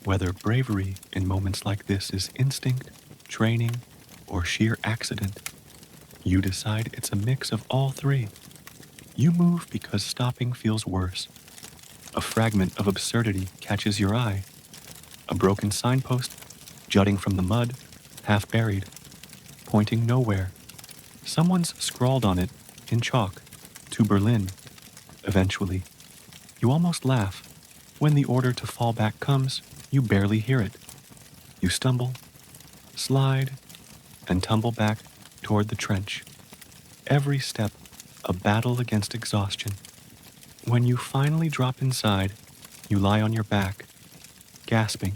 whether bravery in moments like this is instinct, training, or sheer accident. You decide it's a mix of all three. You move because stopping feels worse. A fragment of absurdity catches your eye. A broken signpost, jutting from the mud, half buried, pointing nowhere. Someone's scrawled on it, in chalk, "To Berlin." Eventually, you almost laugh. When the order to fall back comes, you barely hear it. You stumble, slide, and tumble back toward the trench. Every step, a battle against exhaustion. When you finally drop inside, you lie on your back, gasping,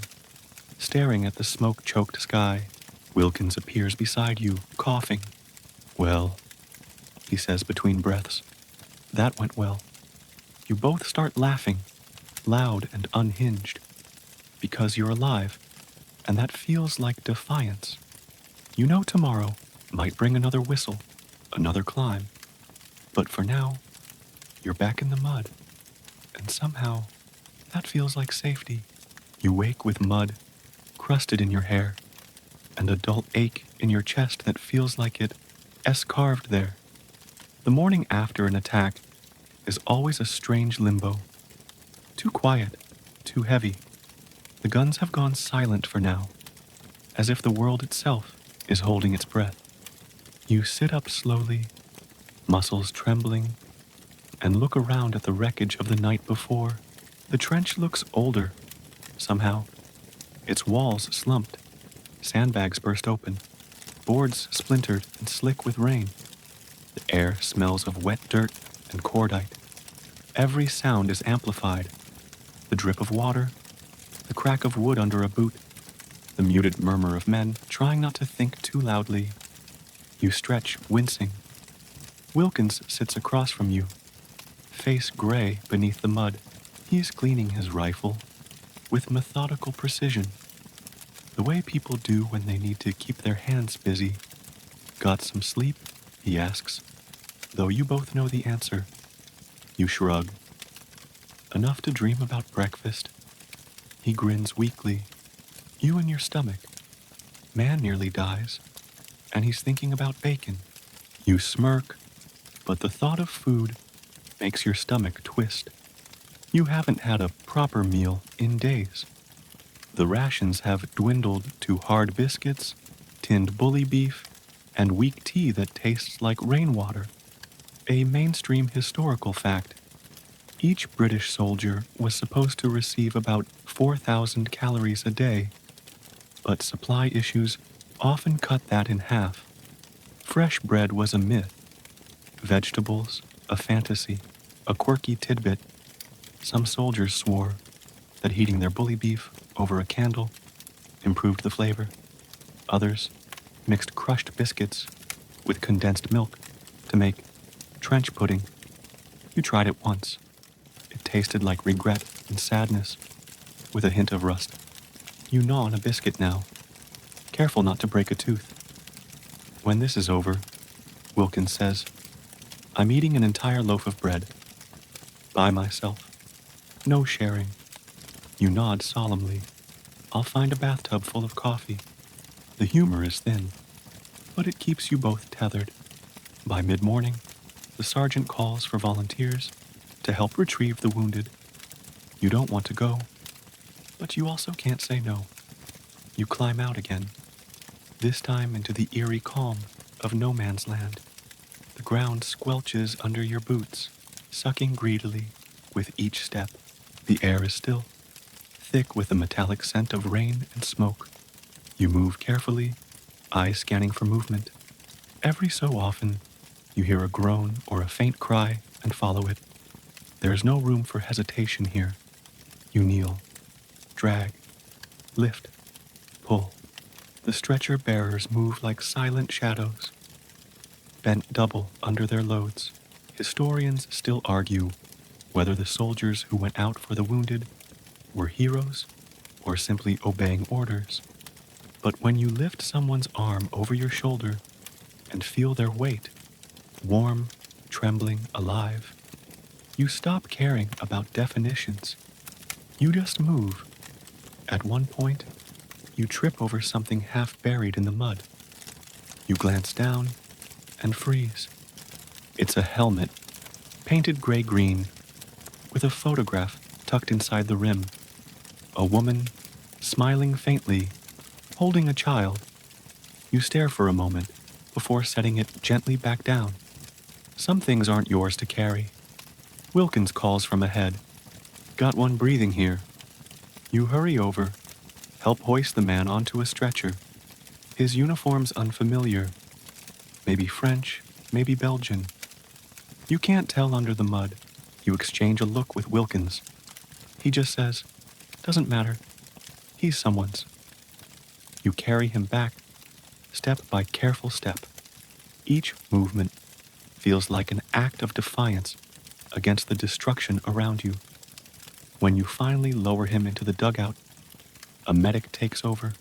staring at the smoke-choked sky. Wilkins appears beside you, coughing. "Well," he says between breaths, "that went well." You both start laughing, loud and unhinged. because you're alive, and that feels like defiance. You know tomorrow might bring another whistle, another climb, but for now, you're back in the mud, and somehow that feels like safety. You wake with mud crusted in your hair, and a dull ache in your chest that feels like it S-carved there. The morning after an attack is always a strange limbo. Too quiet, too heavy. The guns have gone silent for now, as if the world itself is holding its breath. You sit up slowly, muscles trembling, and look around at the wreckage of the night before. The trench looks older, somehow. Its walls slumped, sandbags burst open, boards splintered and slick with rain. The air smells of wet dirt and cordite. Every sound is amplified. The drip of water, the crack of wood under a boot, the muted murmur of men trying not to think too loudly. You stretch, wincing. Wilkins sits across from you, face gray beneath the mud. He's cleaning his rifle with methodical precision, the way people do when they need to keep their hands busy. Got some sleep? He asks, though you both know the answer. You shrug. Enough to dream about breakfast? He grins weakly. You in your stomach. Man nearly dies, and he's thinking about bacon. You smirk, but the thought of food makes your stomach twist. You haven't had a proper meal in days. The rations have dwindled to hard biscuits, tinned bully beef, and weak tea that tastes like rainwater. A mainstream historical fact. Each British soldier was supposed to receive about 4,000 calories a day, but supply issues often cut that in half. Fresh bread was a myth, vegetables a fantasy, a quirky tidbit. Some soldiers swore that heating their bully beef over a candle improved the flavor. Others mixed crushed biscuits with condensed milk to make trench pudding. You tried it once. It tasted like regret and sadness, with a hint of rust. You gnaw on a biscuit now, careful not to break a tooth. When this is over, Wilkins says, I'm eating an entire loaf of bread. By myself. No sharing. You nod solemnly. I'll find a bathtub full of coffee. The humor is thin, but it keeps you both tethered. By mid-morning, the sergeant calls for volunteers to help retrieve the wounded. You don't want to go, but you also can't say no. You climb out again, this time into the eerie calm of no man's land. The ground squelches under your boots, sucking greedily with each step. The air is still, thick with the metallic scent of rain and smoke. You move carefully, eyes scanning for movement. Every so often, you hear a groan or a faint cry and follow it. There is no room for hesitation here. You kneel, drag, lift, pull. The stretcher bearers move like silent shadows, bent double under their loads. Historians still argue whether the soldiers who went out for the wounded were heroes or simply obeying orders. But when you lift someone's arm over your shoulder and feel their weight, warm, trembling, alive, you stop caring about definitions. You just move. At one point, you trip over something half buried in the mud. You glance down and freeze. It's a helmet, painted gray-green, with a photograph tucked inside the rim. A woman, smiling faintly, holding a child. You stare for a moment before setting it gently back down. Some things aren't yours to carry. Wilkins calls from ahead. Got one breathing here. You hurry over, help hoist the man onto a stretcher. His uniform's unfamiliar. Maybe French, maybe Belgian. You can't tell under the mud. You exchange a look with Wilkins. He just says, doesn't matter. He's someone's. You carry him back, step by careful step. Each movement feels like an act of defiance against the destruction around you. When you finally lower him into the dugout, A medic takes over.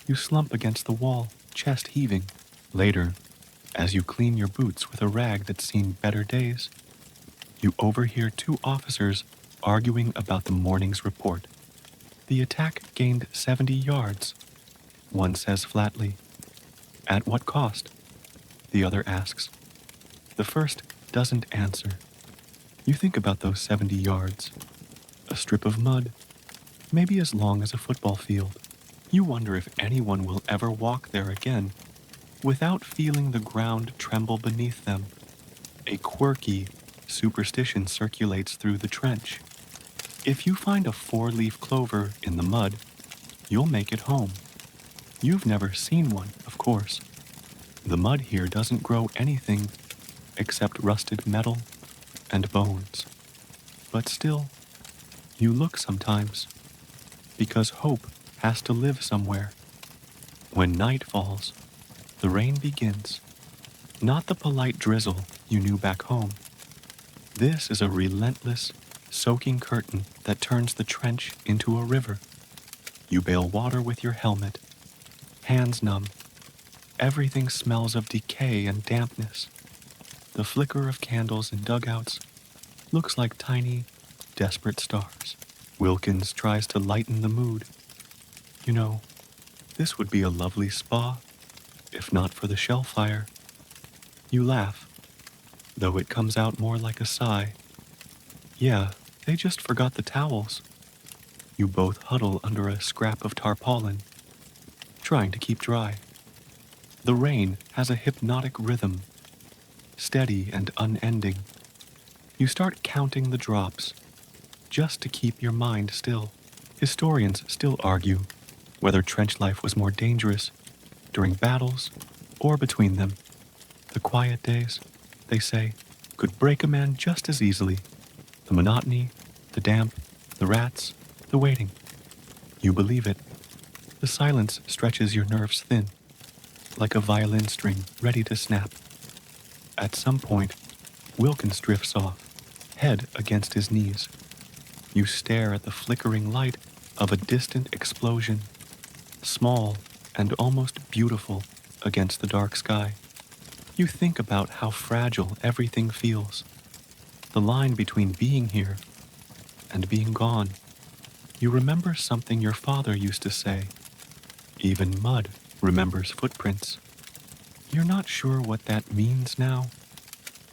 You slump against the wall, chest heaving. Later, as you clean your boots with a rag that's seen better days, you overhear two officers arguing about the morning's report. The attack gained 70 yards. One says flatly, "At what cost?" The other asks. The first doesn't answer. You think about those 70 yards. A strip of mud, maybe as long as a football field. You wonder if anyone will ever walk there again without feeling the ground tremble beneath them. A quirky superstition circulates through the trench. If you find a four-leaf clover in the mud, you'll make it home. You've never seen one, of course. The mud here doesn't grow anything except rusted metal and bones. But still, you look sometimes, because hope has to live somewhere. When night falls, the rain begins. Not the polite drizzle you knew back home. This is a relentless, soaking curtain that turns the trench into a river. You bail water with your helmet, hands numb. Everything smells of decay and dampness. The flicker of candles in dugouts looks like tiny, desperate stars. Wilkins tries to lighten the mood. You know, this would be a lovely spa, if not for the shell fire. You laugh, though it comes out more like a sigh. Yeah, they just forgot the towels. You both huddle under a scrap of tarpaulin, trying to keep dry. The rain has a hypnotic rhythm, steady and unending. You start counting the drops, just to keep your mind still. Historians still argue whether trench life was more dangerous during battles or between them. The quiet days, they say, could break a man just as easily. The monotony, the damp, the rats, the waiting. You believe it. The silence stretches your nerves thin, like a violin string ready to snap. At some point, Wilkins drifts off, head against his knees. You stare at the flickering light of a distant explosion, small and almost beautiful against the dark sky. You think about how fragile everything feels, the line between being here and being gone. You remember something your father used to say, even mud remembers footprints. You're not sure what that means now,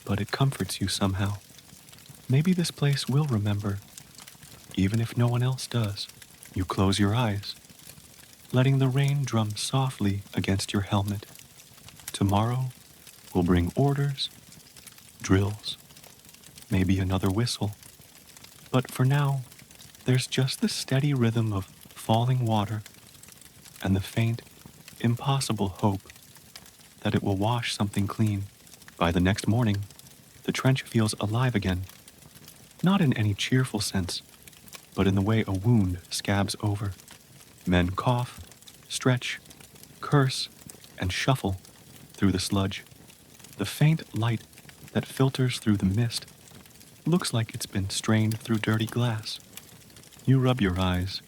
but it comforts you somehow. Maybe this place will remember, even if no one else does. You close your eyes, letting the rain drum softly against your helmet. Tomorrow will bring orders, drills, maybe another whistle. But for now, there's just the steady rhythm of falling water and the faint, impossible hope that it will wash something clean. By the next morning, the trench feels alive again. Not in any cheerful sense, but in the way a wound scabs over. Men cough, stretch, curse, and shuffle through the sludge. The faint light that filters through the mist looks like it's been strained through dirty glass. You rub your eyes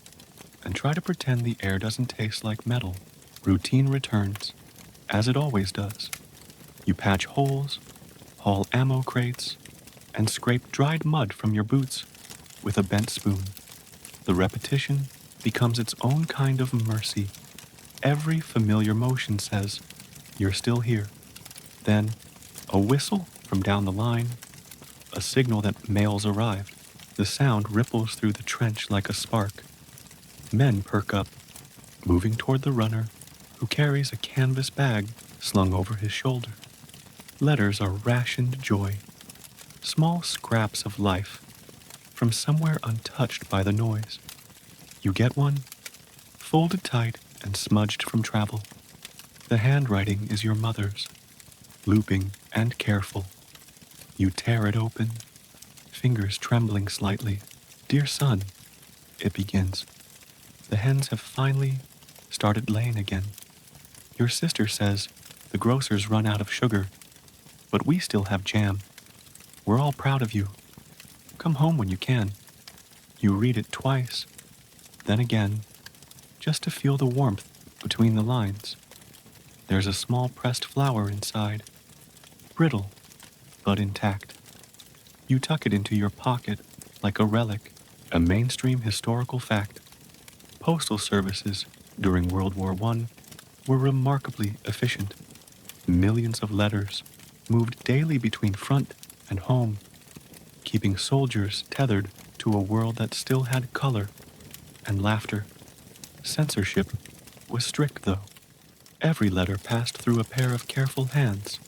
and try to pretend the air doesn't taste like metal. Routine returns, as it always does. You patch holes, haul ammo crates, and scrape dried mud from your boots with a bent spoon. The repetition becomes its own kind of mercy. Every familiar motion says, "You're still here." Then, a whistle from down the line, a signal that mail's arrived. The sound ripples through the trench like a spark. Men perk up, moving toward the runner, who carries a canvas bag slung over his shoulder. Letters are rationed joy, small scraps of life from somewhere untouched by the noise. You get one, folded tight and smudged from travel. The handwriting is your mother's, looping and careful. You tear it open, fingers trembling slightly. "Dear son," it begins. "The hens have finally started laying again. Your sister says the grocers run out of sugar, but we still have jam. We're all proud of you. Come home when you can." You read it twice, then again, just to feel the warmth between the lines. There's a small pressed flower inside, brittle but intact. You tuck it into your pocket like a relic, a mainstream historical fact. Postal services during World War I were remarkably efficient. Millions of letters moved daily between front and home, keeping soldiers tethered to a world that still had color and laughter. Censorship was strict, though. Every letter passed through a pair of careful hands,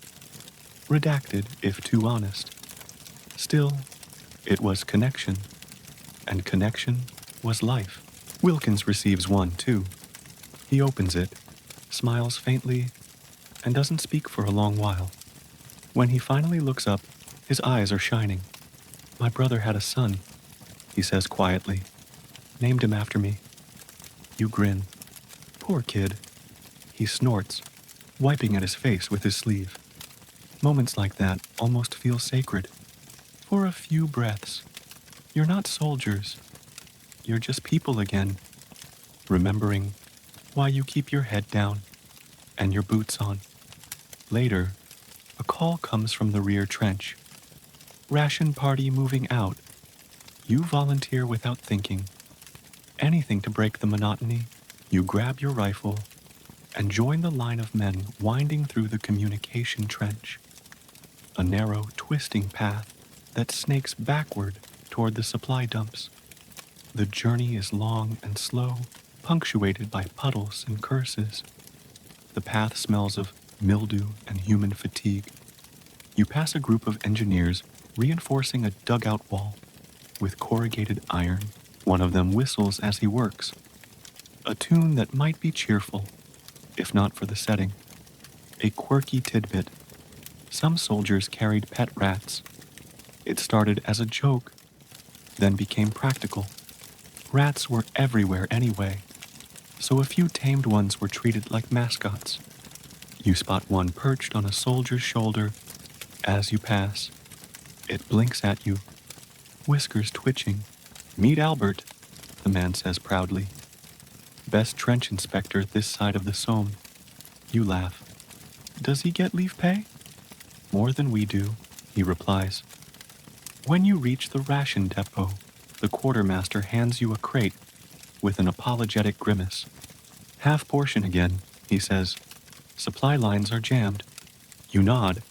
redacted if too honest. Still, it was connection, and connection was life. Wilkins receives one, too. He opens it, smiles faintly, and doesn't speak for a long while. When he finally looks up, his eyes are shining. "My brother had a son," he says quietly. "Named him after me." You grin. "Poor kid." He snorts, wiping at his face with his sleeve. Moments like that almost feel sacred. For a few breaths, you're not soldiers. You're just people again, remembering why you keep your head down and your boots on. Later, a call comes from the rear trench. Ration party moving out. You volunteer without thinking. Anything to break the monotony. You grab your rifle and join the line of men winding through the communication trench. A narrow, twisting path that snakes backward toward the supply dumps. The journey is long and slow, punctuated by puddles and curses. The path smells of mildew and human fatigue. You pass a group of engineers reinforcing a dugout wall with corrugated iron. One of them whistles as he works, a tune that might be cheerful, if not for the setting. A quirky tidbit. Some soldiers carried pet rats. It started as a joke, then became practical. Rats were everywhere anyway, so a few tamed ones were treated like mascots. You spot one perched on a soldier's shoulder as you pass. It blinks at you, whiskers twitching. "Meet Albert," the man says proudly. "Best trench inspector this side of the Somme." You laugh. "Does he get leave pay?" "More than we do," he replies. When you reach the ration depot, the quartermaster hands you a crate with an apologetic grimace. "Half portion again," he says. "Supply lines are jammed." You nod,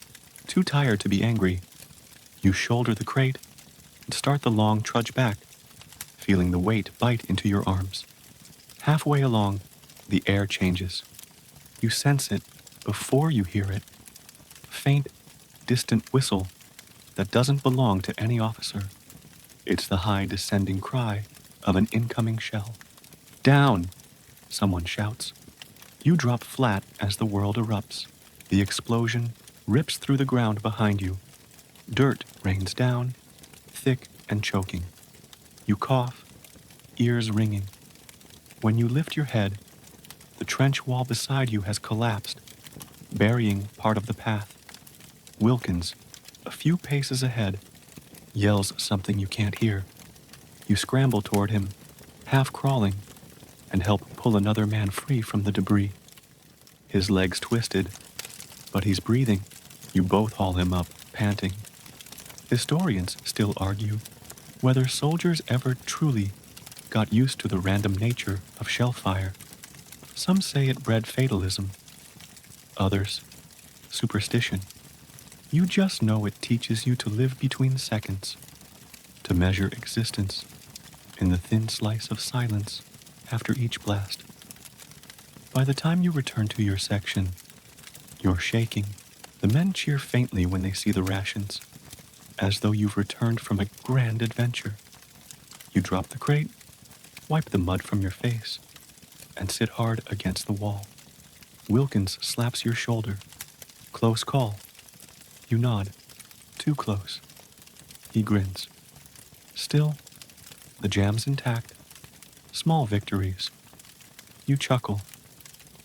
too tired to be angry. You shoulder the crate and start the long trudge back, feeling the weight bite into your arms. Halfway along, the air changes. You sense it before you hear it. Faint, distant whistle that doesn't belong to any officer. It's the high descending cry of an incoming shell. "Down!" someone shouts. You drop flat as the world erupts. The explosion rips through the ground behind you. Dirt rains down, thick and choking. You cough, ears ringing. When you lift your head, the trench wall beside you has collapsed, burying part of the path. Wilkins, a few paces ahead, yells something you can't hear. You scramble toward him, half crawling, and help pull another man free from the debris. His legs twisted, but he's breathing. You both haul him up, panting. Historians still argue whether soldiers ever truly got used to the random nature of shell fire. Some say it bred fatalism. Others, superstition. You just know it teaches you to live between seconds, to measure existence in the thin slice of silence after each blast. By the time you return to your section, you're shaking. The men cheer faintly when they see the rations, as though you've returned from a grand adventure. You drop the crate, wipe the mud from your face, and sit hard against the wall. Wilkins slaps your shoulder. "Close call." You nod. "Too close." He grins. Still, the jam's intact. Small victories. You chuckle,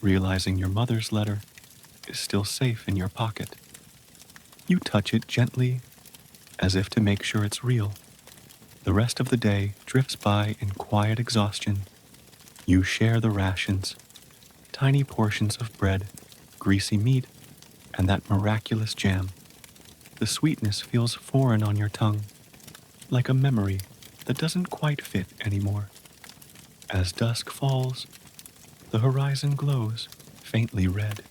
realizing your mother's letter is still safe in your pocket. You touch it gently, as if to make sure it's real. The rest of the day drifts by in quiet exhaustion. You share the rations, tiny portions of bread, greasy meat, and that miraculous jam. The sweetness feels foreign on your tongue, like a memory that doesn't quite fit anymore. As dusk falls, the horizon glows faintly red.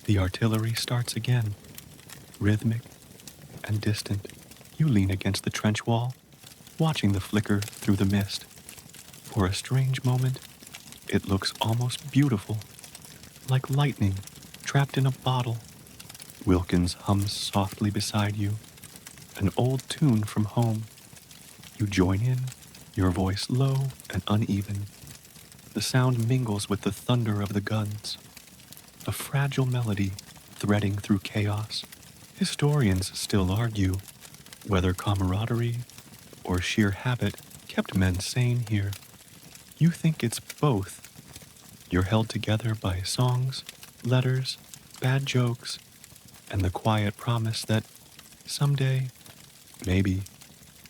The artillery starts again, rhythmic and distant. You lean against the trench wall, watching the flicker through the mist. For a strange moment, it looks almost beautiful, like lightning trapped in a bottle. Wilkins hums softly beside you, an old tune from home. You join in, your voice low and uneven. The sound mingles with the thunder of the guns, a fragile melody threading through chaos. Historians still argue whether camaraderie or sheer habit kept men sane here. You think it's both. You're held together by songs, letters, bad jokes, and the quiet promise that someday, maybe,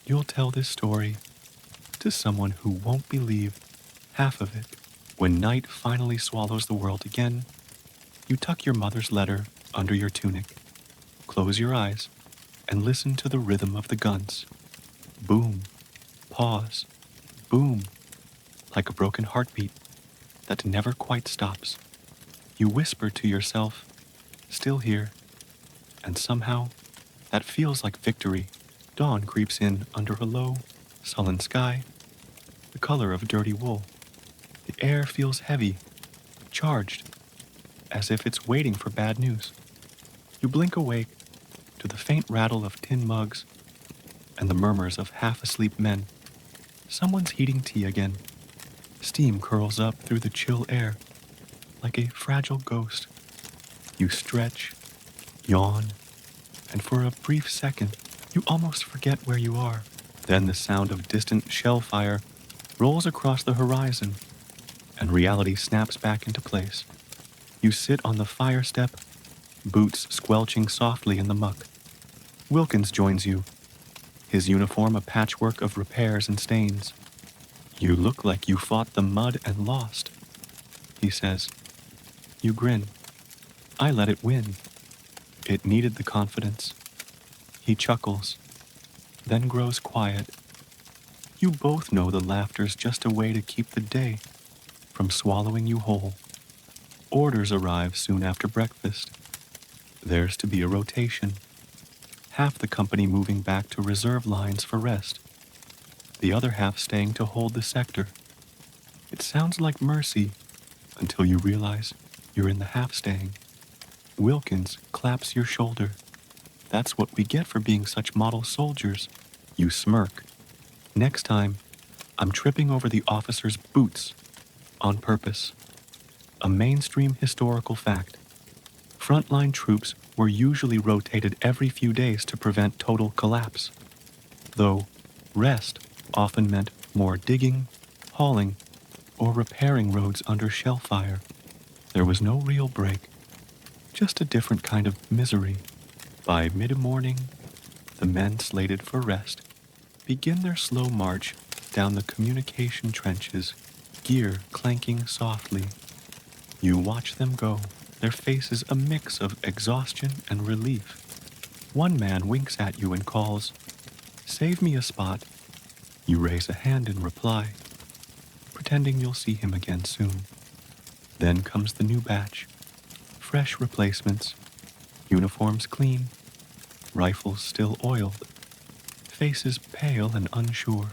you'll tell this story to someone who won't believe half of it. When night finally swallows the world again, you tuck your mother's letter under your tunic, close your eyes, and listen to the rhythm of the guns. Boom, pause, boom, like a broken heartbeat that never quite stops. You whisper to yourself, still here, and somehow that feels like victory. Dawn creeps in under a low, sullen sky, the color of dirty wool. The air feels heavy, charged, as if it's waiting for bad news. You blink awake to the faint rattle of tin mugs and the murmurs of half-asleep men. Someone's heating tea again. Steam curls up through the chill air like a fragile ghost. You stretch, yawn, and for a brief second, you almost forget where you are. Then the sound of distant shell fire rolls across the horizon, and reality snaps back into place. You sit on the fire step, boots squelching softly in the muck. Wilkins joins you, his uniform a patchwork of repairs and stains. You look like you fought the mud and lost, he says. You grin. I let it win. It needed the confidence. He chuckles, then grows quiet. You both know the laughter's just a way to keep the day from swallowing you whole. Orders arrive soon after breakfast. There's to be a rotation. Half the company moving back to reserve lines for rest. The other half staying to hold the sector. It sounds like mercy until you realize you're in the half-staying. Wilkins claps your shoulder. That's what we get for being such model soldiers. You smirk. Next time, I'm tripping over the officer's boots on purpose. A mainstream historical fact. Frontline troops were usually rotated every few days to prevent total collapse, though rest often meant more digging, hauling, or repairing roads under shell fire. There was no real break, just a different kind of misery. By mid-morning, the men slated for rest begin their slow march down the communication trenches, gear clanking softly. You watch them go, their faces a mix of exhaustion and relief. One man winks at you and calls, "Save me a spot." You raise a hand in reply, pretending you'll see him again soon. Then comes the new batch. Fresh replacements, uniforms clean, rifles still oiled, faces pale and unsure.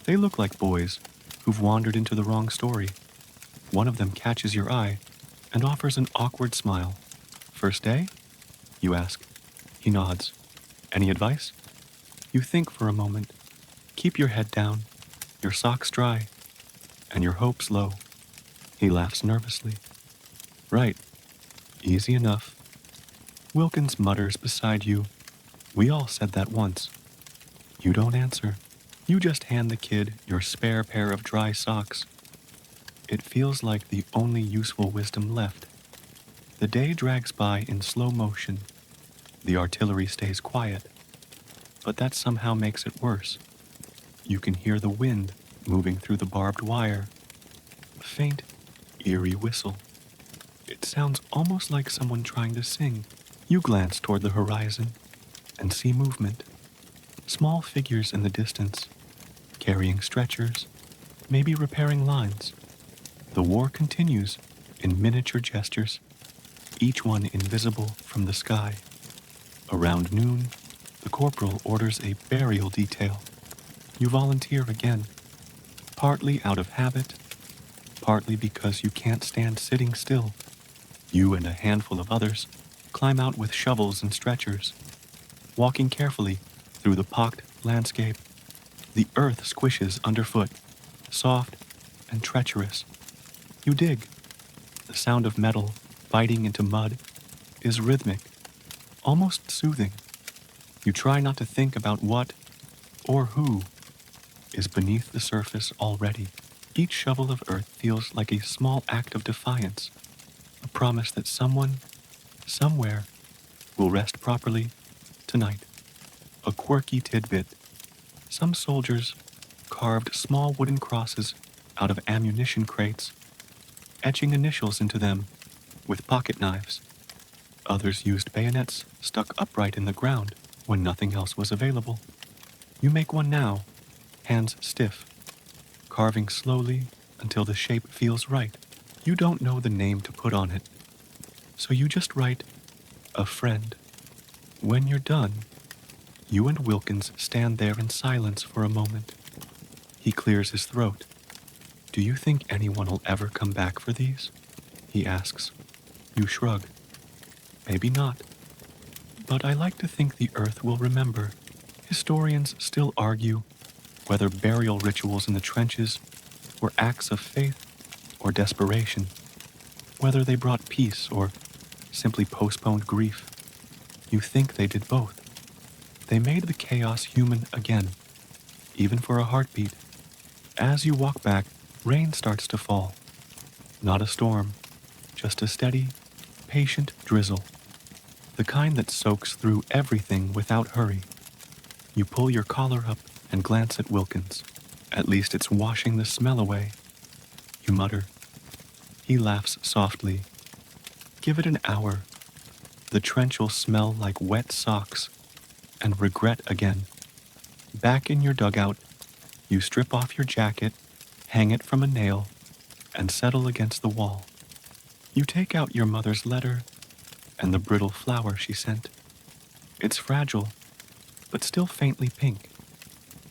They look like boys who've wandered into the wrong story. One of them catches your eye and offers an awkward smile. "First day?" you ask. He nods. "Any advice?" You think for a moment. Keep your head down, your socks dry, and your hopes low. He laughs nervously. "Right. Easy enough." Wilkins mutters beside you. "We all said that once." You don't answer. You just hand the kid your spare pair of dry socks. It feels like the only useful wisdom left. The day drags by in slow motion. The artillery stays quiet, but that somehow makes it worse. You can hear the wind moving through the barbed wire, A faint, eerie whistle. It sounds almost like someone trying to sing. You glance toward the horizon and see movement. Small figures in the distance, carrying stretchers, maybe repairing lines. The war continues in miniature gestures, each one invisible from the sky. Around noon, the corporal orders a burial detail. You volunteer again, partly out of habit, partly because you can't stand sitting still. You and a handful of others climb out with shovels and stretchers, walking carefully through the pocked landscape. The earth squishes underfoot, soft and treacherous. You dig. The sound of metal biting into mud is rhythmic, almost soothing. You try not to think about what or who is beneath the surface already. Each shovel of earth feels like a small act of defiance, a promise that someone, somewhere, will rest properly tonight. A quirky tidbit. Some soldiers carved small wooden crosses out of ammunition crates, etching initials into them with pocket knives. Others used bayonets stuck upright in the ground when nothing else was available. You make one now, hands stiff, carving slowly until the shape feels right. You don't know the name to put on it, so you just write, "A friend." When you're done, you and Wilkins stand there in silence for a moment. He clears his throat. "Do you think anyone will ever come back for these?" he asks. You shrug. "Maybe not. But I like to think the earth will remember." Historians still argue whether burial rituals in the trenches were acts of faith or desperation, whether they brought peace or simply postponed grief. You think they did both. They made the chaos human again, even for a heartbeat. As you walk back, rain starts to fall. Not a storm, just a steady, patient drizzle. The kind that soaks through everything without hurry. You pull your collar up and glance at Wilkins. At least it's washing the smell away. You mutter. He laughs softly. Give it an hour. The trench will smell like wet socks and regret again. Back in your dugout, you strip off your jacket, hang it from a nail, and settle against the wall. You take out your mother's letter and the brittle flower she sent. It's fragile, but still faintly pink.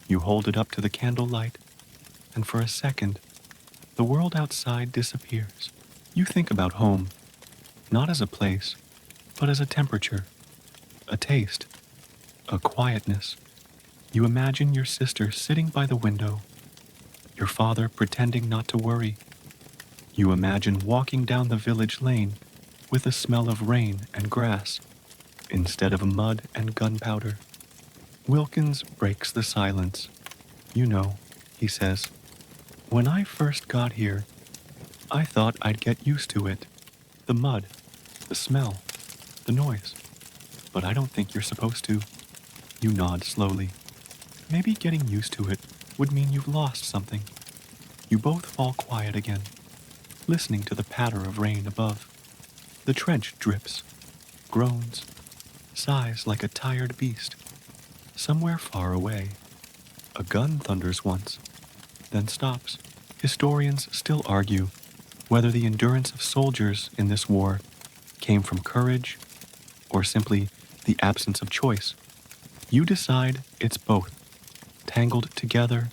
You hold it up to the candlelight, and for a second, the world outside disappears. You think about home, not as a place, but as a temperature, a taste, a quietness. You imagine your sister sitting by the window, your father pretending not to worry. You imagine walking down the village lane with the smell of rain and grass instead of mud and gunpowder. Wilkins breaks the silence. "You know," he says, "when I first got here, I thought I'd get used to it. The mud, the smell, the noise. But I don't think you're supposed to." You nod slowly. Maybe getting used to it would mean you've lost something. You both fall quiet again, listening to the patter of rain above. The trench drips, groans, sighs like a tired beast. Somewhere far away, a gun thunders once, then stops. Historians still argue whether the endurance of soldiers in this war came from courage or simply the absence of choice. You decide it's both, tangled together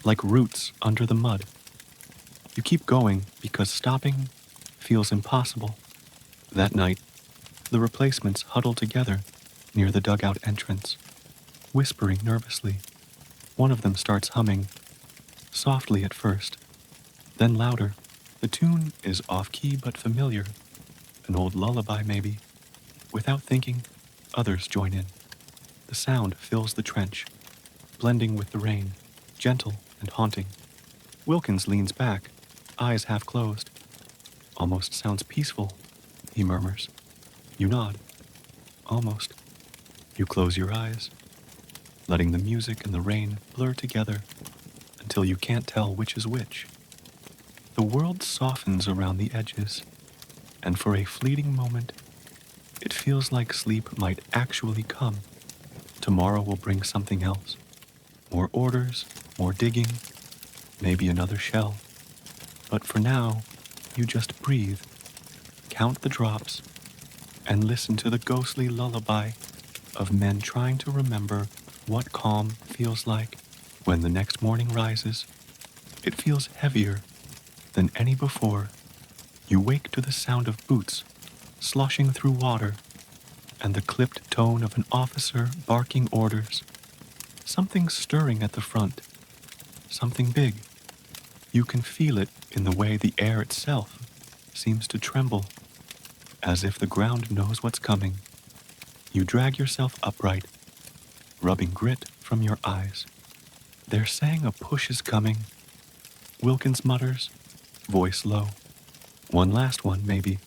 like roots under the mud. You keep going because stopping feels impossible. That night, the replacements huddle together near the dugout entrance, whispering nervously. One of them starts humming, softly at first, then louder. The tune is off-key but familiar, an old lullaby maybe. Without thinking, others join in. The sound fills the trench, blending with the rain, gentle and haunting. Wilkins leans back, eyes half closed. "Almost sounds peaceful," he murmurs. You nod. "Almost." You close your eyes, letting the music and the rain blur together until you can't tell which is which. The world softens around the edges, and for a fleeting moment, it feels like sleep might actually come. Tomorrow will bring something else. More orders, more digging, maybe another shell. But for now, you just breathe, count the drops, and listen to the ghostly lullaby of men trying to remember what calm feels like. When the next morning rises, it feels heavier than any before. You wake to the sound of boots sloshing through water and the clipped tone of an officer barking orders. Something stirring at the front, something big. You can feel it in the way the air itself seems to tremble, as if the ground knows what's coming. You drag yourself upright, rubbing grit from your eyes. They're saying a push is coming. Wilkins mutters, voice low. One last one, maybe.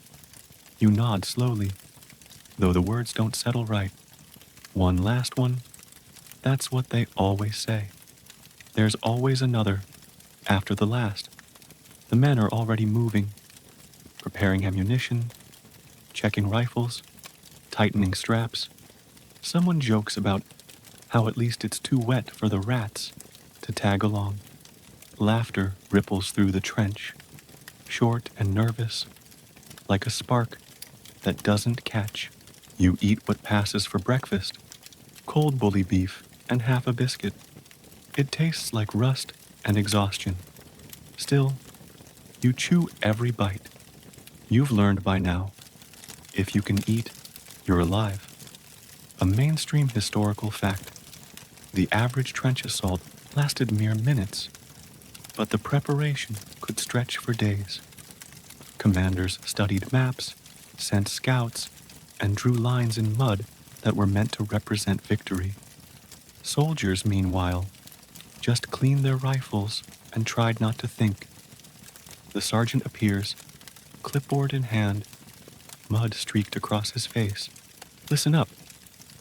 You nod slowly, though the words don't settle right. One last one, that's what they always say. There's always another, after the last. The men are already moving, preparing ammunition, checking rifles, tightening straps. Someone jokes about how at least it's too wet for the rats to tag along. Laughter ripples through the trench, short and nervous, like a spark that doesn't catch. You eat what passes for breakfast, cold bully beef and half a biscuit. It tastes like rust and exhaustion. Still, you chew every bite. You've learned by now, if you can eat, you're alive. A mainstream historical fact. The average trench assault lasted mere minutes, but the preparation could stretch for days. Commanders studied maps, sent scouts, and drew lines in mud that were meant to represent victory. Soldiers, meanwhile, just cleaned their rifles and tried not to think. The sergeant appears, clipboard in hand, mud streaked across his face. Listen up,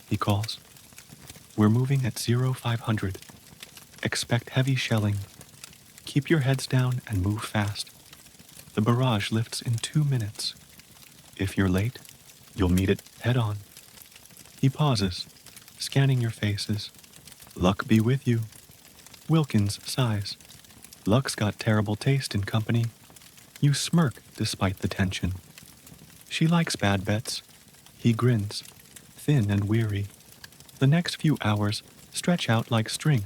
he calls. We're moving at 0500. Expect heavy shelling. Keep your heads down and move fast. The barrage lifts in 2 minutes. If you're late, you'll meet it head on. He pauses, scanning your faces. Luck be with you. Wilkins sighs. Luck's got terrible taste in company. You smirk despite the tension. She likes bad bets. He grins, thin and weary. The next few hours stretch out like string,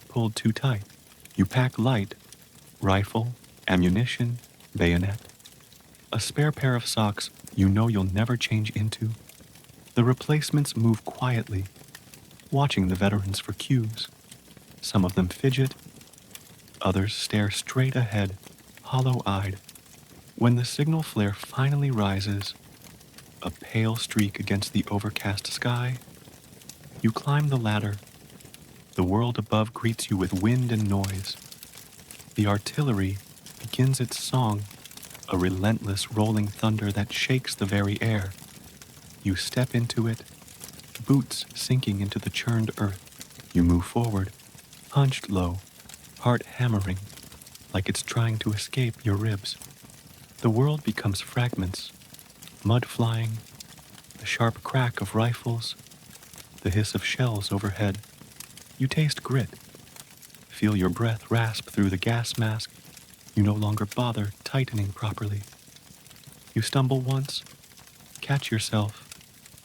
pulled too tight. You pack light, rifle, ammunition, bayonet. A spare pair of socks you know you'll never change into. The replacements move quietly, watching the veterans for cues. Some of them fidget, others stare straight ahead, hollow-eyed. When the signal flare finally rises, a pale streak against the overcast sky, you climb the ladder. The world above greets you with wind and noise. The artillery begins its song, a relentless rolling thunder that shakes the very air. You step into it, boots sinking into the churned earth. You move forward, hunched low, heart hammering, like it's trying to escape your ribs. The world becomes fragments, mud flying, the sharp crack of rifles, the hiss of shells overhead. You taste grit, feel your breath rasp through the gas mask. You no longer bother tightening properly. You stumble once, catch yourself,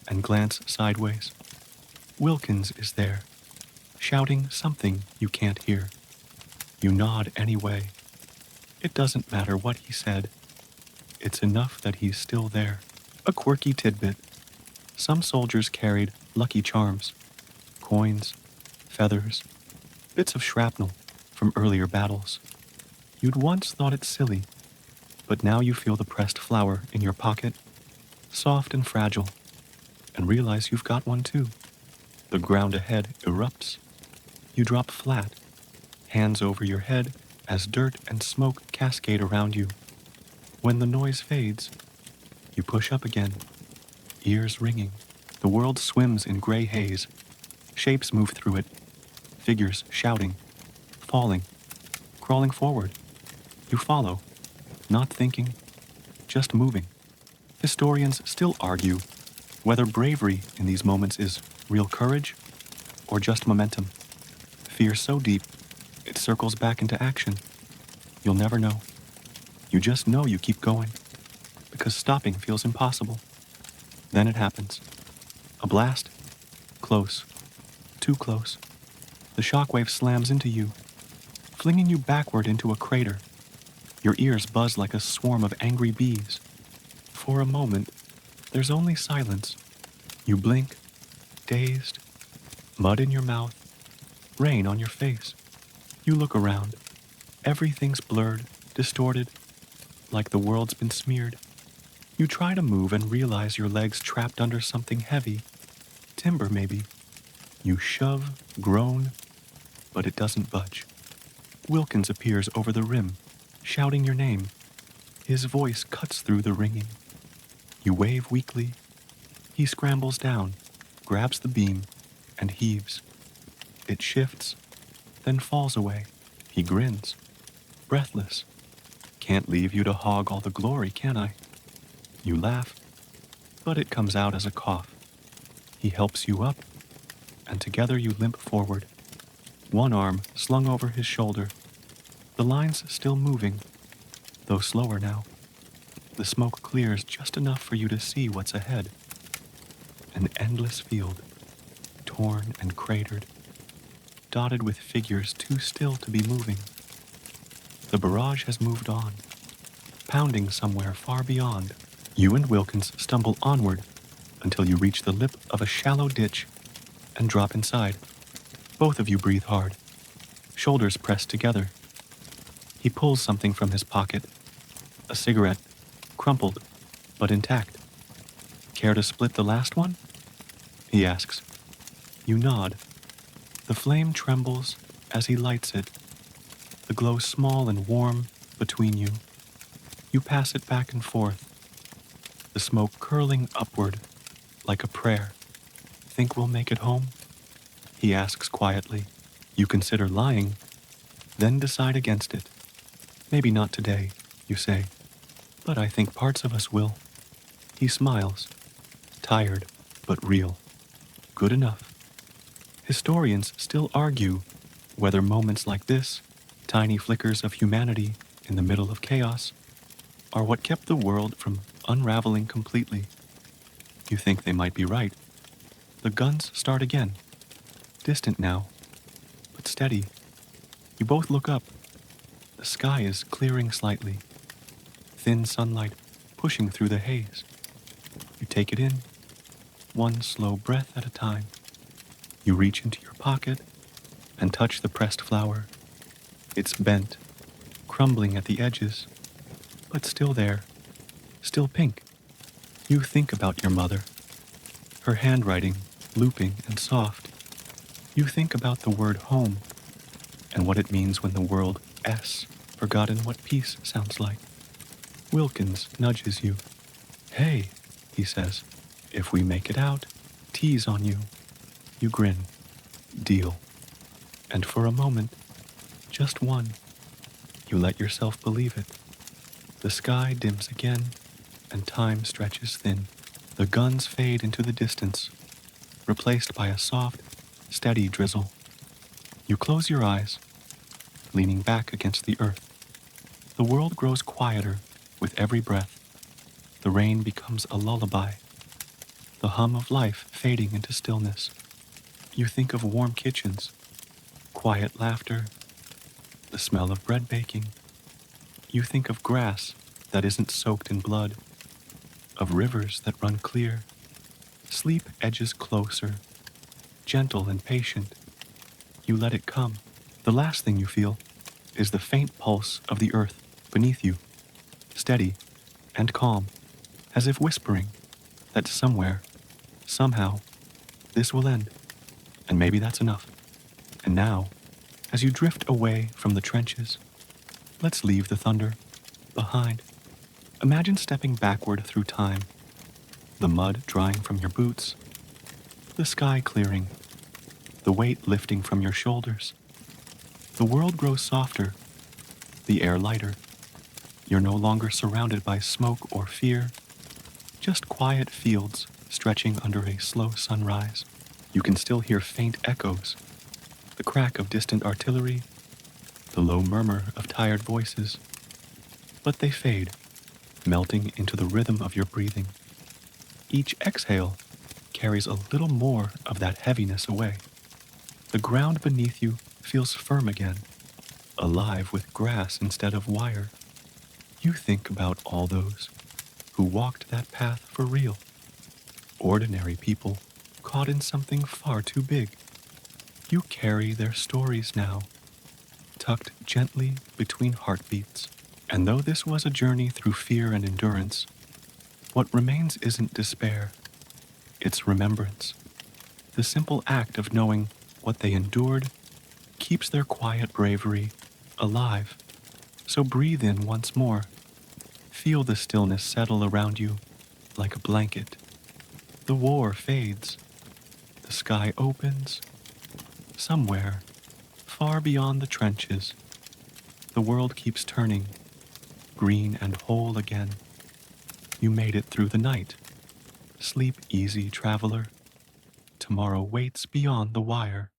and glance sideways. Wilkins is there, shouting something you can't hear. You nod anyway. It doesn't matter what he said. It's enough that he's still there. A quirky tidbit. Some soldiers carried lucky charms, coins, feathers, bits of shrapnel from earlier battles. You'd once thought it silly, but now you feel the pressed flower in your pocket, soft and fragile, and realize you've got one too. The ground ahead erupts. You drop flat, hands over your head as dirt and smoke cascade around you. When the noise fades, you push up again, ears ringing. The world swims in gray haze. Shapes move through it, figures shouting, falling, crawling forward. You follow, not thinking, just moving. Historians still argue whether bravery in these moments is real courage or just momentum. Fear so deep, it circles back into action. You'll never know. You just know you keep going, because stopping feels impossible. Then it happens. A blast. Close. Too close. The shockwave slams into you, flinging you backward into a crater. Your ears buzz like a swarm of angry bees. For a moment, there's only silence. You blink, dazed, mud in your mouth, rain on your face. You look around. Everything's blurred, distorted, like the world's been smeared. You try to move and realize your legs trapped under something heavy. Timber, maybe. You shove, groan, but it doesn't budge. Wilkins appears over the rim, shouting your name. His voice cuts through the ringing. You wave weakly. He scrambles down, grabs the beam, and heaves. It shifts, then falls away. He grins, breathless. Can't leave you to hog all the glory, can I? You laugh, but it comes out as a cough. He helps you up, and together you limp forward, one arm slung over his shoulder. The line's still moving, though slower now. The smoke clears just enough for you to see what's ahead. An endless field, torn and cratered, dotted with figures too still to be moving. The barrage has moved on, pounding somewhere far beyond. You and Wilkins stumble onward until you reach the lip of a shallow ditch and drop inside. Both of you breathe hard, shoulders pressed together. He pulls something from his pocket, a cigarette, crumpled but intact. Care to split the last one? He asks. You nod. The flame trembles as he lights it, the glow small and warm between you. You pass it back and forth, the smoke curling upward like a prayer. Think we'll make it home? He asks quietly. You consider lying, then decide against it. Maybe not today, you say, but I think parts of us will. He smiles, tired but real. Good enough. Historians still argue whether moments like this, tiny flickers of humanity in the middle of chaos, are what kept the world from unraveling completely. You think they might be right. The guns start again, distant now, but steady. You both look up. The sky is clearing slightly, thin sunlight pushing through the haze. You take it in, one slow breath at a time. You reach into your pocket and touch the pressed flower. It's bent, crumbling at the edges, but still there, still pink. You think about your mother, her handwriting looping and soft. You think about the word home and what it means when the world forgotten what peace sounds like. Wilkins nudges you. Hey, he says, if we make it out, tease on you. You grin. Deal. And for a moment, just one, you let yourself believe it. The sky dims again, and time stretches thin. The guns fade into the distance, replaced by a soft, steady drizzle. You close your eyes, leaning back against the earth. The world grows quieter with every breath. The rain becomes a lullaby, the hum of life fading into stillness. You think of warm kitchens, quiet laughter, the smell of bread baking. You think of grass that isn't soaked in blood, of rivers that run clear. Sleep edges closer, gentle and patient. You let it come. The last thing you feel is the faint pulse of the earth beneath you, steady and calm, as if whispering that somewhere, somehow, this will end. And maybe that's enough. And now, as you drift away from the trenches, let's leave the thunder behind. Imagine stepping backward through time, the mud drying from your boots, the sky clearing, the weight lifting from your shoulders. The world grows softer, the air lighter. You're no longer surrounded by smoke or fear, just quiet fields stretching under a slow sunrise. You can still hear faint echoes, the crack of distant artillery, the low murmur of tired voices, but they fade, melting into the rhythm of your breathing. Each exhale carries a little more of that heaviness away. The ground beneath you feels firm again, alive with grass instead of wire. You think about all those who walked that path for real, ordinary people caught in something far too big. You carry their stories now, tucked gently between heartbeats. And though this was a journey through fear and endurance, what remains isn't despair, it's remembrance. The simple act of knowing what they endured keeps their quiet bravery alive. So breathe in once more. Feel the stillness settle around you like a blanket. The war fades. The sky opens. Somewhere, far beyond the trenches, the world keeps turning, green and whole again. You made it through the night. Sleep easy, traveler. Tomorrow waits beyond the wire.